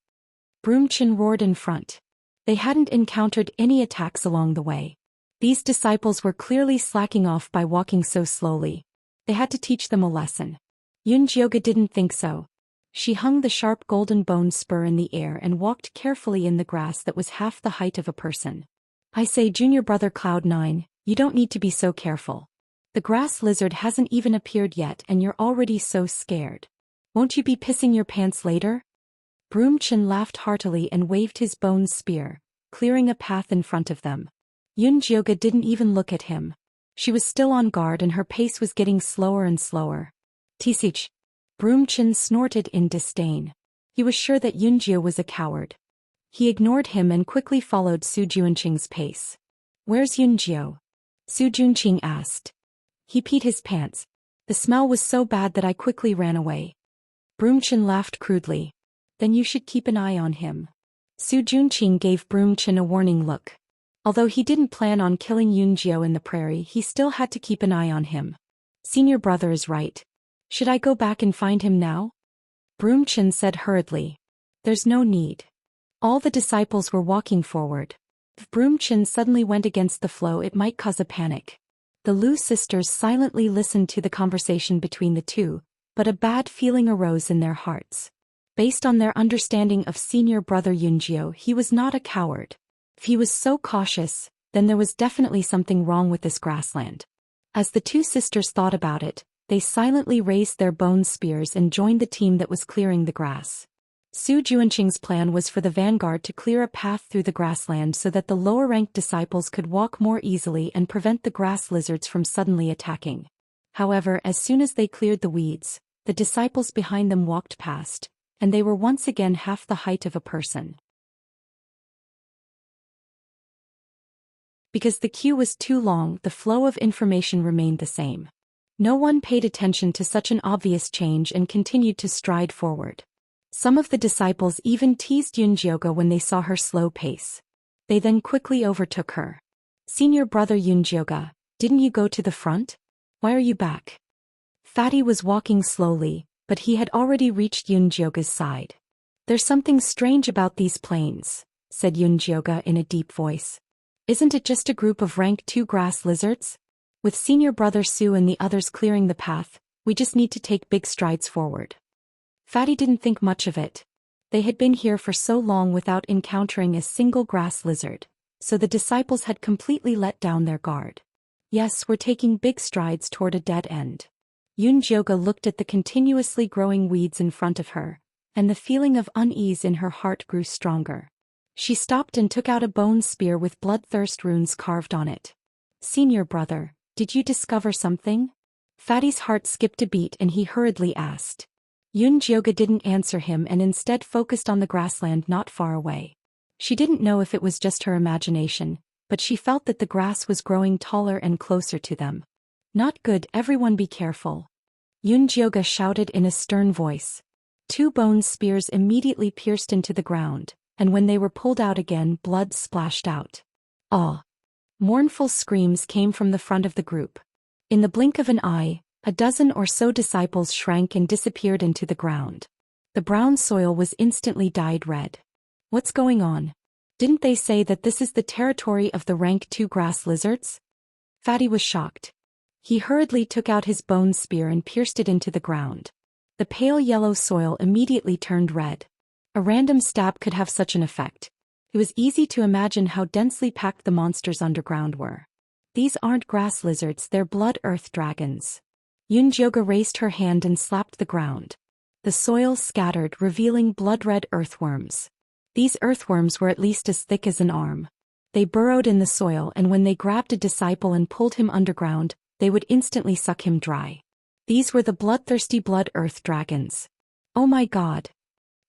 Broom Chen roared in front. They hadn't encountered any attacks along the way. These disciples were clearly slacking off by walking so slowly. They had to teach them a lesson. Yunjioga didn't think so. She hung the sharp golden bone spur in the air and walked carefully in the grass that was half the height of a person. I say, Junior Brother Cloud9, you don't need to be so careful. The grass lizard hasn't even appeared yet and you're already so scared. Won't you be pissing your pants later? Broomchin laughed heartily and waved his bone spear, clearing a path in front of them. Yunjioga didn't even look at him. She was still on guard and her pace was getting slower and slower. Tisich. Broomchin snorted in disdain. He was sure that Yunjio was a coward. He ignored him and quickly followed Su Junqing's pace. Where's Yunjio? Su Junqing asked. He peed his pants. The smell was so bad that I quickly ran away. Broomchin laughed crudely. Then you should keep an eye on him. Su Junqing gave Broomchin a warning look. Although he didn't plan on killing Yunjio in the prairie, he still had to keep an eye on him. Senior brother is right. Should I go back and find him now? Broomchin said hurriedly. There's no need. All the disciples were walking forward. If Broomchin suddenly went against the flow, it might cause a panic. The Lu sisters silently listened to the conversation between the two, but a bad feeling arose in their hearts. Based on their understanding of senior brother Yunjio, he was not a coward. If he was so cautious, then there was definitely something wrong with this grassland. As the two sisters thought about it, they silently raised their bone spears and joined the team that was clearing the grass. Su Junqing's plan was for the vanguard to clear a path through the grassland so that the lower-ranked disciples could walk more easily and prevent the grass lizards from suddenly attacking. However, as soon as they cleared the weeds, the disciples behind them walked past, and they were once again half the height of a person. Because the queue was too long, the flow of information remained the same. No one paid attention to such an obvious change and continued to stride forward. Some of the disciples even teased Yunjioga when they saw her slow pace. They then quickly overtook her. Senior brother Yunjioga, didn't you go to the front? Why are you back? Fatty was walking slowly, but he had already reached Yunjioga's side. There's something strange about these plains, said Yunjioga in a deep voice. Isn't it just a group of rank 2 grass lizards? With senior brother Su and the others clearing the path, we just need to take big strides forward. Fatty didn't think much of it. They had been here for so long without encountering a single grass lizard, so the disciples had completely let down their guard. Yes, we're taking big strides toward a dead end. Yunjioga looked at the continuously growing weeds in front of her, and the feeling of unease in her heart grew stronger. She stopped and took out a bone spear with bloodthirst runes carved on it. Senior brother, did you discover something? Fatty's heart skipped a beat and he hurriedly asked. Yunjioga didn't answer him and instead focused on the grassland not far away. She didn't know if it was just her imagination, but she felt that the grass was growing taller and closer to them. Not good, everyone be careful. Yunjioga shouted in a stern voice. 2 bone spears immediately pierced into the ground, and when they were pulled out again, blood splashed out. Ah! Mournful screams came from the front of the group. In the blink of an eye, a dozen or so disciples shrank and disappeared into the ground. The brown soil was instantly dyed red. What's going on? Didn't they say that this is the territory of the rank 2 grass lizards? Fatty was shocked. He hurriedly took out his bone spear and pierced it into the ground. The pale yellow soil immediately turned red. A random stab could have such an effect. It was easy to imagine how densely packed the monsters underground were. These aren't grass lizards, they're blood earth dragons. Yunjioga raised her hand and slapped the ground. The soil scattered, revealing blood-red earthworms. These earthworms were at least as thick as an arm. They burrowed in the soil, and when they grabbed a disciple and pulled him underground, they would instantly suck him dry. These were the bloodthirsty blood earth dragons. Oh my god!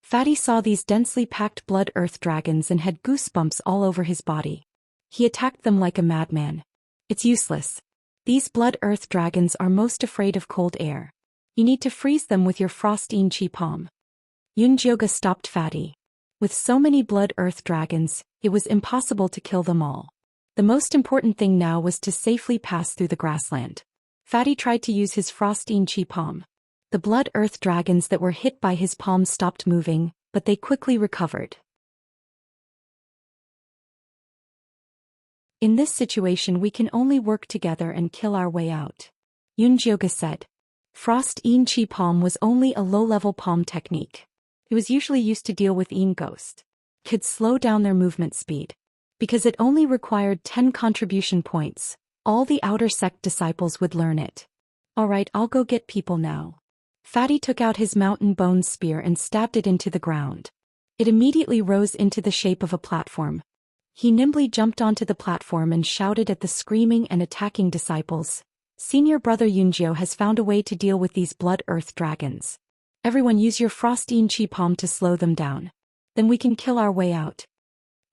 Fatty saw these densely packed blood earth dragons and had goosebumps all over his body. He attacked them like a madman. It's useless. These blood earth dragons are most afraid of cold air. You need to freeze them with your frost chi palm. Yunjioga stopped Fatty. With so many blood earth dragons, it was impossible to kill them all. The most important thing now was to safely pass through the grassland. Fatty tried to use his frost chi palm. The blood earth dragons that were hit by his palm stopped moving, but they quickly recovered. In this situation we can only work together and kill our way out. Yunjioga said. Frost chi palm was only a low-level palm technique. It was usually used to deal with ghost. Could slow down their movement speed. Because it only required 10 contribution points, All the outer sect disciples would learn it. Alright, I'll go get people now. Fatty took out his mountain bone spear and stabbed it into the ground. It immediately rose into the shape of a platform. He nimbly jumped onto the platform and shouted at the screaming and attacking disciples. Senior brother Yunjiu has found a way to deal with these blood earth dragons. Everyone use your frost chi palm to slow them down. Then we can kill our way out.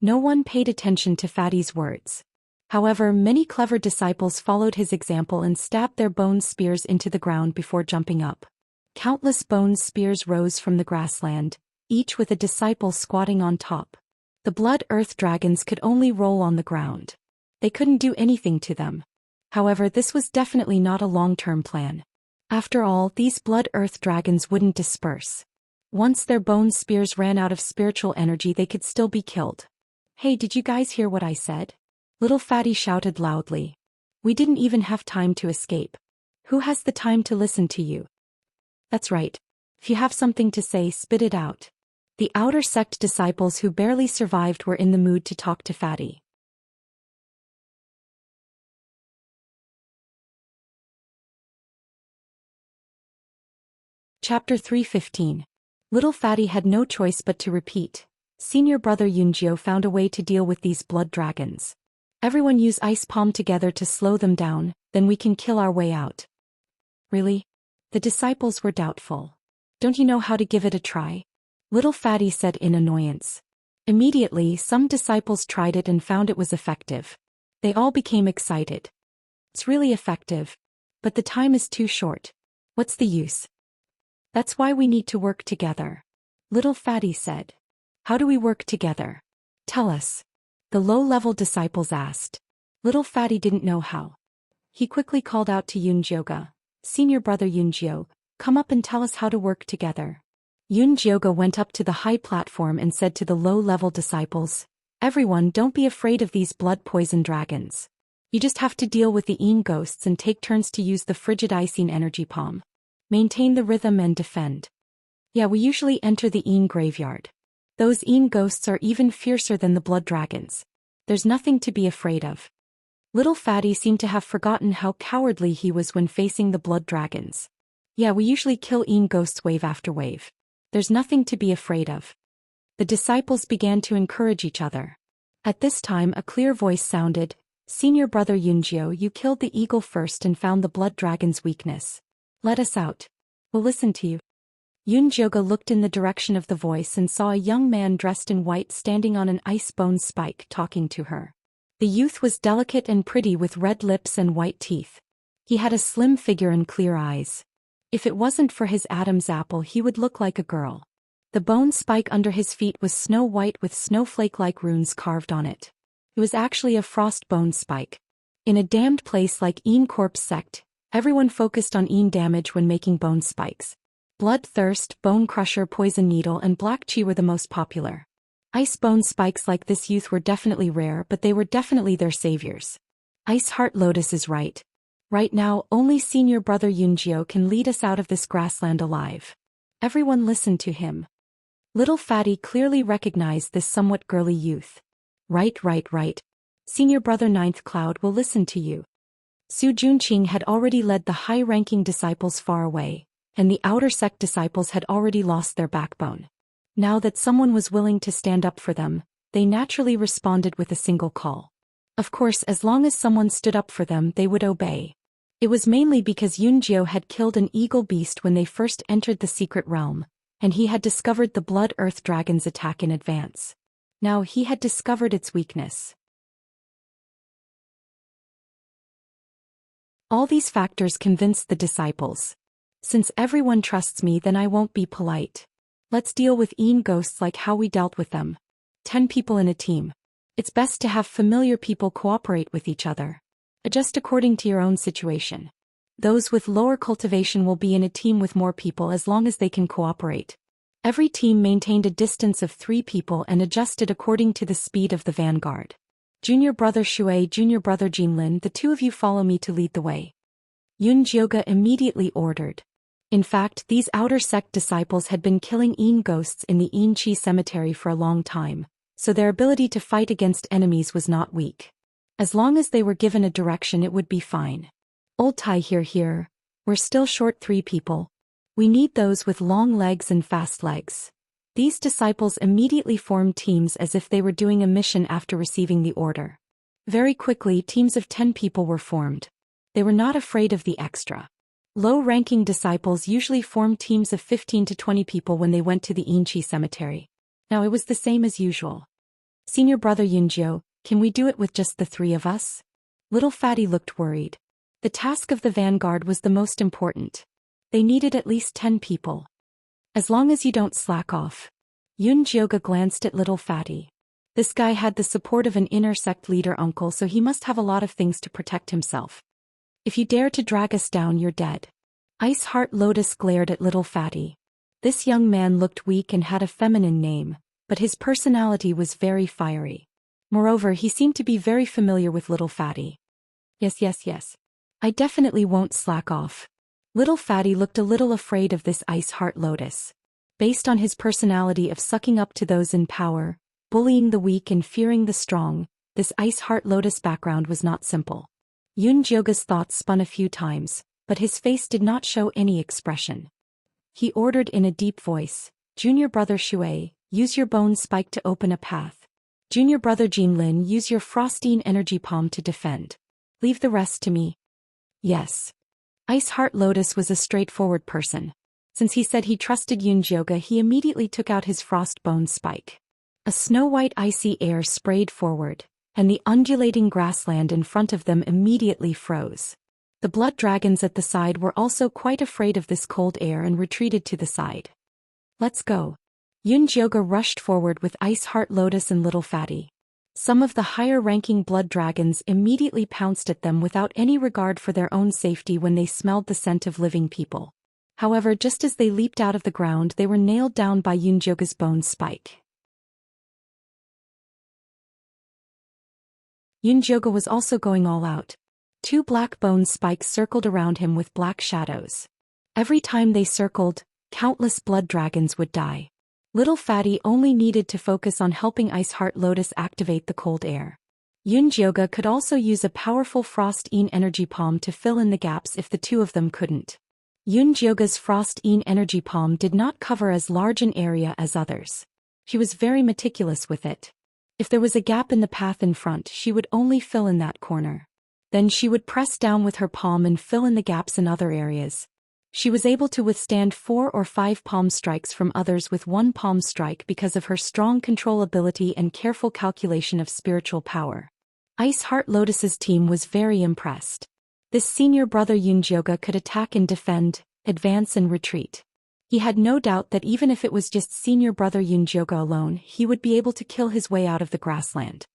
No one paid attention to Fatty's words. However, many clever disciples followed his example and stabbed their bone spears into the ground before jumping up. Countless bone spears rose from the grassland, each with a disciple squatting on top. The blood earth dragons could only roll on the ground. They couldn't do anything to them. However, this was definitely not a long-term plan. After all, these blood earth dragons wouldn't disperse. Once their bone spears ran out of spiritual energy, they could still be killed. Hey, did you guys hear what I said? Little Fatty shouted loudly. We didn't even have time to escape. Who has the time to listen to you? That's right. If you have something to say, spit it out. The outer sect disciples who barely survived were in the mood to talk to Fatty. Chapter 3:15. Little Fatty had no choice but to repeat. Senior brother Yunjiu found a way to deal with these blood dragons. Everyone use ice palm together to slow them down, then we can kill our way out. Really? The disciples were doubtful. Don't you know how to give it a try? Little Fatty said in annoyance. Immediately, some disciples tried it and found it was effective. They all became excited. It's really effective. But the time is too short. What's the use? That's why we need to work together. Little Fatty said. How do we work together? Tell us. The low-level disciples asked. Little Fatty didn't know how. He quickly called out to Yunjiu. Senior brother Yunjiu, come up and tell us how to work together. Yunjiu went up to the high platform and said to the low-level disciples, everyone, don't be afraid of these blood poison dragons. You just have to deal with the Yin ghosts and take turns to use the frigid icing energy palm. Maintain the rhythm and defend. Yeah, we usually enter the Yin graveyard. Those Yin ghosts are even fiercer than the blood dragons. There's nothing to be afraid of. Little Fatty seemed to have forgotten how cowardly he was when facing the blood dragons. Yeah, we usually kill Yin ghosts wave after wave. There's nothing to be afraid of. The disciples began to encourage each other. At this time a clear voice sounded, Senior brother Yunjiu, you killed the eagle first and found the blood dragon's weakness. Let us out. We'll listen to you. Yunjiu looked in the direction of the voice and saw a young man dressed in white standing on an ice bone spike talking to her. The youth was delicate and pretty with red lips and white teeth. He had a slim figure and clear eyes. If it wasn't for his Adam's apple, he would look like a girl. The bone spike under his feet was snow white with snowflake-like runes carved on it. It was actually a frost bone spike. In a damned place like Yin Corpse sect, everyone focused on Yin damage when making bone spikes. Bloodthirst, Bone Crusher, Poison Needle and Black Chi were the most popular. Ice bone spikes like this youth were definitely rare, but they were definitely their saviors. Ice Heart Lotus is right. Right now, only senior brother Yunjiu can lead us out of this grassland alive. Everyone listened to him. Little Fatty clearly recognized this somewhat girly youth. Right. Senior brother Ninth Cloud will listen to you. Su Junqing had already led the high-ranking disciples far away, and the outer sect disciples had already lost their backbone. Now that someone was willing to stand up for them, they naturally responded with a single call. Of course, as long as someone stood up for them, they would obey. It was mainly because Yunjiu had killed an eagle beast when they first entered the secret realm, and he had discovered the blood earth dragon's attack in advance. Now he had discovered its weakness. All these factors convinced the disciples. Since everyone trusts me, then I won't be polite. Let's deal with Yin ghosts like how we dealt with them. 10 people in a team. It's best to have familiar people cooperate with each other. Adjust according to your own situation. Those with lower cultivation will be in a team with more people as long as they can cooperate. Every team maintained a distance of 3 people and adjusted according to the speed of the vanguard. Junior brother Shui, junior brother Jinlin, the 2 of you follow me to lead the way. Yunjiu immediately ordered. In fact, these outer sect disciples had been killing Yin ghosts in the Yin Chi cemetery for a long time, so their ability to fight against enemies was not weak. As long as they were given a direction, it would be fine. Old Tai here. We're still short 3 people. We need those with long legs and fast legs. These disciples immediately formed teams as if they were doing a mission after receiving the order. Very quickly, teams of 10 people were formed. They were not afraid of the extra. Low-ranking disciples usually formed teams of 15 to 20 people when they went to the Xianxia cemetery. Now it was the same as usual. Senior brother Yunjiu, can we do it with just the 3 of us? Little Fatty looked worried. The task of the vanguard was the most important. They needed at least 10 people. As long as you don't slack off. Yunjiu glanced at Little Fatty. This guy had the support of an inner sect leader uncle, so he must have a lot of things to protect himself. If you dare to drag us down, you're dead. Ice Heart Lotus glared at Little Fatty. This young man looked weak and had a feminine name, but his personality was very fiery. Moreover, he seemed to be very familiar with Little Fatty. Yes. I definitely won't slack off. Little Fatty looked a little afraid of this Ice Heart Lotus. Based on his personality of sucking up to those in power, bullying the weak and fearing the strong, this Ice Heart Lotus background was not simple. Yunjiu's thoughts spun a few times, but his face did not show any expression. He ordered in a deep voice, Junior Brother Shui, use your bone spike to open a path. Junior Brother Jinlin, use your frostine energy palm to defend. Leave the rest to me. Yes. Ice Heart Lotus was a straightforward person. Since he said he trusted Yunjiu, he immediately took out his frost bone spike. A snow-white icy air sprayed forward, and the undulating grassland in front of them immediately froze. The blood dragons at the side were also quite afraid of this cold air and retreated to the side. Let's go. Yunjiu rushed forward with Ice Heart Lotus and Little Fatty. Some of the higher-ranking blood dragons immediately pounced at them without any regard for their own safety when they smelled the scent of living people. However, just as they leaped out of the ground, they were nailed down by Yunjiu's bone spike. Yunjiu was also going all out. 2 black bone spikes circled around him with black shadows. Every time they circled, countless blood dragons would die. Little Fatty only needed to focus on helping Ice Heart Lotus activate the cold air. Yunjiu could also use a powerful Frost-Een energy palm to fill in the gaps if the 2 of them couldn't. Yunjiu's Frost-Een energy palm did not cover as large an area as others. She was very meticulous with it. If there was a gap in the path in front, she would only fill in that corner. Then she would press down with her palm and fill in the gaps in other areas. She was able to withstand 4 or 5 palm strikes from others with 1 palm strike because of her strong control ability and careful calculation of spiritual power. Ice Heart Lotus's team was very impressed. This senior brother Yunjiu could attack and defend, advance and retreat. He had no doubt that even if it was just senior brother Yunjiu alone, he would be able to kill his way out of the grassland.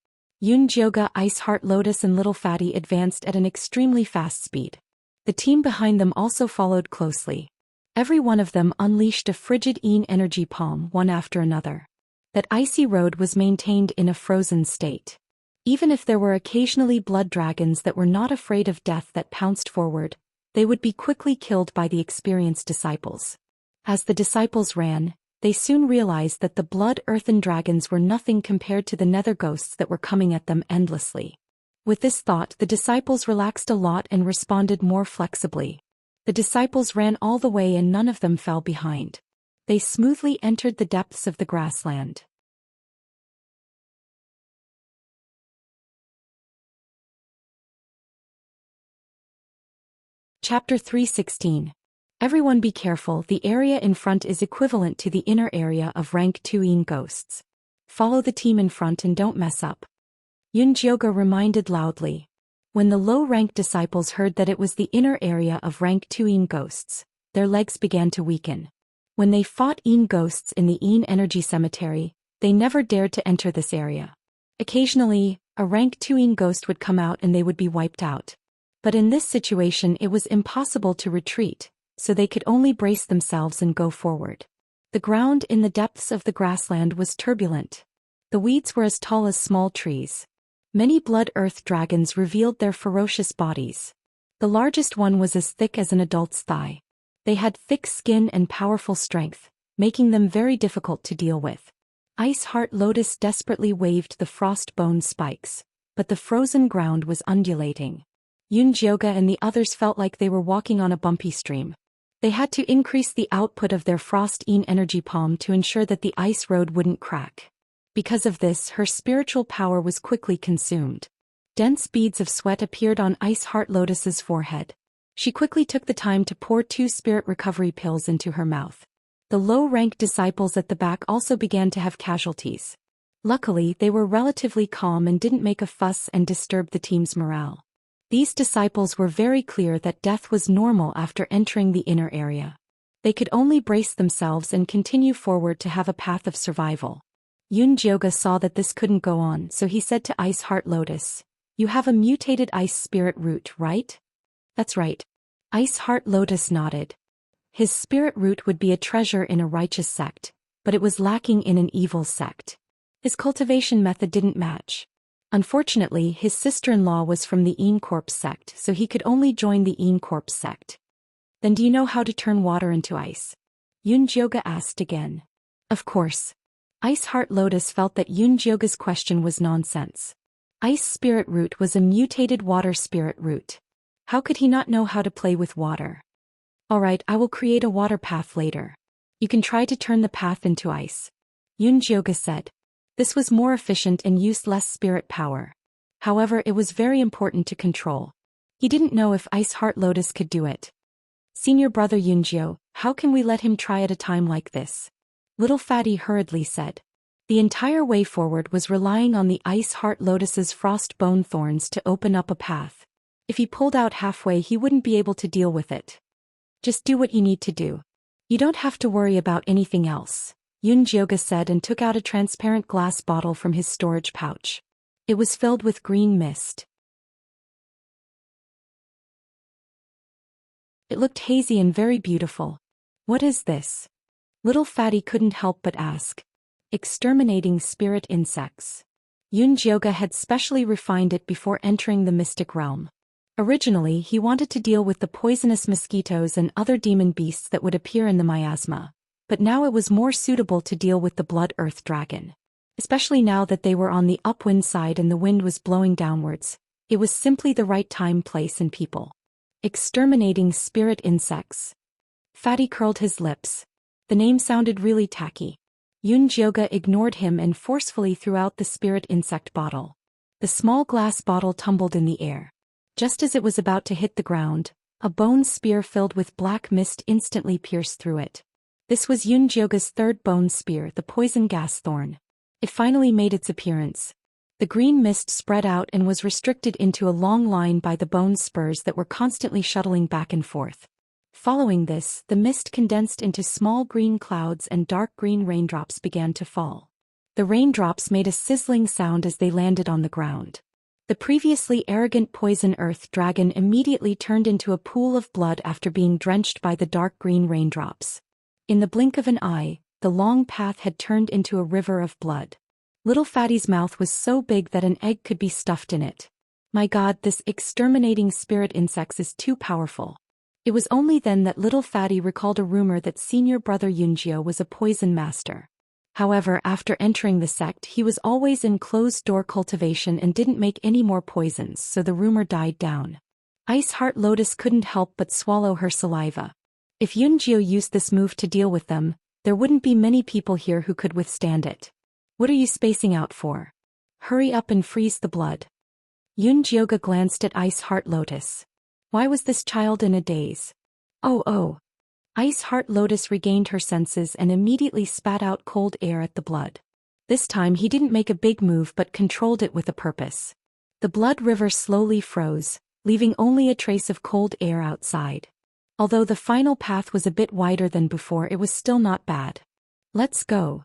Yunjiu, Ice Heart Lotus and Little Fatty advanced at an extremely fast speed. The team behind them also followed closely. Every one of them unleashed a frigid Een energy palm one after another. That icy road was maintained in a frozen state. Even if there were occasionally blood dragons that were not afraid of death that pounced forward, they would be quickly killed by the experienced disciples. As the disciples ran, they soon realized that the blood-earthen dragons were nothing compared to the nether ghosts that were coming at them endlessly. With this thought, the disciples relaxed a lot and responded more flexibly. The disciples ran all the way and none of them fell behind. They smoothly entered the depths of the grassland. Chapter 316. Everyone be careful, the area in front is equivalent to the inner area of rank 2 Een ghosts. Follow the team in front and don't mess up. Yunjiu reminded loudly. When the low-rank disciples heard that it was the inner area of rank 2 Een ghosts, their legs began to weaken. When they fought Een ghosts in the Een energy cemetery, they never dared to enter this area. Occasionally, a rank 2 Een ghost would come out and they would be wiped out. But in this situation it was impossible to retreat, so they could only brace themselves and go forward. The ground in the depths of the grassland was turbulent. The weeds were as tall as small trees. Many blood-earth dragons revealed their ferocious bodies. The largest one was as thick as an adult's thigh. They had thick skin and powerful strength, making them very difficult to deal with. Ice Heart Lotus desperately waved the frost bone spikes. but the frozen ground was undulating. Yunjioge and the others felt like they were walking on a bumpy stream. They had to increase the output of their Frost-Een energy palm to ensure that the ice road wouldn't crack. Because of this, her spiritual power was quickly consumed. Dense beads of sweat appeared on Ice Heart Lotus's forehead. She quickly took the time to pour 2 spirit recovery pills into her mouth. The low-ranked disciples at the back also began to have casualties. Luckily, they were relatively calm and didn't make a fuss and disturb the team's morale. These disciples were very clear that death was normal after entering the inner area. They could only brace themselves and continue forward to have a path of survival. Yunjioge saw that this couldn't go on, so he said to Ice Heart Lotus, "You have a mutated ice spirit root, right?" "That's right." Ice Heart Lotus nodded. His spirit root would be a treasure in a righteous sect, but it was lacking in an evil sect. His cultivation method didn't match. Unfortunately, his sister-in-law was from the Een Corpse sect, so he could only join the Een Corpse sect. "Then do you know how to turn water into ice?" Yunjioge asked again. Of course. Ice Heart Lotus felt that Yunjioge's question was nonsense. Ice Spirit Root was a mutated water spirit root. How could he not know how to play with water? "Alright, I will create a water path later. You can try to turn the path into ice," Yunjioge said. This was more efficient and used less spirit power. However, it was very important to control. He didn't know if Ice Heart Lotus could do it. "Senior brother Yunjio, how can we let him try at a time like this?" Little Fatty hurriedly said. The entire way forward was relying on the Ice Heart Lotus's frost bone thorns to open up a path. If he pulled out halfway, he wouldn't be able to deal with it. "Just do what you need to do. You don't have to worry about anything else," Yunjioge said and took out a transparent glass bottle from his storage pouch. It was filled with green mist. It looked hazy and very beautiful. "What is this?" Little Fatty couldn't help but ask. "Exterminating spirit insects." Yunjioge had specially refined it before entering the mystic realm. Originally, he wanted to deal with the poisonous mosquitoes and other demon beasts that would appear in the miasma, but now it was more suitable to deal with the Blood Earth Dragon. Especially now that they were on the upwind side and the wind was blowing downwards, it was simply the right time, place and people. Exterminating spirit insects. Fatty curled his lips. The name sounded really tacky. Yunjioge ignored him and forcefully threw out the spirit insect bottle. The small glass bottle tumbled in the air. Just as it was about to hit the ground, a bone spear filled with black mist instantly pierced through it. This was Yunjioge's third bone spear, the poison gas thorn. It finally made its appearance. The green mist spread out and was restricted into a long line by the bone spurs that were constantly shuttling back and forth. Following this, the mist condensed into small green clouds and dark green raindrops began to fall. The raindrops made a sizzling sound as they landed on the ground. The previously arrogant poison earth dragon immediately turned into a pool of blood after being drenched by the dark green raindrops. In the blink of an eye, the long path had turned into a river of blood. Little Fatty's mouth was so big that an egg could be stuffed in it. My God, this exterminating spirit insects is too powerful. It was only then that Little Fatty recalled a rumor that senior brother Yunjio was a poison master. However, after entering the sect, he was always in closed-door cultivation and didn't make any more poisons, so the rumor died down. Ice Heart Lotus couldn't help but swallow her saliva. If Yunjio used this move to deal with them, there wouldn't be many people here who could withstand it. What are you spacing out for? Hurry up and freeze the blood. Yunjioge glanced at Ice Heart Lotus. Why was this child in a daze? Oh. Ice Heart Lotus regained her senses and immediately spat out cold air at the blood. This time he didn't make a big move but controlled it with a purpose. The blood river slowly froze, leaving only a trace of cold air outside. Although the final path was a bit wider than before, it was still not bad. Let's go.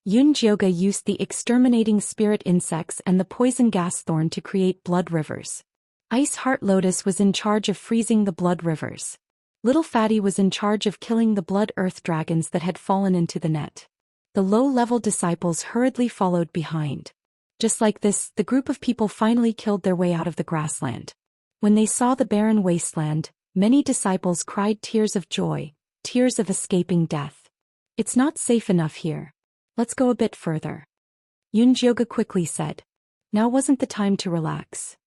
Yunjioge used the exterminating spirit insects and the poison gas thorn to create blood rivers. Ice Heart Lotus was in charge of freezing the blood rivers. Little Fatty was in charge of killing the blood earth dragons that had fallen into the net. The low-level disciples hurriedly followed behind. Just like this, the group of people finally killed their way out of the grassland. When they saw the barren wasteland, many disciples cried tears of joy, tears of escaping death. It's not safe enough here. Let's go a bit further. Yunjioge quickly said. Now wasn't the time to relax.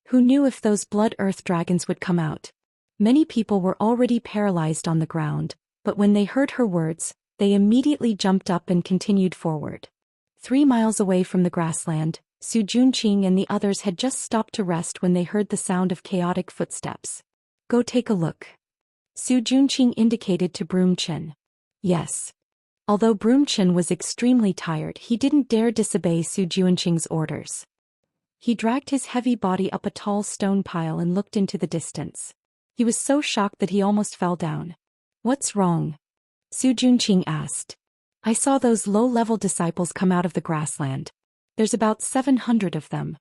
Who knew if those blood earth dragons would come out? Many people were already paralyzed on the ground, but when they heard her words, they immediately jumped up and continued forward. 3 miles away from the grassland, Su Junqing and the others had just stopped to rest when they heard the sound of chaotic footsteps. Go take a look. Su Junqing indicated to Broomchen. Yes. Although Broomchen was extremely tired, he didn't dare disobey Su Junqing's orders. He dragged his heavy body up a tall stone pile and looked into the distance. He was so shocked that he almost fell down. What's wrong? Su Junqing asked. I saw those low-level disciples come out of the grassland. There's about 700 of them.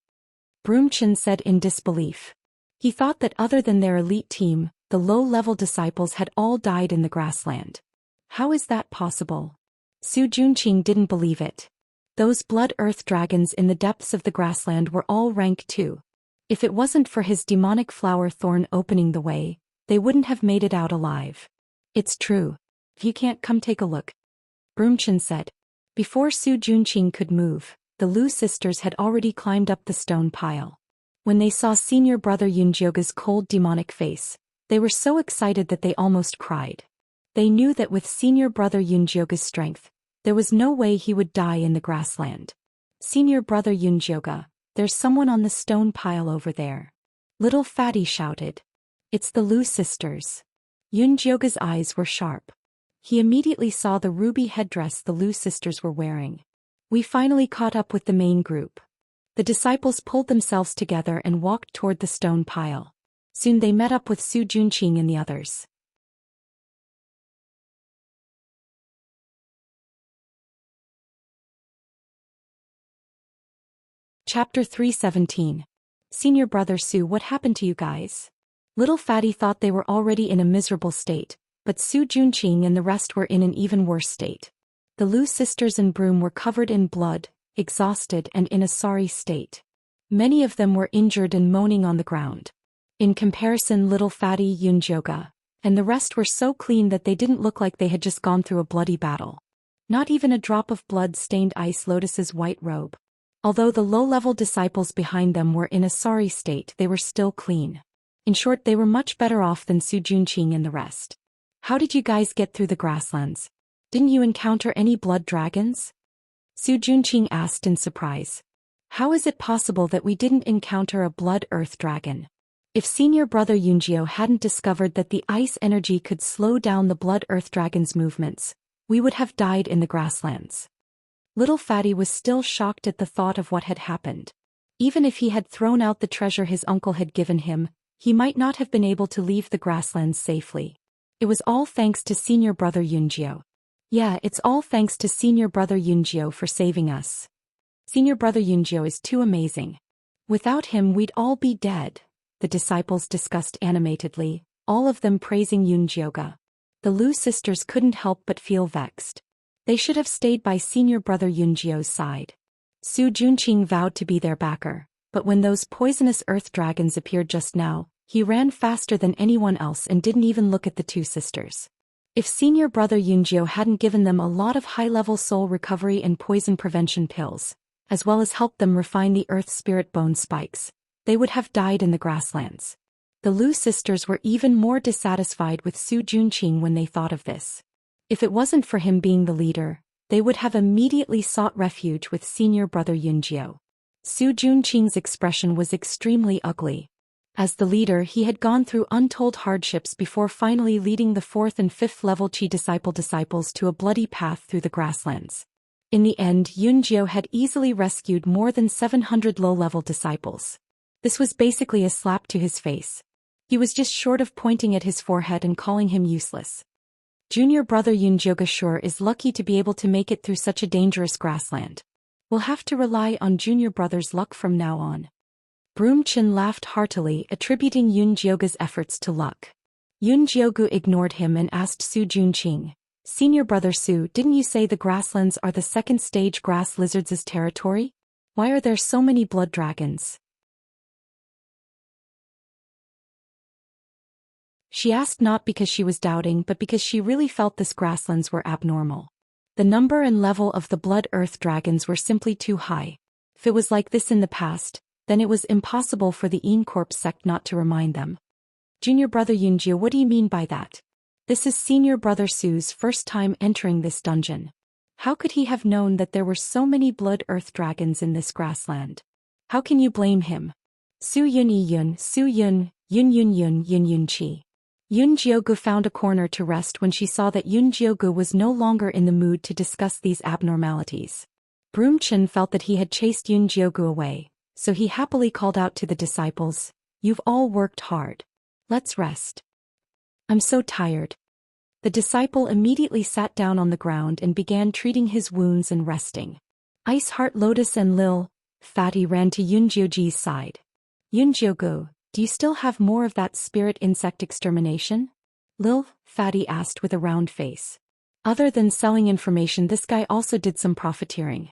Broomchen said in disbelief. He thought that other than their elite team, the low-level disciples had all died in the grassland. How is that possible? Su Junqing didn't believe it. Those blood earth dragons in the depths of the grassland were all rank 2. If it wasn't for his demonic flower thorn opening the way, they wouldn't have made it out alive. It's true. If you can't, come take a look. Broomchen said. Before Su Junqing could move, the Lu sisters had already climbed up the stone pile. When they saw senior brother Yunjioga's cold demonic face, they were so excited that they almost cried. They knew that with senior brother Yunjioga's strength, there was no way he would die in the grassland. Senior brother Yunjioga, there's someone on the stone pile over there. Little Fatty shouted. It's the Lu sisters. Yunjioga's eyes were sharp. He immediately saw the ruby headdress the Lu sisters were wearing. We finally caught up with the main group. The disciples pulled themselves together and walked toward the stone pile. Soon they met up with Su Junqing and the others. Chapter 317. Senior brother Su, what happened to you guys? Little Fatty thought they were already in a miserable state, but Su Junqing and the rest were in an even worse state. The Lu sisters and Broom were covered in blood, exhausted and in a sorry state. Many of them were injured and moaning on the ground. In comparison, little Fatty, Yunjioga, and the rest were so clean that they didn't look like they had just gone through a bloody battle. Not even a drop of blood stained Ice Lotus's white robe. Although the low-level disciples behind them were in a sorry state, they were still clean. In short, they were much better off than Su Junqing and the rest. How did you guys get through the grasslands? Didn't you encounter any blood dragons? Su Junqing asked in surprise. How is it possible that we didn't encounter a blood earth dragon? If senior brother Yunjio hadn't discovered that the ice energy could slow down the blood earth dragon's movements, we would have died in the grasslands. Little Fatty was still shocked at the thought of what had happened. Even if he had thrown out the treasure his uncle had given him, he might not have been able to leave the grasslands safely. It was all thanks to senior brother Yunjio. Yeah, it's all thanks to senior brother Yunjio for saving us. Senior brother Yunjio is too amazing. Without him we'd all be dead, the disciples discussed animatedly, all of them praising Yunjioga. The Lu sisters couldn't help but feel vexed. They should have stayed by senior brother Yunjio's side. Su Junqing vowed to be their backer, but when those poisonous earth dragons appeared just now, he ran faster than anyone else and didn't even look at the two sisters. If senior brother Yunjio hadn't given them a lot of high-level soul recovery and poison prevention pills, as well as helped them refine the earth spirit bone spikes, they would have died in the grasslands. The Lu sisters were even more dissatisfied with Su Junqing when they thought of this. If it wasn't for him being the leader, they would have immediately sought refuge with senior brother Yunjio. Su Junqing's expression was extremely ugly. As the leader, he had gone through untold hardships before finally leading the 4th and 5th level Chi disciples to a bloody path through the grasslands. In the end, Yunjio had easily rescued more than 700 low-level disciples. This was basically a slap to his face. He was just short of pointing at his forehead and calling him useless. Junior brother Yunjioga sure is lucky to be able to make it through such a dangerous grassland. We'll have to rely on junior brother's luck from now on. Broomchen laughed heartily, attributing Yunjioga's efforts to luck. Yunjiogu ignored him and asked Su Junqing, Senior brother Su, didn't you say the grasslands are the second stage grass lizards' territory? Why are there so many blood dragons? She asked not because she was doubting but because she really felt this grasslands were abnormal. The number and level of the blood earth dragons were simply too high. If it was like this in the past, then it was impossible for the Corp sect not to remind them. Junior brother Yunjia, what do you mean by that? This is senior brother Su's first time entering this dungeon. How could he have known that there were so many blood earth dragons in this grassland? How can you blame him? Su Yun Yun, Su Yun, Yun Yun Yun Yun Yun Chi. Yun Jiogu found a corner to rest when she saw that Yun Jiogu was no longer in the mood to discuss these abnormalities. Broom Chen felt that he had chased Yun Jiogu away, so he happily called out to the disciples, "You've all worked hard. Let's rest. I'm so tired." The disciple immediately sat down on the ground and began treating his wounds and resting. Ice Heart Lotus and Lil Fatty ran to Yun Jiogu's side. "Yun Jiogu, do you still have more of that spirit insect extermination?" Lil Fatty asked with a round face. Other than selling information, this guy also did some profiteering.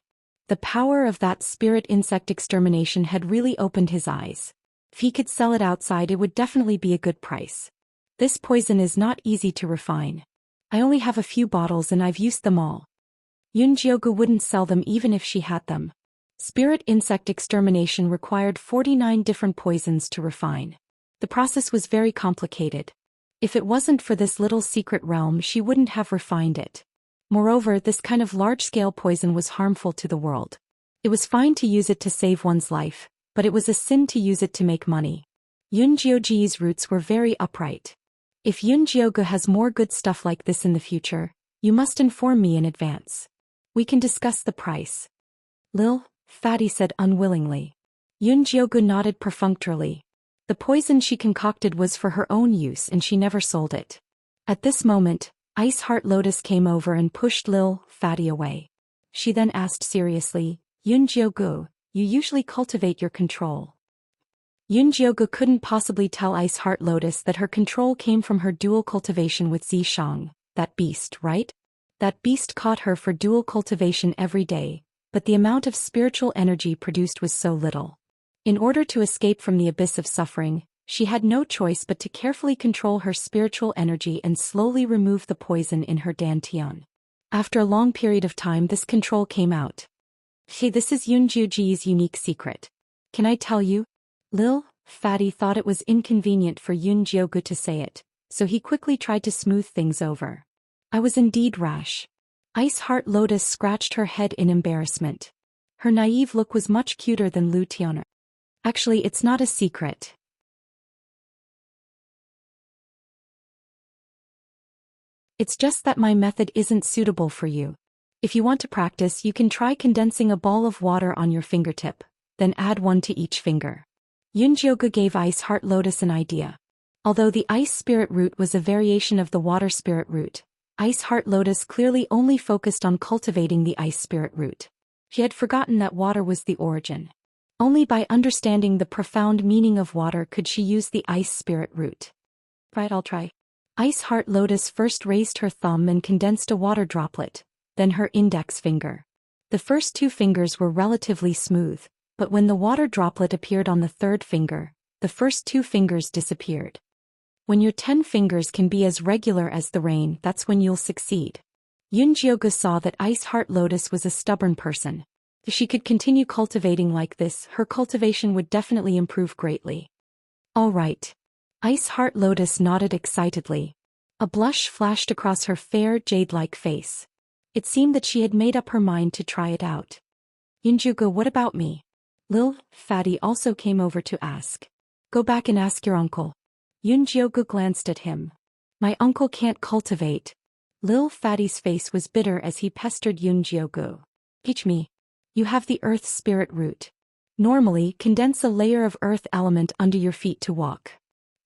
The power of that spirit insect extermination had really opened his eyes. If he could sell it outside, it would definitely be a good price. This poison is not easy to refine. I only have a few bottles and I've used them all. Yun Jiogu wouldn't sell them even if she had them. Spirit insect extermination required 49 different poisons to refine. The process was very complicated. If it wasn't for this little secret realm, she wouldn't have refined it. Moreover, this kind of large-scale poison was harmful to the world. It was fine to use it to save one's life, but it was a sin to use it to make money. Yun Jiogu's roots were very upright. If Yun Jiogu has more good stuff like this in the future, you must inform me in advance. We can discuss the price. Lil Fatty said unwillingly. Yun Jiogu nodded perfunctorily. The poison she concocted was for her own use and she never sold it. At this moment, Ice Heart Lotus came over and pushed Lil Fatty away. She then asked seriously, "Yun Jiogu, you usually cultivate your control." Yun Jiogu couldn't possibly tell Ice Heart Lotus that her control came from her dual cultivation with Zhishang, that beast, right? That beast caught her for dual cultivation every day, but the amount of spiritual energy produced was so little. In order to escape from the abyss of suffering, she had no choice but to carefully control her spiritual energy and slowly remove the poison in her dantian. After a long period of time, this control came out. "Hey, this is Yun Jiogu's unique secret. Can I tell you?" Lil Fatty thought it was inconvenient for Yun Jiogu to say it, so he quickly tried to smooth things over. "I was indeed rash." Ice Heart Lotus scratched her head in embarrassment. Her naive look was much cuter than Lu Tian'er. "Actually, it's not a secret. It's just that my method isn't suitable for you. If you want to practice, you can try condensing a ball of water on your fingertip, then add one to each finger." Yun Jiogu gave Ice Heart Lotus an idea. Although the Ice Spirit root was a variation of the Water Spirit root, Ice Heart Lotus clearly only focused on cultivating the Ice Spirit root. She had forgotten that water was the origin. Only by understanding the profound meaning of water could she use the Ice Spirit root. "Right, I'll try." Ice Heart Lotus first raised her thumb and condensed a water droplet, then her index finger. The first two fingers were relatively smooth, but when the water droplet appeared on the third finger, the first two fingers disappeared. When your 10 fingers can be as regular as the rain, that's when you'll succeed. Yun Jiogu saw that Ice Heart Lotus was a stubborn person. If she could continue cultivating like this, her cultivation would definitely improve greatly. "All right." Ice Heart Lotus nodded excitedly. A blush flashed across her fair, jade-like face. It seemed that she had made up her mind to try it out. "Yun Jiogu, what about me?" Lil Fatty also came over to ask. "Go back and ask your uncle." Yun Jiogu glanced at him. "My uncle can't cultivate." Lil Fatty's face was bitter as he pestered Yun Jiogu. "Teach me. You have the Earth Spirit root. Normally, condense a layer of Earth element under your feet to walk.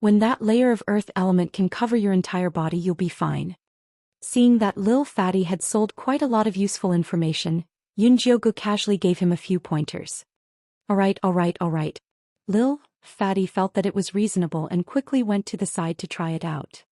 When that layer of Earth element can cover your entire body, you'll be fine." Seeing that Lil Fatty had sold quite a lot of useful information, Yun Jiogu casually gave him a few pointers. All right. Lil Fatty felt that it was reasonable and quickly went to the side to try it out.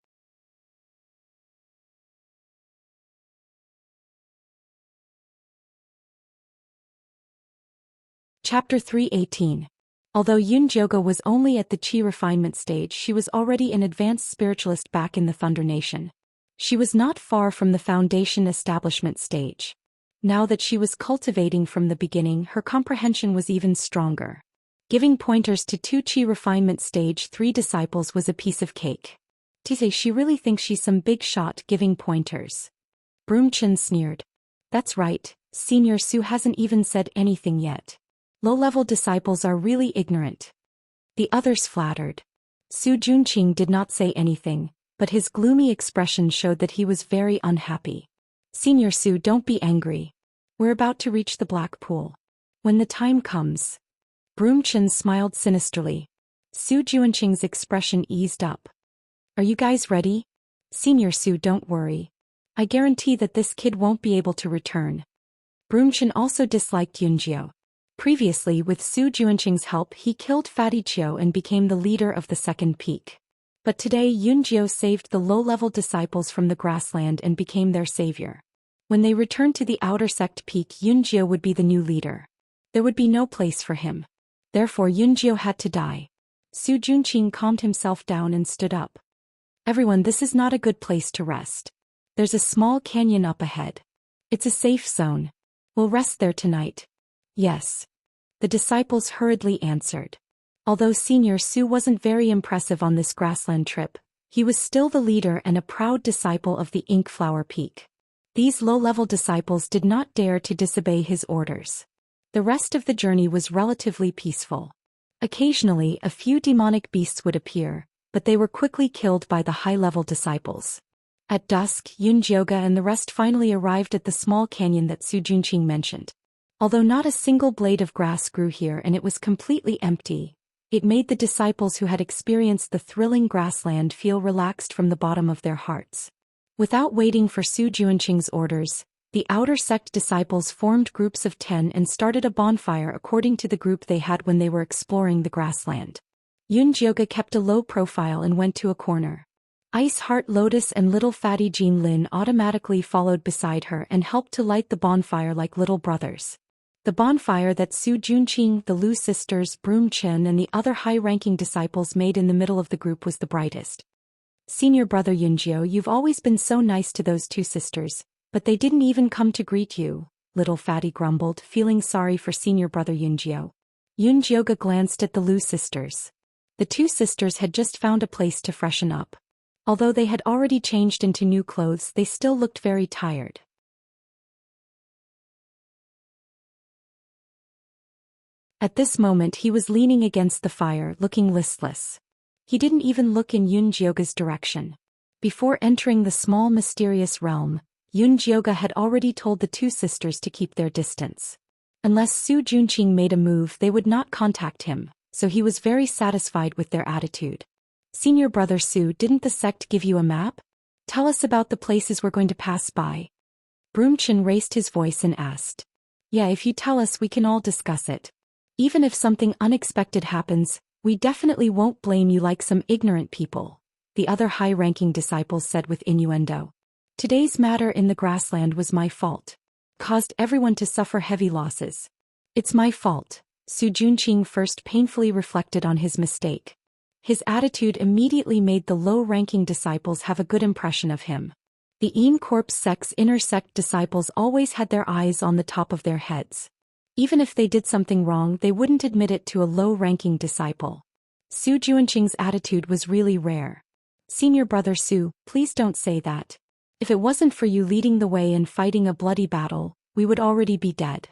Chapter 318. Although Yun Jiogu was only at the Qi refinement stage, she was already an advanced spiritualist back in the Thunder Nation. She was not far from the foundation establishment stage. Now that she was cultivating from the beginning, her comprehension was even stronger. Giving pointers to 2 Qi refinement stage 3 disciples was a piece of cake. Tise, she really thinks she's some big shot giving pointers. Broom Chen sneered. That's right, Senior Su hasn't even said anything yet. Low-level disciples are really ignorant. The others flattered. Su Junqing did not say anything, but his gloomy expression showed that he was very unhappy. Senior Su, don't be angry. We're about to reach the black pool. When the time comes. Broom Chen smiled sinisterly. Su Junqing's expression eased up. Are you guys ready? Senior Su, don't worry. I guarantee that this kid won't be able to return. Broom Chen also disliked Yunjiao. Previously, with Su Junqing's help, he killed Fatty Chiu and became the leader of the second peak. But today Yunjiao saved the low-level disciples from the grassland and became their savior. When they returned to the outer sect peak, Yunjiao would be the new leader. There would be no place for him. Therefore Yunjiao had to die. Su Junqing calmed himself down and stood up. Everyone, this is not a good place to rest. There's a small canyon up ahead. It's a safe zone. We'll rest there tonight. Yes. The disciples hurriedly answered. Although Senior Su wasn't very impressive on this grassland trip, he was still the leader and a proud disciple of the Inkflower Peak. These low-level disciples did not dare to disobey his orders. The rest of the journey was relatively peaceful. Occasionally, a few demonic beasts would appear, but they were quickly killed by the high-level disciples. At dusk, Yunjioga and the rest finally arrived at the small canyon that Su Junqing mentioned. Although not a single blade of grass grew here and it was completely empty, it made the disciples who had experienced the thrilling grassland feel relaxed from the bottom of their hearts. Without waiting for Su Junqing's orders, the outer sect disciples formed groups of 10 and started a bonfire according to the group they had when they were exploring the grassland. Yunjioga kept a low profile and went to a corner. Ice Heart Lotus and little fatty Jean Lin automatically followed beside her and helped to light the bonfire like little brothers. The bonfire that Su Junqing, the Lu sisters, Broom Chen and the other high-ranking disciples made in the middle of the group was the brightest. Senior brother Yunjiao, you've always been so nice to those 2 sisters, but they didn't even come to greet you, little fatty grumbled, feeling sorry for senior brother Yunjiao. Yunjioga glanced at the Lu sisters. The 2 sisters had just found a place to freshen up. Although they had already changed into new clothes, they still looked very tired. At this moment he was leaning against the fire, looking listless. He didn't even look in Yunjioga's direction. Before entering the small mysterious realm, Yunjioga had already told the 2 sisters to keep their distance. Unless Su Junqing made a move, they would not contact him, so he was very satisfied with their attitude. Senior brother Su, didn't the sect give you a map? Tell us about the places we're going to pass by. Broom Chen raised his voice and asked. Yeah, if you tell us we can all discuss it. Even if something unexpected happens, we definitely won't blame you like some ignorant people, the other high-ranking disciples said with innuendo. Today's matter in the grassland was my fault. Caused everyone to suffer heavy losses. It's my fault. Su Junqing first painfully reflected on his mistake. His attitude immediately made the low-ranking disciples have a good impression of him. The Yin Corp's sect's inner sect disciples always had their eyes on the top of their heads. Even if they did something wrong, they wouldn't admit it to a low-ranking disciple. Su Junqing's attitude was really rare. Senior brother Su, please don't say that. If it wasn't for you leading the way and fighting a bloody battle, we would already be dead.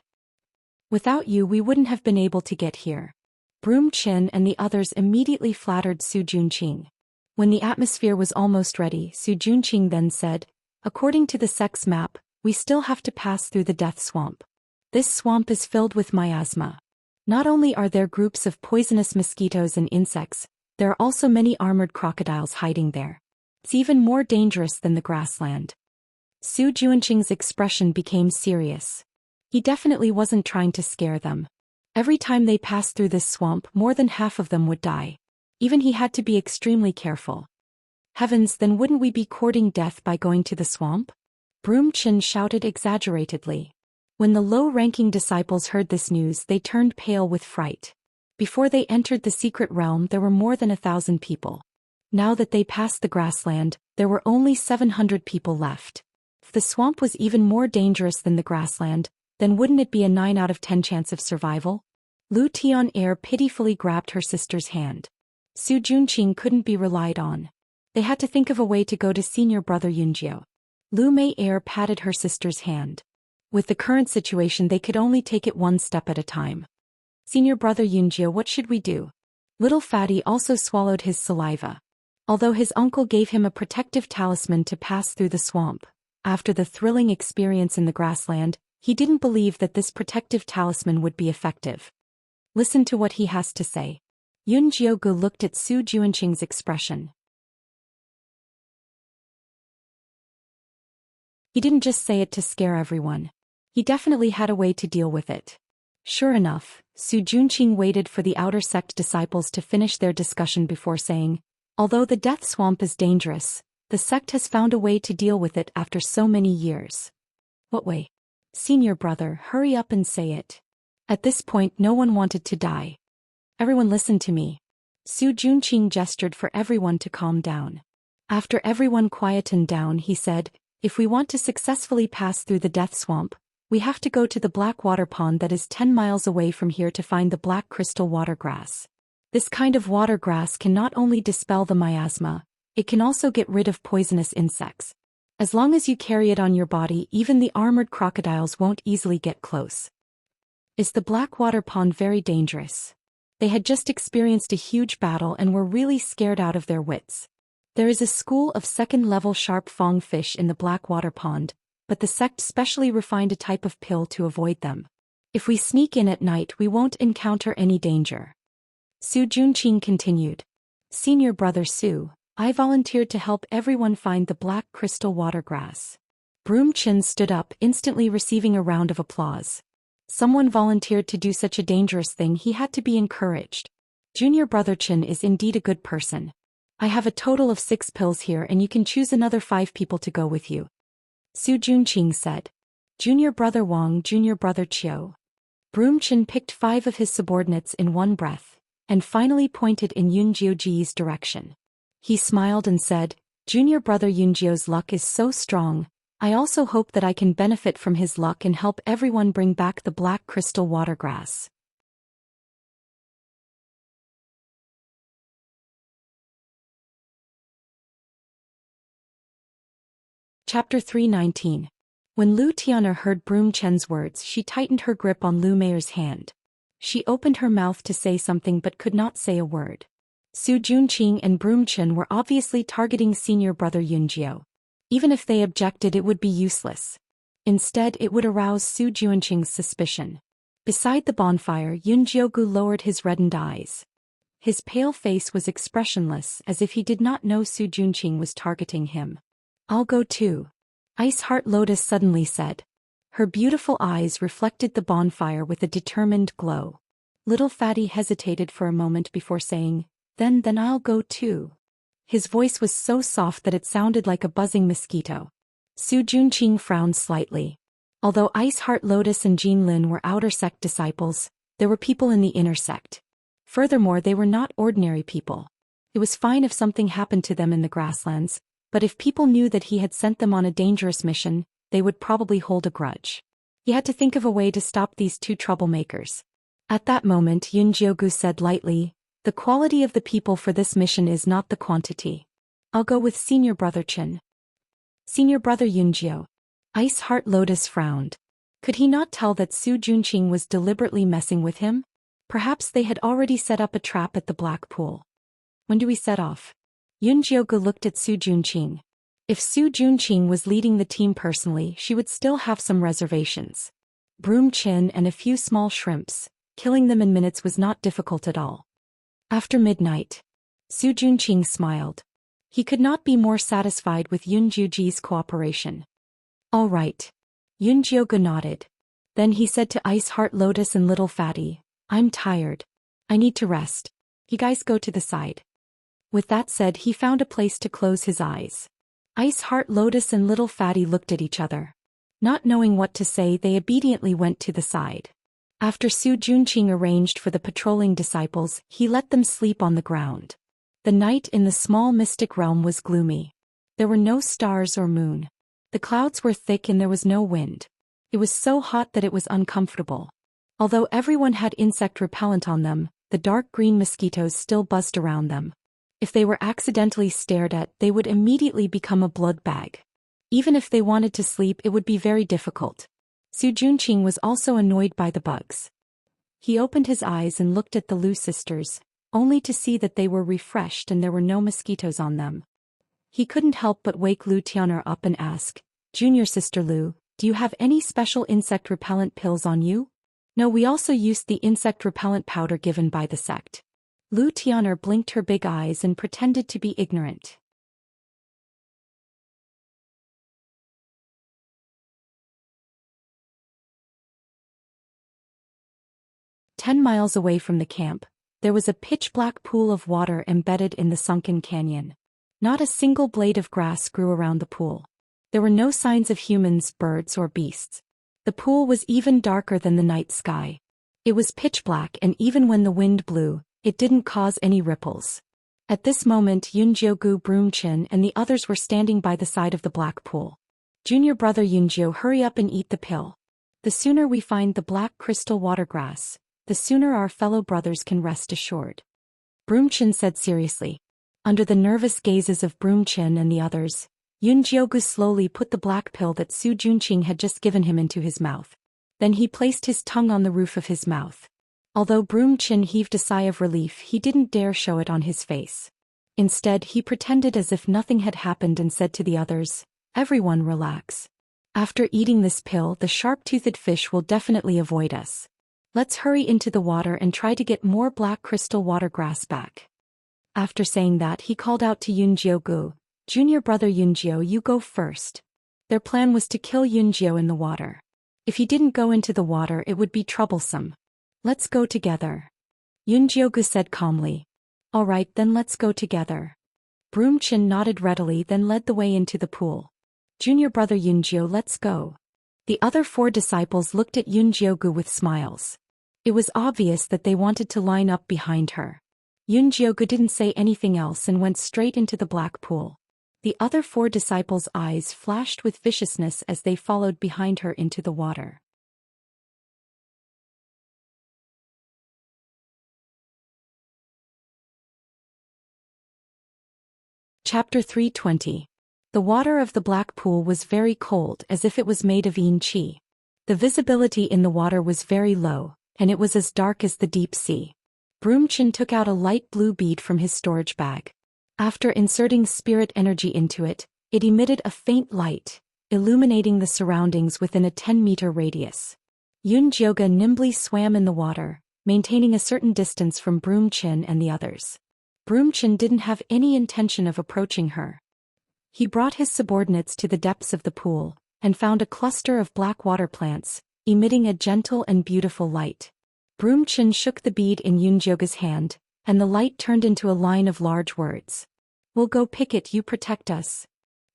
Without you we wouldn't have been able to get here. Broom Chen and the others immediately flattered Su Junqing. When the atmosphere was almost ready, Su Junqing then said, according to the sect's map, we still have to pass through the death swamp. This swamp is filled with miasma. Not only are there groups of poisonous mosquitoes and insects, there are also many armored crocodiles hiding there. It's even more dangerous than the grassland. Su Junqing's expression became serious. He definitely wasn't trying to scare them. Every time they passed through this swamp, more than half of them would die. Even he had to be extremely careful. Heavens, then wouldn't we be courting death by going to the swamp? Broom Chen shouted exaggeratedly. When the low-ranking disciples heard this news, they turned pale with fright. Before they entered the secret realm, there were more than 1,000 people. Now that they passed the grassland, there were only 700 people left. If the swamp was even more dangerous than the grassland, then wouldn't it be a 9 out of 10 chance of survival? Lu Tian'er pitifully grabbed her sister's hand. Su Junqing couldn't be relied on. They had to think of a way to go to senior brother Yunjiu. Lu Mei patted her sister's hand. With the current situation they could only take it one step at a time. Senior brother Yunjiu, what should we do? Little Fatty also swallowed his saliva. Although his uncle gave him a protective talisman to pass through the swamp, after the thrilling experience in the grassland, he didn't believe that this protective talisman would be effective. Listen to what he has to say. Yun Jiugu looked at Su Junqing's expression. He didn't just say it to scare everyone. He definitely had a way to deal with it. Sure enough, Su Junqing waited for the outer sect disciples to finish their discussion before saying, although the death swamp is dangerous, the sect has found a way to deal with it after so many years. What way? Senior brother, hurry up and say it. At this point no one wanted to die. Everyone listen to me. Su Junqing gestured for everyone to calm down. After everyone quietened down he said, if we want to successfully pass through the death swamp, we have to go to the black water pond that is 10 miles away from here to find the black crystal watergrass. This kind of watergrass can not only dispel the miasma, it can also get rid of poisonous insects. As long as you carry it on your body, even the armored crocodiles won't easily get close. Is the black water pond very dangerous? They had just experienced a huge battle and were really scared out of their wits. There is a school of second-level sharp fong fish in the black water pond, but the sect specially refined a type of pill to avoid them. If we sneak in at night we won't encounter any danger. Su Junqing continued. Senior brother Su, I volunteered to help everyone find the black crystal watergrass. Broom Chin stood up, instantly receiving a round of applause. Someone volunteered to do such a dangerous thing, he had to be encouraged. Junior brother Chin is indeed a good person. I have a total of 6 pills here and you can choose another 5 people to go with you. Su Junqing said. Junior brother Wang, junior brother Chiu. Broom Chin picked 5 of his subordinates in one breath, and finally pointed in Yunjiu's direction. He smiled and said, junior brother Yunjiu's luck is so strong, I also hope that I can benefit from his luck and help everyone bring back the black crystal watergrass. Chapter 319. When Lu Tian'er heard Broom Chen's words, she tightened her grip on Lu Meier's hand. She opened her mouth to say something but could not say a word. Su Junqing and Broom Chen were obviously targeting senior brother Yunjiu. Even if they objected it would be useless. Instead it would arouse Su Junqing's suspicion. Beside the bonfire Yunjiu lowered his reddened eyes. His pale face was expressionless, as if he did not know Su Junqing was targeting him. I'll go too. Ice Heart Lotus suddenly said. Her beautiful eyes reflected the bonfire with a determined glow. Little Fatty hesitated for a moment before saying, Then I'll go too. His voice was so soft that it sounded like a buzzing mosquito. Su Junqing frowned slightly. Although Ice Heart Lotus and Jean Lin were outer sect disciples, there were people in the inner sect. Furthermore, they were not ordinary people. It was fine if something happened to them in the grasslands, but if people knew that he had sent them on a dangerous mission, they would probably hold a grudge. He had to think of a way to stop these 2 troublemakers. At that moment Yunjiu said lightly, the quality of the people for this mission is not the quantity. I'll go with senior brother Chen. Senior brother Yunjiu. Ice Heart Lotus frowned. Could he not tell that Su Junqing was deliberately messing with him? Perhaps they had already set up a trap at the black pool. When do we set off? Yunjiu looked at Su Junqing. If Su Junqing was leading the team personally, she would still have some reservations. Broom Chin and a few small shrimps, killing them in minutes was not difficult at all. After midnight. Su Junqing smiled. He could not be more satisfied with Yunjiu's cooperation. All right. Yunjiu nodded. Then he said to Ice Heart Lotus and Little Fatty, I'm tired. I need to rest. You guys go to the side. With that said, he found a place to close his eyes. Ice Heart Lotus and Little Fatty looked at each other. Not knowing what to say, they obediently went to the side. After Su Junqing arranged for the patrolling disciples, he let them sleep on the ground. The night in the small mystic realm was gloomy. There were no stars or moon. The clouds were thick and there was no wind. It was so hot that it was uncomfortable. Although everyone had insect repellent on them, the dark green mosquitoes still buzzed around them. If they were accidentally stared at, they would immediately become a blood bag. Even if they wanted to sleep, it would be very difficult. Su Junqing was also annoyed by the bugs. He opened his eyes and looked at the Lu sisters, only to see that they were refreshed and there were no mosquitoes on them. He couldn't help but wake Lu Tian'er up and ask, "Junior sister Lu, do you have any special insect repellent pills on you?" "No, we also used the insect repellent powder given by the sect." Lu Tian'er blinked her big eyes and pretended to be ignorant. "10 miles away from the camp, there was a pitch-black pool of water embedded in the sunken canyon. Not a single blade of grass grew around the pool. There were no signs of humans, birds, or beasts. The pool was even darker than the night sky. It was pitch black, and even when the wind blew, it didn't cause any ripples. At this moment, Yunjiu, Broomchin, and the others were standing by the side of the black pool. "Junior brother Yunjiu, hurry up and eat the pill. The sooner we find the black crystal watergrass, the sooner our fellow brothers can rest assured," Broomchin said seriously. Under the nervous gazes of Broomchin and the others, Yunjiu slowly put the black pill that Su Junqing had just given him into his mouth. Then he placed his tongue on the roof of his mouth. Although Broomchin heaved a sigh of relief, he didn't dare show it on his face. Instead, he pretended as if nothing had happened and said to the others, "Everyone relax. After eating this pill, the sharp-toothed fish will definitely avoid us. Let's hurry into the water and try to get more black crystal watergrass back." After saying that, he called out to Yunjiu, "Junior brother Yunjiu, you go first." Their plan was to kill Yunjiu in the water. If he didn't go into the water, it would be troublesome. "Let's go together," Yunjiu said calmly. "All right, then let's go together." Broomchin nodded readily, then led the way into the pool. "Junior brother Yunjiu, let's go." The other 4 disciples looked at Yunjiu with smiles. It was obvious that they wanted to line up behind her. Yunjiu didn't say anything else and went straight into the black pool. The other 4 disciples' eyes flashed with viciousness as they followed behind her into the water. Chapter 320. The water of the black pool was very cold, as if it was made of yin qi. The visibility in the water was very low, and it was as dark as the deep sea. Broomchin took out a light blue bead from his storage bag. After inserting spirit energy into it, it emitted a faint light, illuminating the surroundings within a 10-meter radius. Yunjiu nimbly swam in the water, maintaining a certain distance from Broomchin and the others. Broomchin didn't have any intention of approaching her. He brought his subordinates to the depths of the pool, and found a cluster of black water plants, emitting a gentle and beautiful light. Broomchin shook the bead in Yunjiu's hand, and the light turned into a line of large words. "We'll go pick it, you protect us."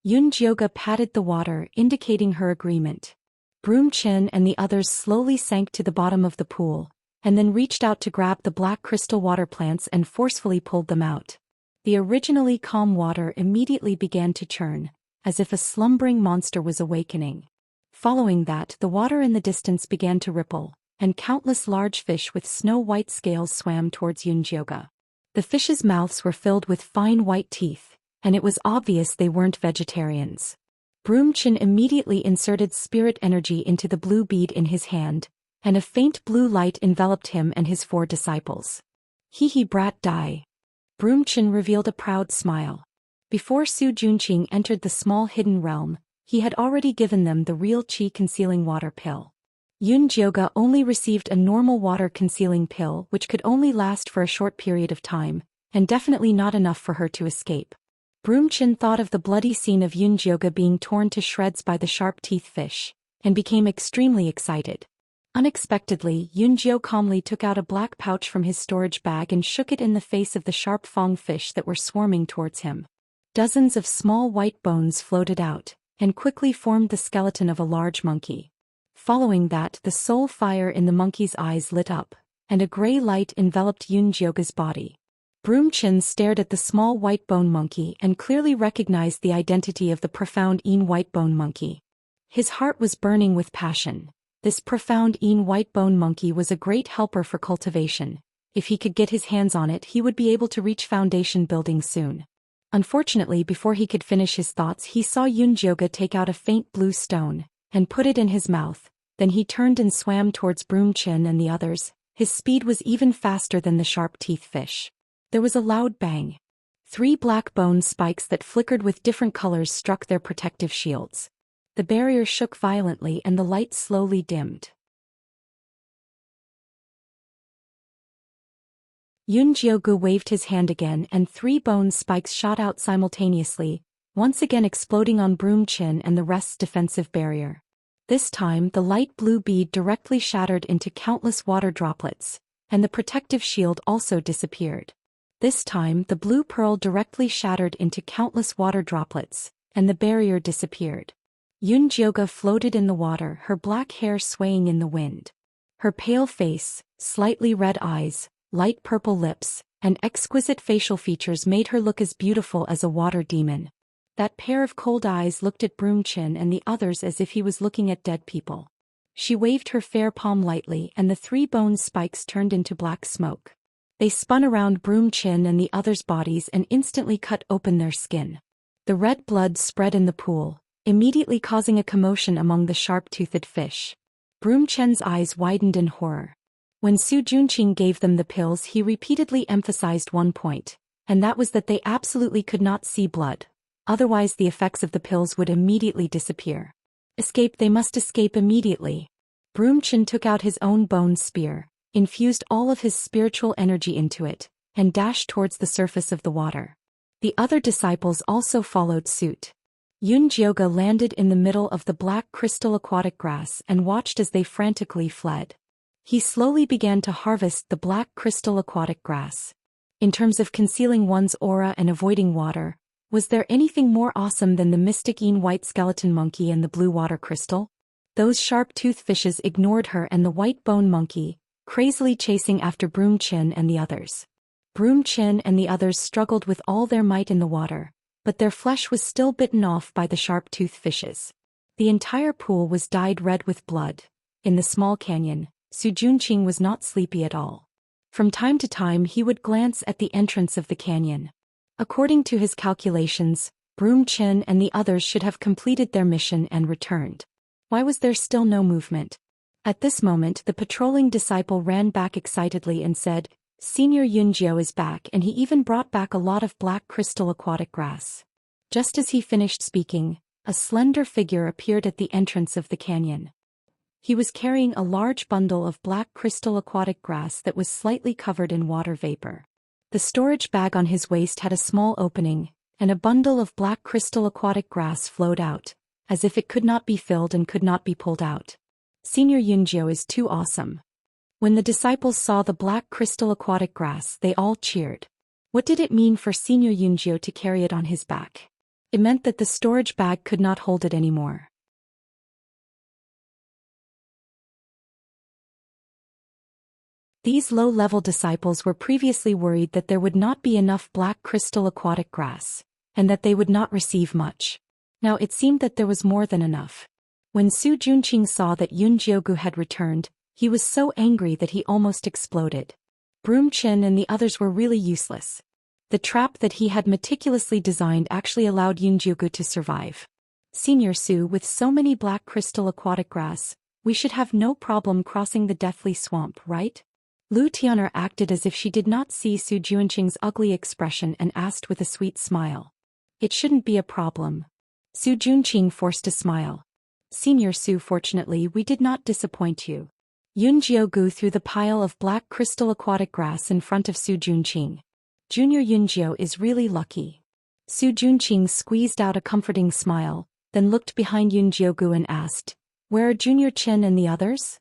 Yunjiu patted the water, indicating her agreement. Broomchin and the others slowly sank to the bottom of the pool, and then reached out to grab the black crystal water plants and forcefully pulled them out. The originally calm water immediately began to churn, as if a slumbering monster was awakening. Following that, the water in the distance began to ripple, and countless large fish with snow-white scales swam towards Yunjiu. The fish's mouths were filled with fine white teeth, and it was obvious they weren't vegetarians. Broomchin immediately inserted spirit energy into the blue bead in his hand, and a faint blue light enveloped him and his 4 disciples. "Hee brat die." Broomchin revealed a proud smile. Before Su Junqing entered the small hidden realm, he had already given them the real qi-concealing water pill. Yunjiu only received a normal water-concealing pill which could only last for a short period of time, and definitely not enough for her to escape. Broomchin thought of the bloody scene of Yunjiu being torn to shreds by the sharp-teeth fish, and became extremely excited. Unexpectedly, Yunjiu calmly took out a black pouch from his storage bag and shook it in the face of the sharp fang fish that were swarming towards him. Dozens of small white bones floated out, and quickly formed the skeleton of a large monkey. Following that, the soul fire in the monkey's eyes lit up, and a gray light enveloped Yunjiu's body. Broom Chin stared at the small white bone monkey and clearly recognized the identity of the profound white bone monkey. His heart was burning with passion. This profound white bone monkey was a great helper for cultivation. If he could get his hands on it, he would be able to reach foundation building soon. Unfortunately, before he could finish his thoughts, he saw Yunjioge take out a faint blue stone and put it in his mouth. Then he turned and swam towards Broom Chin and the others. His speed was even faster than the sharp-teeth fish. There was a loud bang. 3 black bone spikes that flickered with different colors struck their protective shields. The barrier shook violently and the light slowly dimmed. Yunjioge waved his hand again and 3 bone spikes shot out simultaneously, once again exploding on Broom Chin and the rest's defensive barrier. This time the light blue bead directly shattered into countless water droplets, and the protective shield also disappeared. This time the blue pearl directly shattered into countless water droplets, and the barrier disappeared. Yunjioge floated in the water, her black hair swaying in the wind. Her pale face, slightly red eyes, light purple lips, and exquisite facial features made her look as beautiful as a water demon. That pair of cold eyes looked at Broom Chin and the others as if he was looking at dead people. She waved her fair palm lightly and the 3 bone spikes turned into black smoke. They spun around Broom Chin and the others' bodies and instantly cut open their skin. The red blood spread in the pool, immediately causing a commotion among the sharp-toothed fish. Broom Chin's eyes widened in horror. When Su Junqing gave them the pills, he repeatedly emphasized one point, and that was that they absolutely could not see blood. Otherwise the effects of the pills would immediately disappear. Escape, they must escape immediately. Broom Chin took out his own bone spear, infused all of his spiritual energy into it, and dashed towards the surface of the water. The other disciples also followed suit. Yunjioge landed in the middle of the black crystal aquatic grass and watched as they frantically fled. He slowly began to harvest the black crystal aquatic grass. In terms of concealing one's aura and avoiding water, was there anything more awesome than the mystic white skeleton monkey and the blue water crystal? Those sharp-toothed fishes ignored her and the white bone monkey, crazily chasing after Broom Chin and the others. Broom Chin and the others struggled with all their might in the water, but their flesh was still bitten off by the sharp-toothed fishes. The entire pool was dyed red with blood. In the small canyon, Su Junqing was not sleepy at all. From time to time he would glance at the entrance of the canyon. According to his calculations, Broom Chin and the others should have completed their mission and returned. Why was there still no movement? At this moment the patrolling disciple ran back excitedly and said, "Senior Yunjiao is back, and he even brought back a lot of black crystal aquatic grass." Just as he finished speaking, a slender figure appeared at the entrance of the canyon. He was carrying a large bundle of black crystal aquatic grass that was slightly covered in water vapor. The storage bag on his waist had a small opening, and a bundle of black crystal aquatic grass flowed out, as if it could not be filled and could not be pulled out. Senior Yunjiao is too awesome. When the disciples saw the black crystal aquatic grass, they all cheered. What did it mean for Senior Yunjiao to carry it on his back? It meant that the storage bag could not hold it anymore. These low-level disciples were previously worried that there would not be enough black crystal aquatic grass, and that they would not receive much. Now it seemed that there was more than enough. When Su Junqing saw that Yunjioge had returned, he was so angry that he almost exploded. Broom Chin and the others were really useless. The trap that he had meticulously designed actually allowed Yunjioge to survive. Senior Su, with so many black crystal aquatic grass, we should have no problem crossing the deathly swamp, right? Lu Tian'er acted as if she did not see Su Junqing's ugly expression and asked with a sweet smile. It shouldn't be a problem. Su Junqing forced a smile. Senior Su, fortunately we did not disappoint you. Yunjioge threw the pile of black crystal aquatic grass in front of Su Junqing. Junior Yunjiao is really lucky. Su Junqing squeezed out a comforting smile, then looked behind Yunjioge and asked, "Where are Junior Chen and the others?"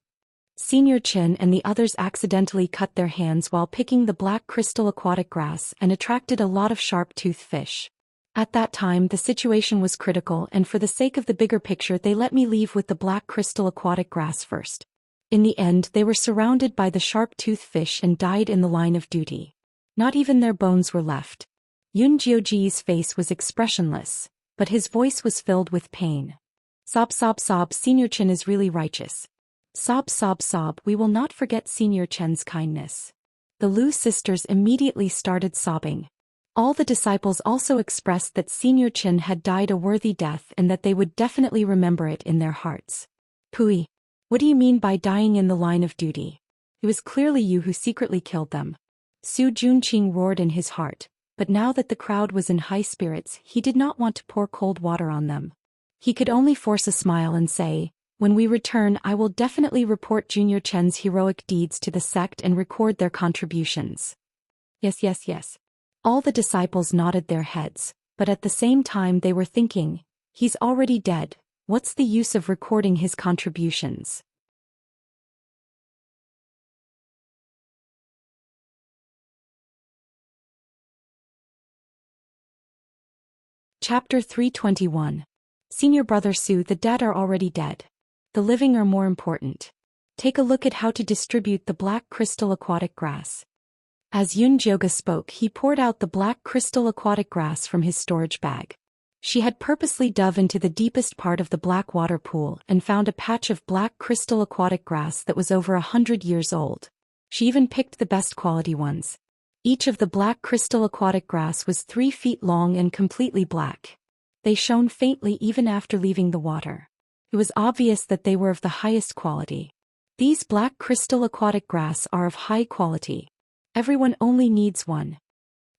Senior Chen and the others accidentally cut their hands while picking the black crystal aquatic grass and attracted a lot of sharp-toothed fish. At that time the situation was critical, and for the sake of the bigger picture they let me leave with the black crystal aquatic grass first. In the end they were surrounded by the sharp-toothed fish and died in the line of duty. Not even their bones were left. Yun Jiuji's face was expressionless, but his voice was filled with pain. Sob sob sob, Senior Chen is really righteous. Sob sob sob, we will not forget Senior Chen's kindness. The Lu sisters immediately started sobbing. All the disciples also expressed that Senior Chen had died a worthy death and that they would definitely remember it in their hearts. Pui, what do you mean by dying in the line of duty? It was clearly you who secretly killed them. Su Junqing roared in his heart, but now that the crowd was in high spirits, he did not want to pour cold water on them. He could only force a smile and say, when we return, I will definitely report Junior Chen's heroic deeds to the sect and record their contributions. Yes, yes, yes. All the disciples nodded their heads, but at the same time they were thinking, he's already dead, what's the use of recording his contributions? Chapter 321. Senior Brother Su, the dead are already dead. The living are more important. Take a look at how to distribute the black crystal aquatic grass. As Yun Jioga spoke, he poured out the black crystal aquatic grass from his storage bag. She had purposely dove into the deepest part of the black water pool and found a patch of black crystal aquatic grass that was over 100 years old. She even picked the best quality ones. Each of the black crystal aquatic grass was 3 feet long and completely black. They shone faintly even after leaving the water. It was obvious that they were of the highest quality. These black crystal aquatic grass are of high quality. Everyone only needs one.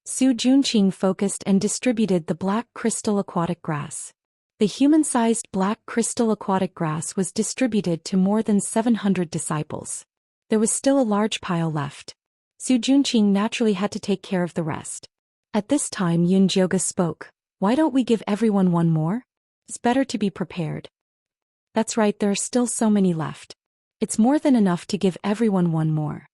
Su Junqing focused and distributed the black crystal aquatic grass. The human-sized black crystal aquatic grass was distributed to more than 700 disciples. There was still a large pile left. Su Junqing naturally had to take care of the rest. At this time Yun Jioga spoke. Why don't we give everyone one more? It's better to be prepared. That's right, there are still so many left. It's more than enough to give everyone one more.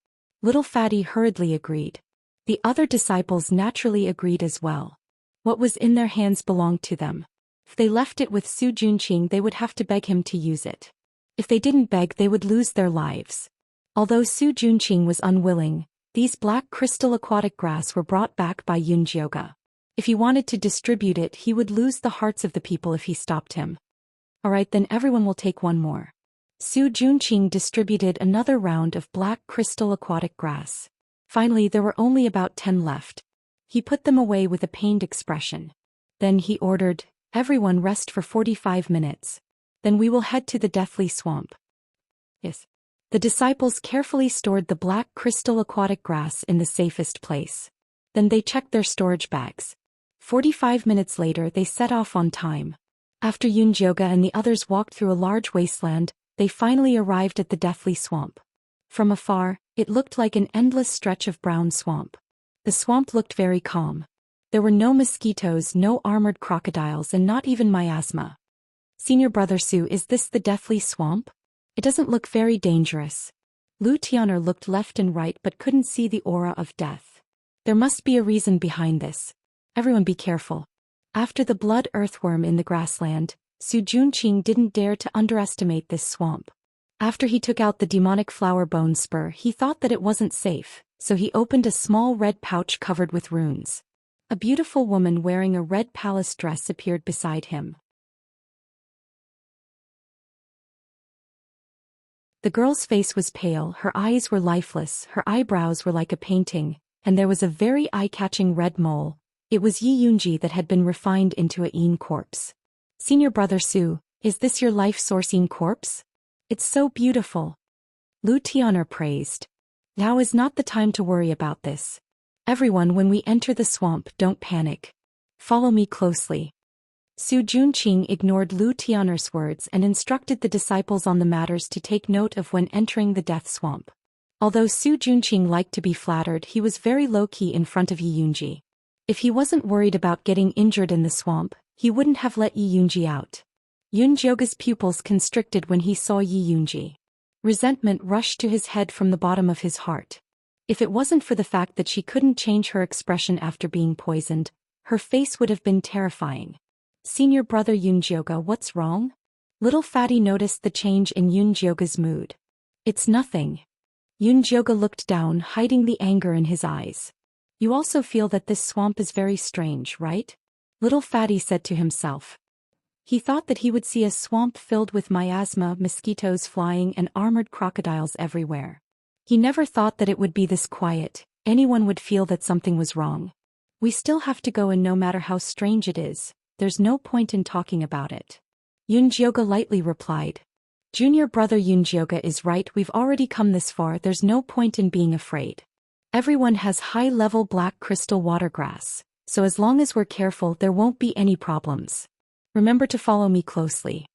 Little Fatty hurriedly agreed. The other disciples naturally agreed as well. What was in their hands belonged to them. If they left it with Su Junqing, they would have to beg him to use it. If they didn't beg, they would lose their lives. Although Su Junqing was unwilling, these black crystal aquatic grass were brought back by Yun Jioga. If he wanted to distribute it, he would lose the hearts of the people if he stopped him. Alright, then everyone will take one more. Su Junqing distributed another round of black crystal aquatic grass. Finally, there were only about 10 left. He put them away with a pained expression. Then he ordered, everyone rest for 45 minutes. Then we will head to the Deathly Swamp. Yes. The disciples carefully stored the black crystal aquatic grass in the safest place. Then they checked their storage bags. 45 minutes later they set off on time. After Yun Jioga and the others walked through a large wasteland, they finally arrived at the Deathly Swamp. From afar, it looked like an endless stretch of brown swamp. The swamp looked very calm. There were no mosquitoes, no armored crocodiles, and not even miasma. Senior Brother Su, is this the Deathly Swamp? It doesn't look very dangerous. Lu Tian'er looked left and right but couldn't see the aura of death. There must be a reason behind this. Everyone be careful. After the blood earthworm in the grassland, Su Junqing didn't dare to underestimate this swamp. After he took out the demonic flower bone spur, he thought that it wasn't safe, so he opened a small red pouch covered with runes. A beautiful woman wearing a red palace dress appeared beside him. The girl's face was pale, her eyes were lifeless, her eyebrows were like a painting, and there was a very eye-catching red mole. It was Yi Yunji that had been refined into a Yin corpse. Senior Brother Su, is this your life source Yin corpse? It's so beautiful. Lu Tian'er praised. Now is not the time to worry about this. Everyone, when we enter the swamp, don't panic. Follow me closely. Su Junqing ignored Lu Tian'er's words and instructed the disciples on the matters to take note of when entering the death swamp. Although Su Junqing liked to be flattered, he was very low-key in front of Yi Yunji. If he wasn't worried about getting injured in the swamp, he wouldn't have let Yi Yunji out. Yun Jioga's pupils constricted when he saw Yi Yunji. Resentment rushed to his head from the bottom of his heart. If it wasn't for the fact that she couldn't change her expression after being poisoned, her face would have been terrifying. Senior Brother Yun Jioga, what's wrong? Little Fatty noticed the change in Yun Jioga's mood. It's nothing. Yun Jioga looked down, hiding the anger in his eyes. You also feel that this swamp is very strange, right? Little Fatty said to himself. He thought that he would see a swamp filled with miasma, mosquitoes flying and armored crocodiles everywhere. He never thought that it would be this quiet. Anyone would feel that something was wrong. We still have to go, and no matter how strange it is, there's no point in talking about it. Yunjioga lightly replied. Junior brother Yunjioga is right, we've already come this far, there's no point in being afraid. Everyone has high-level black crystal watergrass, so as long as we're careful there won't be any problems. Remember to follow me closely.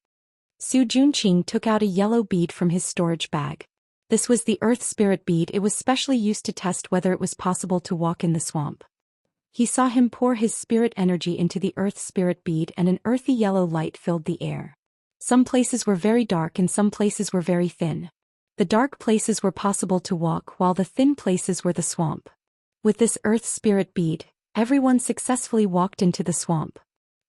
Su Junqing took out a yellow bead from his storage bag. This was the Earth Spirit bead. It was specially used to test whether it was possible to walk in the swamp. He saw him pour his spirit energy into the Earth Spirit bead, and an earthy yellow light filled the air. Some places were very dark and some places were very thin. The dark places were possible to walk while the thin places were the swamp. With this Earth Spirit bead, everyone successfully walked into the swamp.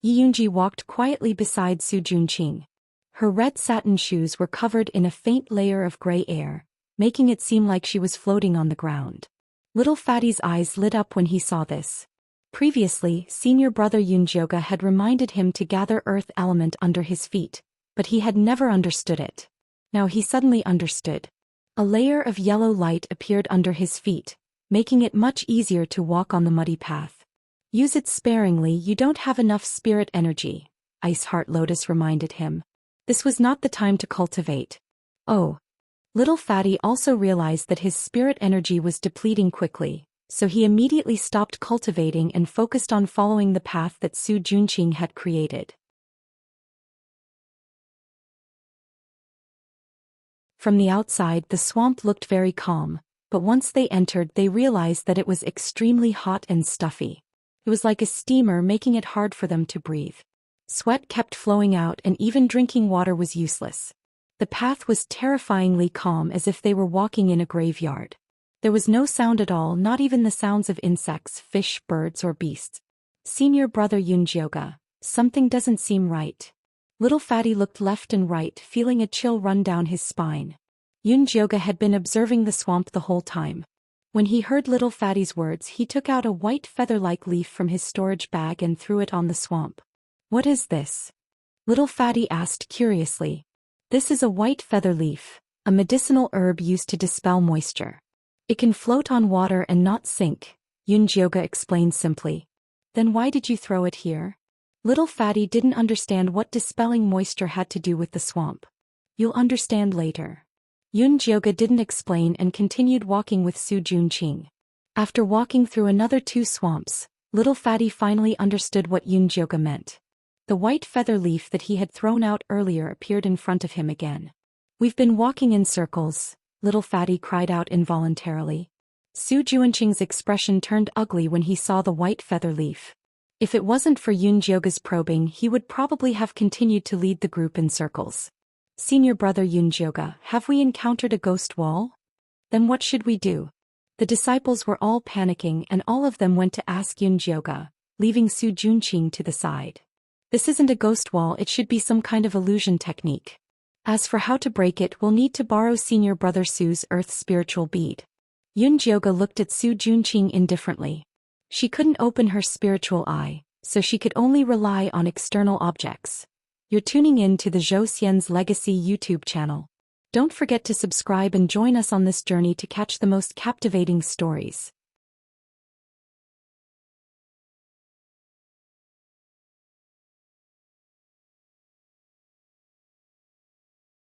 Yi Yunji walked quietly beside Su Junqing. Her red satin shoes were covered in a faint layer of gray air, making it seem like she was floating on the ground. Little Fatty's eyes lit up when he saw this. Previously, senior brother Yunjioga had reminded him to gather earth element under his feet, but he had never understood it. Now he suddenly understood. A layer of yellow light appeared under his feet, making it much easier to walk on the muddy path. Use it sparingly, you don't have enough spirit energy, Ice Heart Lotus reminded him. This was not the time to cultivate. Oh. Little Fatty also realized that his spirit energy was depleting quickly, so he immediately stopped cultivating and focused on following the path that Su Junqing had created. From the outside, the swamp looked very calm, but once they entered, they realized that it was extremely hot and stuffy. It was like a steamer, making it hard for them to breathe. Sweat kept flowing out and even drinking water was useless. The path was terrifyingly calm, as if they were walking in a graveyard. There was no sound at all, not even the sounds of insects, fish, birds or beasts. Senior brother Yunjioga, something doesn't seem right. Little Fatty looked left and right, feeling a chill run down his spine. Yunjioga had been observing the swamp the whole time. When he heard Little Fatty's words, he took out a white feather-like leaf from his storage bag and threw it on the swamp. What is this? Little Fatty asked curiously. This is a white feather leaf, a medicinal herb used to dispel moisture. It can float on water and not sink, Yunjioga explained simply. Then why did you throw it here? Little Fatty didn't understand what dispelling moisture had to do with the swamp. You'll understand later. Yunjioga didn't explain and continued walking with Su Junqing. After walking through another 2 swamps, Little Fatty finally understood what Yunjioga meant. The white feather leaf that he had thrown out earlier appeared in front of him again. We've been walking in circles, Little Fatty cried out involuntarily. Su Junqing's expression turned ugly when he saw the white feather leaf. If it wasn't for Yunjioga's probing, he would probably have continued to lead the group in circles. Senior brother Yunjioga, have we encountered a ghost wall? Then what should we do? The disciples were all panicking and all of them went to ask Yunjioga, leaving Su Junqing to the side. This isn't a ghost wall, it should be some kind of illusion technique. As for how to break it, we'll need to borrow senior brother Su's earth spiritual bead. Yunjioga looked at Su Junqing indifferently. She couldn't open her spiritual eye, so she could only rely on external objects. You're tuning in to the Zhou Xian's Legacy YouTube channel. Don't forget to subscribe and join us on this journey to catch the most captivating stories.